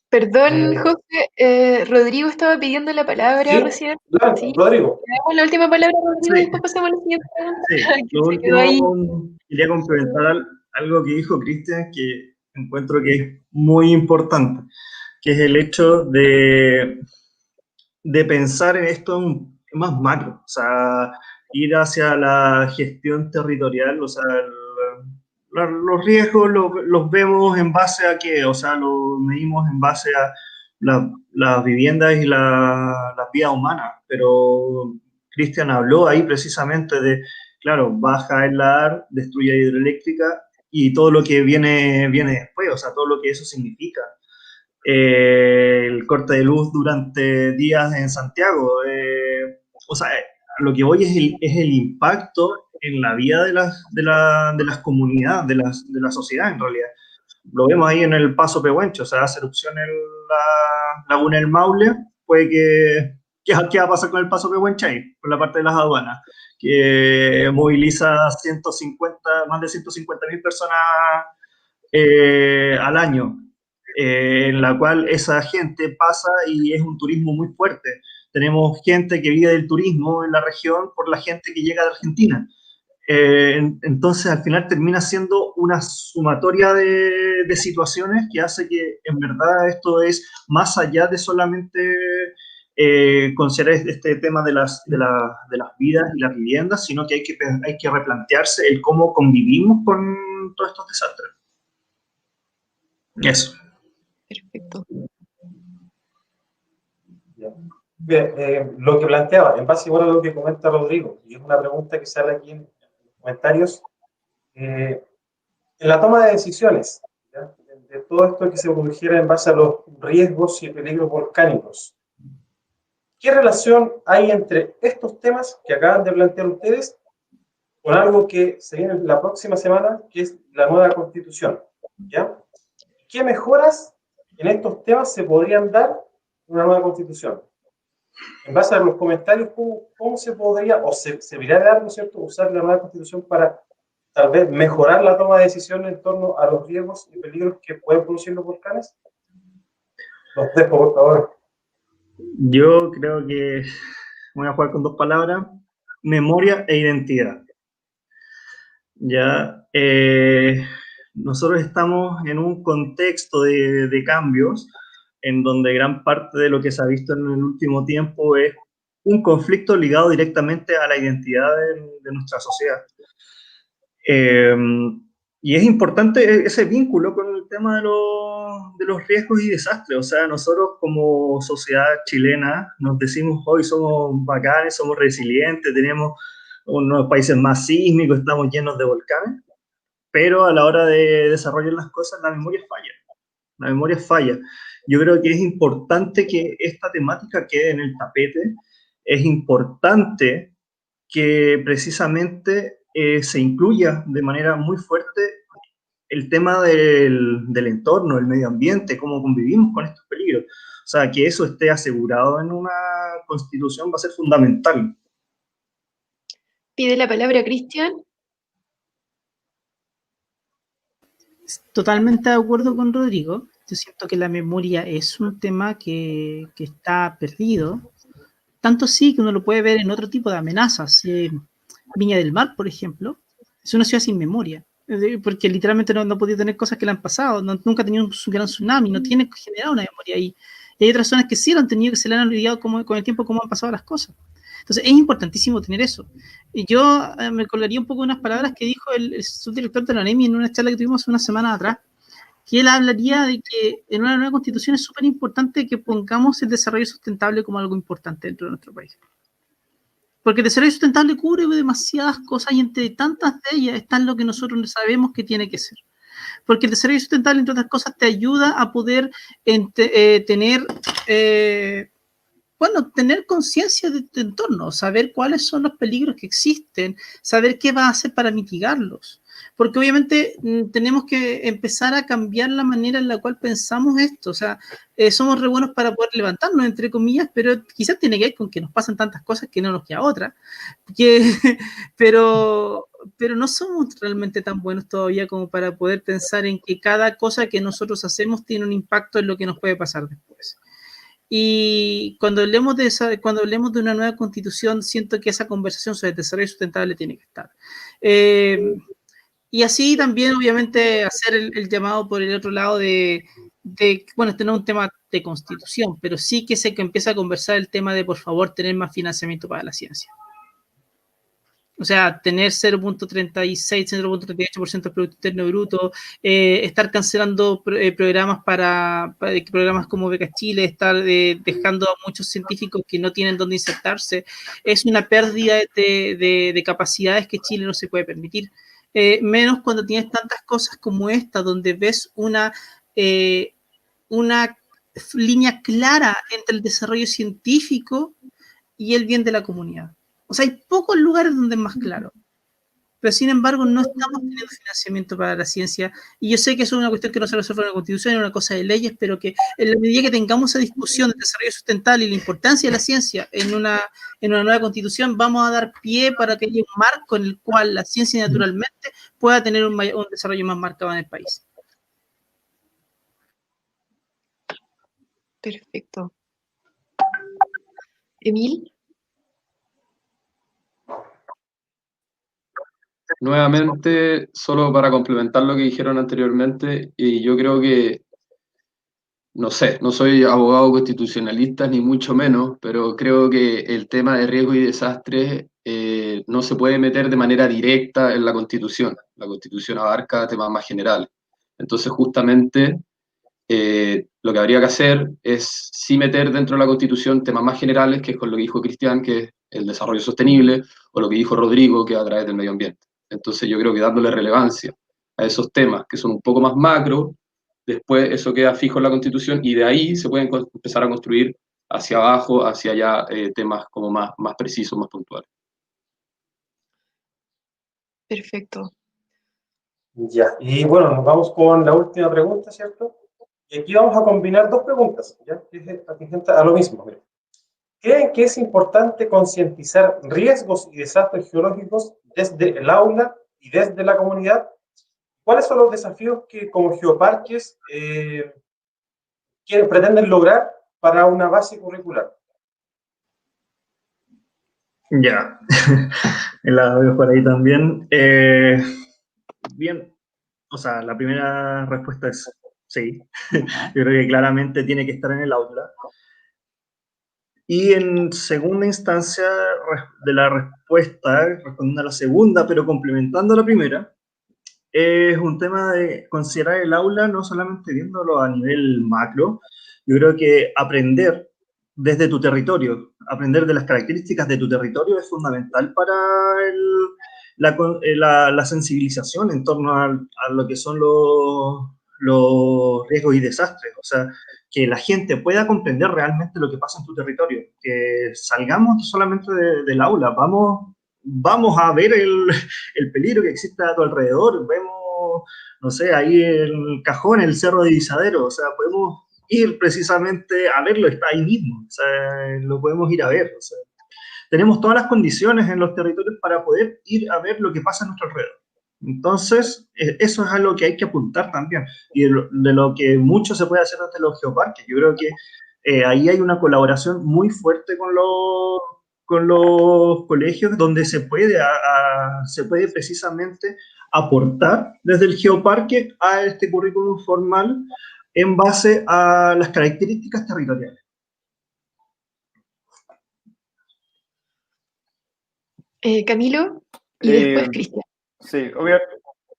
Perdón, José, Rodrigo estaba pidiendo la palabra ¿Sí? recién. Claro, Sí. Rodrigo. Le damos la última palabra a Rodrigo Sí. y después pasamos a la siguiente pregunta. Sí, Que lo se quedó ahí. último, quería complementar algo que dijo Cristian, que encuentro que es muy importante, que es el hecho de pensar en esto más macro, o sea, ir hacia la gestión territorial, o sea, los riesgos los vemos en base a qué, o sea, los medimos en base a las viviendas y las vidas humanas, pero Cristian habló ahí precisamente de, claro, baja el AR, destruye hidroeléctrica y todo lo que viene después, o sea, todo lo que eso significa. El corte de luz durante días en Santiago. O sea, lo que voy es el impacto en la vida de las comunidades, de la sociedad en realidad. Lo vemos ahí en el Paso Pehuenche, o sea, hace erupción en la laguna del Maule, puede ¿qué va a pasar con el Paso Pehuenche ahí? Con la parte de las aduanas, que moviliza más de 150.000 personas al año, en la cual esa gente pasa y es un turismo muy fuerte. Tenemos gente que vive del turismo en la región por la gente que llega de Argentina. Entonces, al final termina siendo una sumatoria de situaciones que hace que, en verdad, esto es más allá de solamente considerar este tema de las vidas y las viviendas, sino que hay que replantearse el cómo convivimos con todos estos desastres. Eso. Perfecto. Bien, lo que planteaba, en base igual a lo que comenta Rodrigo, y es una pregunta que sale aquí en los comentarios, en la toma de decisiones, ¿ya? De todo esto que se produjera en base a los riesgos y peligros volcánicos, ¿qué relación hay entre estos temas que acaban de plantear ustedes con algo que se viene la próxima semana, que es la nueva Constitución? ¿Ya? ¿Qué mejoras en estos temas se podrían dar en una nueva Constitución? En base a los comentarios, ¿cómo se podría, o se debería dar, ¿no es cierto?, usar la nueva Constitución para tal vez mejorar la toma de decisiones en torno a los riesgos y peligros que pueden producir los volcanes? Los dejo, por favor. Yo creo que voy a jugar con dos palabras: memoria e identidad. Ya, nosotros estamos en un contexto de cambios en donde gran parte de lo que se ha visto en el último tiempo es un conflicto ligado directamente a la identidad de nuestra sociedad. Y es importante ese vínculo con el tema de los riesgos y desastres. O sea, nosotros como sociedad chilena nos decimos hoy somos bacanes, somos resilientes, tenemos uno de los países más sísmicos, estamos llenos de volcanes, pero a la hora de desarrollar las cosas la memoria falla. La memoria falla. Yo creo que es importante que esta temática quede en el tapete. Es importante que precisamente se incluya de manera muy fuerte el tema del entorno, el medio ambiente, cómo convivimos con estos peligros. O sea, que eso esté asegurado en una constitución va a ser fundamental. Pide la palabra Cristian. Totalmente de acuerdo con Rodrigo. Yo siento que la memoria es un tema que está perdido. Tanto sí que uno lo puede ver en otro tipo de amenazas. Viña del Mar, por ejemplo, es una ciudad sin memoria, porque literalmente no ha podido tener cosas que le han pasado, nunca ha tenido un gran tsunami, no tiene generado una memoria ahí. Y hay otras zonas que sí lo han tenido, que se le han olvidado con el tiempo cómo han pasado las cosas. Entonces es importantísimo tener eso. Y yo me colgaría un poco unas palabras que dijo el subdirector de la ANEMI en una charla que tuvimos una semana atrás, que él hablaría de que en una nueva constitución es súper importante que pongamos el desarrollo sustentable como algo importante dentro de nuestro país. Porque el desarrollo sustentable cubre demasiadas cosas y entre tantas de ellas está lo que nosotros sabemos que tiene que ser. Porque el desarrollo sustentable, entre otras cosas, te ayuda a poder tener conciencia de tu entorno, saber cuáles son los peligros que existen, saber qué vas a hacer para mitigarlos. Porque obviamente tenemos que empezar a cambiar la manera en la cual pensamos esto. O sea, somos re buenos para poder levantarnos, entre comillas, pero quizás tiene que ver con que nos pasan tantas cosas que no nos queda otra. Pero no somos realmente tan buenos todavía como para poder pensar en que cada cosa que nosotros hacemos tiene un impacto en lo que nos puede pasar después. Y cuando hablemos de una nueva constitución, siento que esa conversación sobre el desarrollo sustentable tiene que estar. Y así también, obviamente, hacer el llamado por el otro lado bueno, este no es un tema de constitución, pero sí que se empieza a conversar el tema de, por favor, tener más financiamiento para la ciencia. O sea, tener 0.36, 0.38% del Producto Interno Bruto, estar cancelando programas programas como Beca Chile, estar dejando a muchos científicos que no tienen dónde insertarse, es una pérdida de capacidades que Chile no se puede permitir. Menos cuando tienes tantas cosas como esta, donde ves una línea clara entre el desarrollo científico y el bien de la comunidad. O sea, hay pocos lugares donde es más claro. Pero sin embargo, no estamos teniendo financiamiento para la ciencia. Y yo sé que eso es una cuestión que no se resuelve en la Constitución, es una cosa de leyes, pero que en la medida que tengamos esa discusión del desarrollo sustentable y la importancia de la ciencia en una nueva Constitución, vamos a dar pie para que haya un marco en el cual la ciencia naturalmente pueda tener un desarrollo más marcado en el país. Perfecto. Emil. Nuevamente, solo para complementar lo que dijeron anteriormente, y yo creo que, no sé, no soy abogado constitucionalista ni mucho menos, pero creo que el tema de riesgo y desastre no se puede meter de manera directa en la Constitución. La Constitución abarca temas más generales. Entonces, justamente, lo que habría que hacer es sí meter dentro de la Constitución temas más generales, que es con lo que dijo Cristian, que es el desarrollo sostenible, o lo que dijo Rodrigo, que es a través del medio ambiente. Entonces yo creo que dándole relevancia a esos temas que son un poco más macro, después eso queda fijo en la Constitución y de ahí se pueden empezar a construir hacia abajo, hacia allá, temas como más precisos, más puntuales. Perfecto. Ya, y bueno, nos vamos con la última pregunta, ¿cierto? Y aquí vamos a combinar dos preguntas, ¿ya? Que es atingente a lo mismo. Mira. ¿Creen que es importante concientizar riesgos y desastres geológicos desde el aula y desde la comunidad? ¿Cuáles son los desafíos que como geoparques pretenden lograr para una base curricular? Ya, la veo por ahí también. Bien, o sea, la primera respuesta es sí. Yo creo que claramente tiene que estar en el aula. Y en segunda instancia de la respuesta, respondiendo a la segunda, pero complementando a la primera, es un tema de considerar el aula no solamente viéndolo a nivel macro. Yo creo que aprender desde tu territorio, aprender de las características de tu territorio es fundamental para la sensibilización en torno a lo que son los riesgos y desastres. O sea, que la gente pueda comprender realmente lo que pasa en tu territorio, que salgamos solamente del aula, vamos a ver el peligro que existe a tu alrededor, vemos, no sé, ahí el cajón, el cerro de Visadero, o sea, podemos ir precisamente a verlo, está ahí mismo, o sea, lo podemos ir a ver, o sea, tenemos todas las condiciones en los territorios para poder ir a ver lo que pasa a nuestro alrededor. Entonces, eso es algo que hay que apuntar también, y de lo que mucho se puede hacer desde los geoparques. Yo creo que ahí hay una colaboración muy fuerte con los colegios, donde se puede precisamente aportar desde el geoparque a este currículum formal en base a las características territoriales. Camilo, y después Cristian. Sí, obviamente.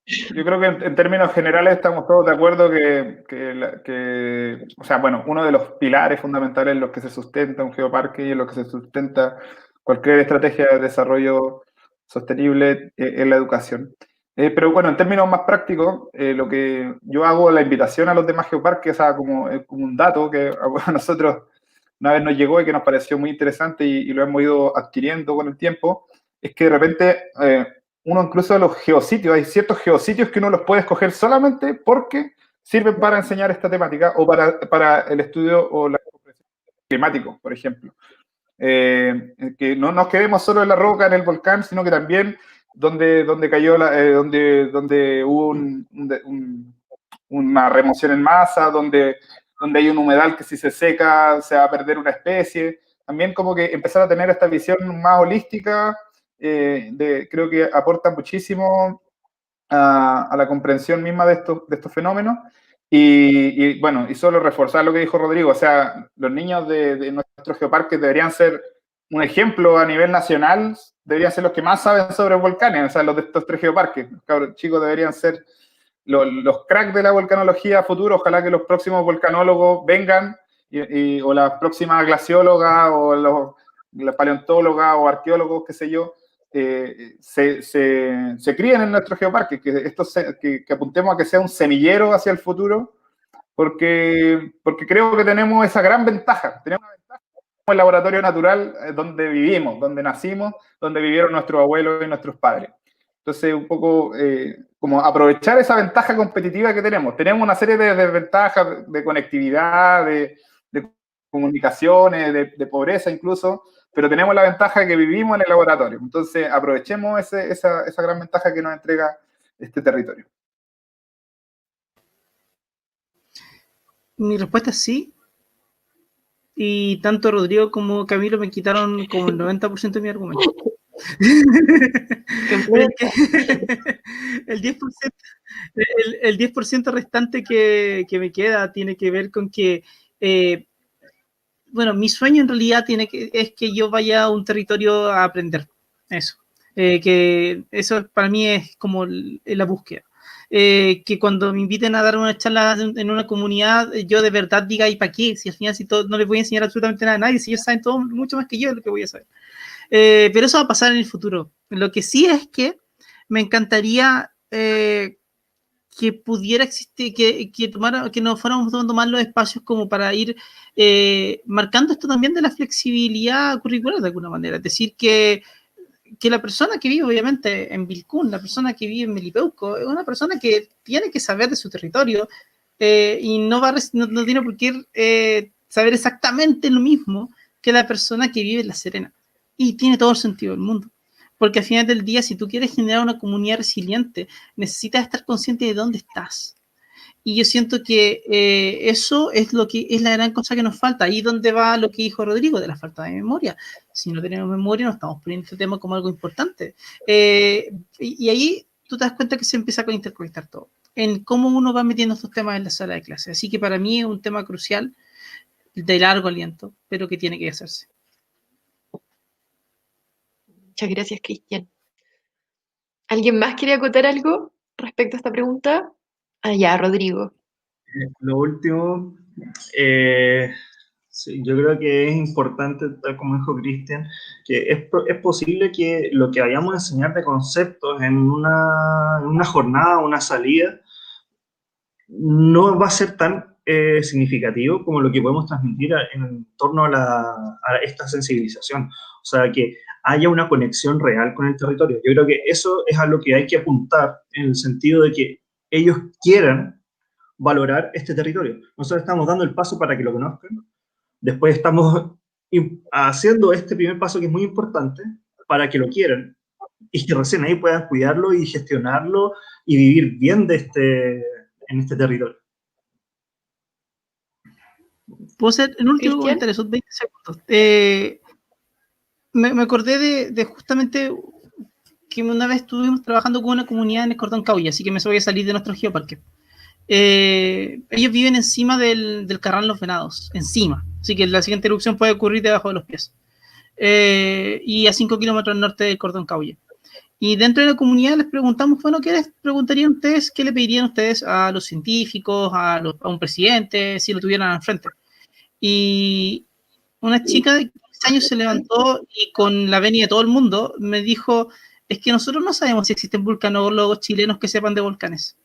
Yo creo que en términos generales estamos todos de acuerdo que, o sea, bueno, uno de los pilares fundamentales en los que se sustenta un geoparque y en los que se sustenta cualquier estrategia de desarrollo sostenible es la educación. Pero bueno, en términos más prácticos, lo que yo hago la invitación a los demás geoparques, o sea, como un dato que a nosotros una vez nos llegó y que nos pareció muy interesante y lo hemos ido adquiriendo con el tiempo, es que de repente uno incluso de los geositios, hay ciertos geositios que uno los puede escoger solamente porque sirven para enseñar esta temática o para el estudio o la climático, por ejemplo. Que no nos quedemos solo en la roca, en el volcán, sino que también donde cayó, donde hubo una remoción en masa, donde hay un humedal que si se seca se va a perder una especie. También como que empezar a tener esta visión más holística, creo que aporta muchísimo a la comprensión misma de estos fenómenos. Y bueno, y solo reforzar lo que dijo Rodrigo, o sea, los niños de nuestros geoparques deberían ser un ejemplo a nivel nacional, deberían ser los que más saben sobre volcanes, o sea, los de estos 3 geoparques. Los cabros chicos deberían ser los cracks de la volcanología futuro. Ojalá que los próximos volcanólogos vengan, o las próximas glaciólogas, o las paleontólogas, o arqueólogos, qué sé yo, se críen en nuestros geoparques, que apuntemos a que sea un semillero hacia el futuro, porque creo que tenemos esa gran ventaja. Tenemos una ventaja como el laboratorio natural donde vivimos, donde nacimos, donde vivieron nuestros abuelos y nuestros padres. Entonces, un poco como aprovechar esa ventaja competitiva que tenemos. Tenemos una serie de desventajas de conectividad, de comunicaciones, de pobreza incluso, pero tenemos la ventaja de que vivimos en el laboratorio. Entonces, aprovechemos esa gran ventaja que nos entrega este territorio. Mi respuesta es sí. Y tanto Rodrigo como Camilo me quitaron como el 90% de mi argumento. El 10%, el 10% restante que me queda tiene que ver con que bueno, mi sueño en realidad es que yo vaya a un territorio a aprender eso. Que eso para mí es como la búsqueda. Que cuando me inviten a dar una charla en una comunidad, yo de verdad diga, ¿y para qué? Si al final no les voy a enseñar absolutamente nada a nadie, si ellos saben todo mucho más que yo, lo que voy a saber. Pero eso va a pasar en el futuro. Lo que sí es que me encantaría que pudiera existir, que nos fuéramos tomando más los espacios como para ir marcando esto también de la flexibilidad curricular de alguna manera. Es decir, que la persona que vive obviamente en Vilcún, la persona que vive en Melipeuco, es una persona que tiene que saber de su territorio y no tiene por qué saber exactamente lo mismo que la persona que vive en La Serena. Y tiene todo el sentido del mundo. Porque al final del día, si tú quieres generar una comunidad resiliente, necesitas estar consciente de dónde estás. Y yo siento que eso es lo que es la gran cosa que nos falta. Ahí donde va lo que dijo Rodrigo de la falta de memoria. Si no tenemos memoria, no estamos poniendo este tema como algo importante. Y ahí tú te das cuenta que se empieza a interconectar todo. En cómo uno va metiendo estos temas en la sala de clase. Así que para mí es un tema crucial, de largo aliento, pero que tiene que hacerse. Muchas gracias, Cristian. ¿Alguien más quiere acotar algo respecto a esta pregunta? Ya, Rodrigo. Lo último, sí, yo creo que es importante, tal como dijo Cristian, que es posible que lo que vayamos a enseñar de conceptos en una jornada, una salida, no va a ser tan significativo como lo que podemos transmitir en torno a esta sensibilización. O sea, que haya una conexión real con el territorio. Yo creo que eso es a lo que hay que apuntar, en el sentido de que ellos quieran valorar este territorio. Nosotros estamos dando el paso para que lo conozcan. Después estamos haciendo este primer paso que es muy importante para que lo quieran y que recién ahí puedan cuidarlo y gestionarlo y vivir bien en este territorio. ¿Puedo hacer el último ¿Cristian? comentario? Son 20 segundos. Me acordé de justamente que una vez estuvimos trabajando con una comunidad en el Cordón Cauya, así que me voy a salir de nuestro geoparque. Ellos viven encima del Carrán Los Venados, encima, así que la siguiente erupción puede ocurrir debajo de los pies. Y a 5 kilómetros al norte del Cordón Cauya. Y dentro de la comunidad les preguntamos, bueno, ¿qué les preguntarían ustedes? ¿Qué le pedirían ustedes a los científicos, a un presidente, si lo tuvieran al frente? Y una chica de 15 años se levantó y con la venia de todo el mundo me dijo, es que nosotros no sabemos si existen vulcanólogos chilenos que sepan de volcanes.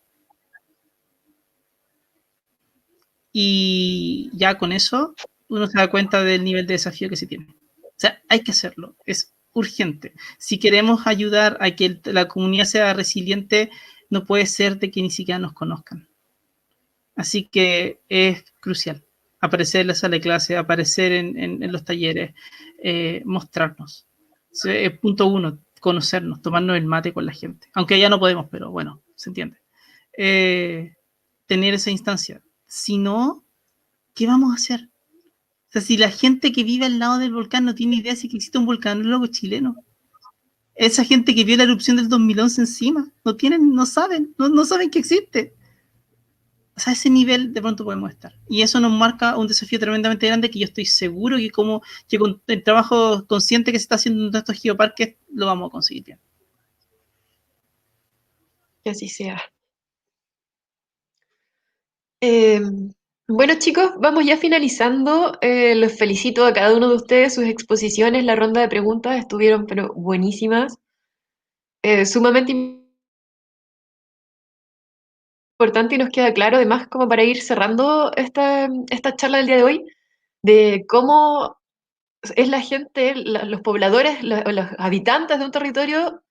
Y ya con eso uno se da cuenta del nivel de desafío que se tiene. O sea, hay que hacerlo, es urgente. Si queremos ayudar a que la comunidad sea resiliente, no puede ser de que ni siquiera nos conozcan. Así que es crucial aparecer en la sala de clase, aparecer en los talleres, mostrarnos. Punto 1, conocernos, tomarnos el mate con la gente. Aunque ya no podemos, pero bueno, se entiende. Tener esa instancia. Si no, ¿qué vamos a hacer? O sea, si la gente que vive al lado del volcán no tiene idea si que existe un volcanólogo chileno, esa gente que vio la erupción del 2011 encima, no saben que existe. O sea, a ese nivel de pronto podemos estar. Y eso nos marca un desafío tremendamente grande que yo estoy seguro que con el trabajo consciente que se está haciendo en estos geoparques lo vamos a conseguir bien. Que así sea. Bueno, chicos, vamos ya finalizando. Los felicito a cada uno de ustedes, sus exposiciones, la ronda de preguntas estuvieron pero buenísimas. Sumamente importante y nos queda claro, además, como para ir cerrando esta charla del día de hoy, de cómo es la gente, los pobladores, los habitantes de un territorio,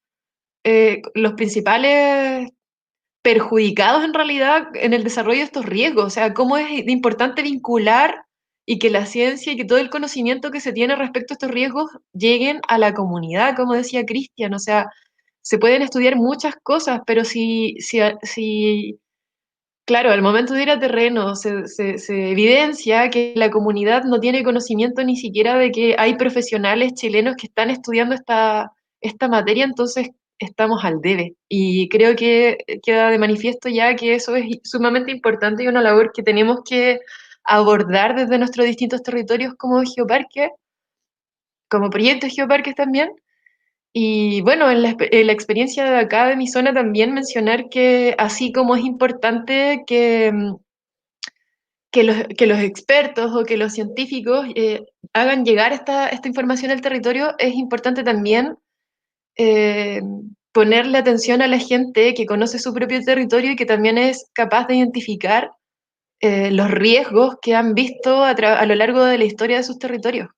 los principales perjudicados en realidad en el desarrollo de estos riesgos. O sea, cómo es importante vincular y que la ciencia y que todo el conocimiento que se tiene respecto a estos riesgos lleguen a la comunidad, como decía Cristian. O sea, se pueden estudiar muchas cosas, pero si claro, al momento de ir a terreno se evidencia que la comunidad no tiene conocimiento ni siquiera de que hay profesionales chilenos que están estudiando esta materia, entonces estamos al debe. Y creo que queda de manifiesto ya que eso es sumamente importante y una labor que tenemos que abordar desde nuestros distintos territorios como geoparques, como proyectos geoparques también. Y bueno, en la experiencia de acá de mi zona también mencionar que así como es importante que los expertos o que los científicos hagan llegar esta información al territorio, es importante también eh, ponerle atención a la gente que conoce su propio territorio y que también es capaz de identificar los riesgos que han visto a lo largo de la historia de sus territorios.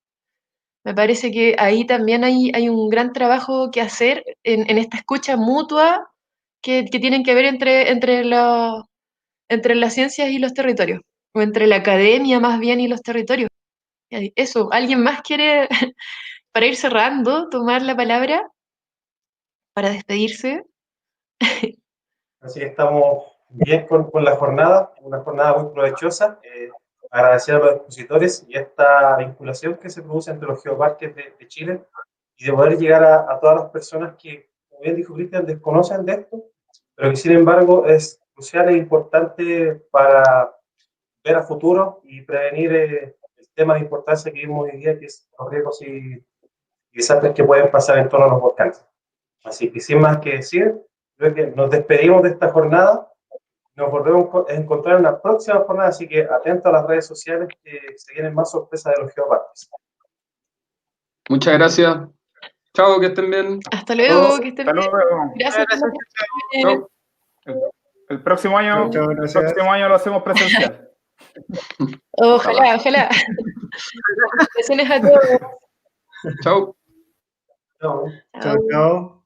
Me parece que ahí también hay un gran trabajo que hacer en esta escucha mutua que tienen que ver entre las ciencias y los territorios, o entre la academia más bien y los territorios. Eso, ¿alguien más quiere, para ir cerrando, tomar la palabra para despedirse? Así que estamos bien con la jornada, una jornada muy provechosa. Agradecer a los expositores y esta vinculación que se produce entre los geoparques de Chile y de poder llegar a todas las personas que, como bien dijo Cristian, desconocen de esto, pero que sin embargo es crucial e importante para ver a futuro y prevenir el tema de importancia que vimos hoy día, que es los riesgos y desastres que pueden pasar en torno a los volcanes. Así que sin más que decir, creo que nos despedimos de esta jornada. Nos volvemos a encontrar en la próxima jornada, así que atento a las redes sociales que se vienen más sorpresas de los geoparques. Muchas gracias. Chao, que estén bien. Hasta luego, Todos, que estén Hasta bien. luego. Gracias. Chao. El próximo año, Chao, el gracias. próximo año lo hacemos presencial. Ojalá, ojalá. Felicitaciones a todos. Chao. chao. Chao, chao.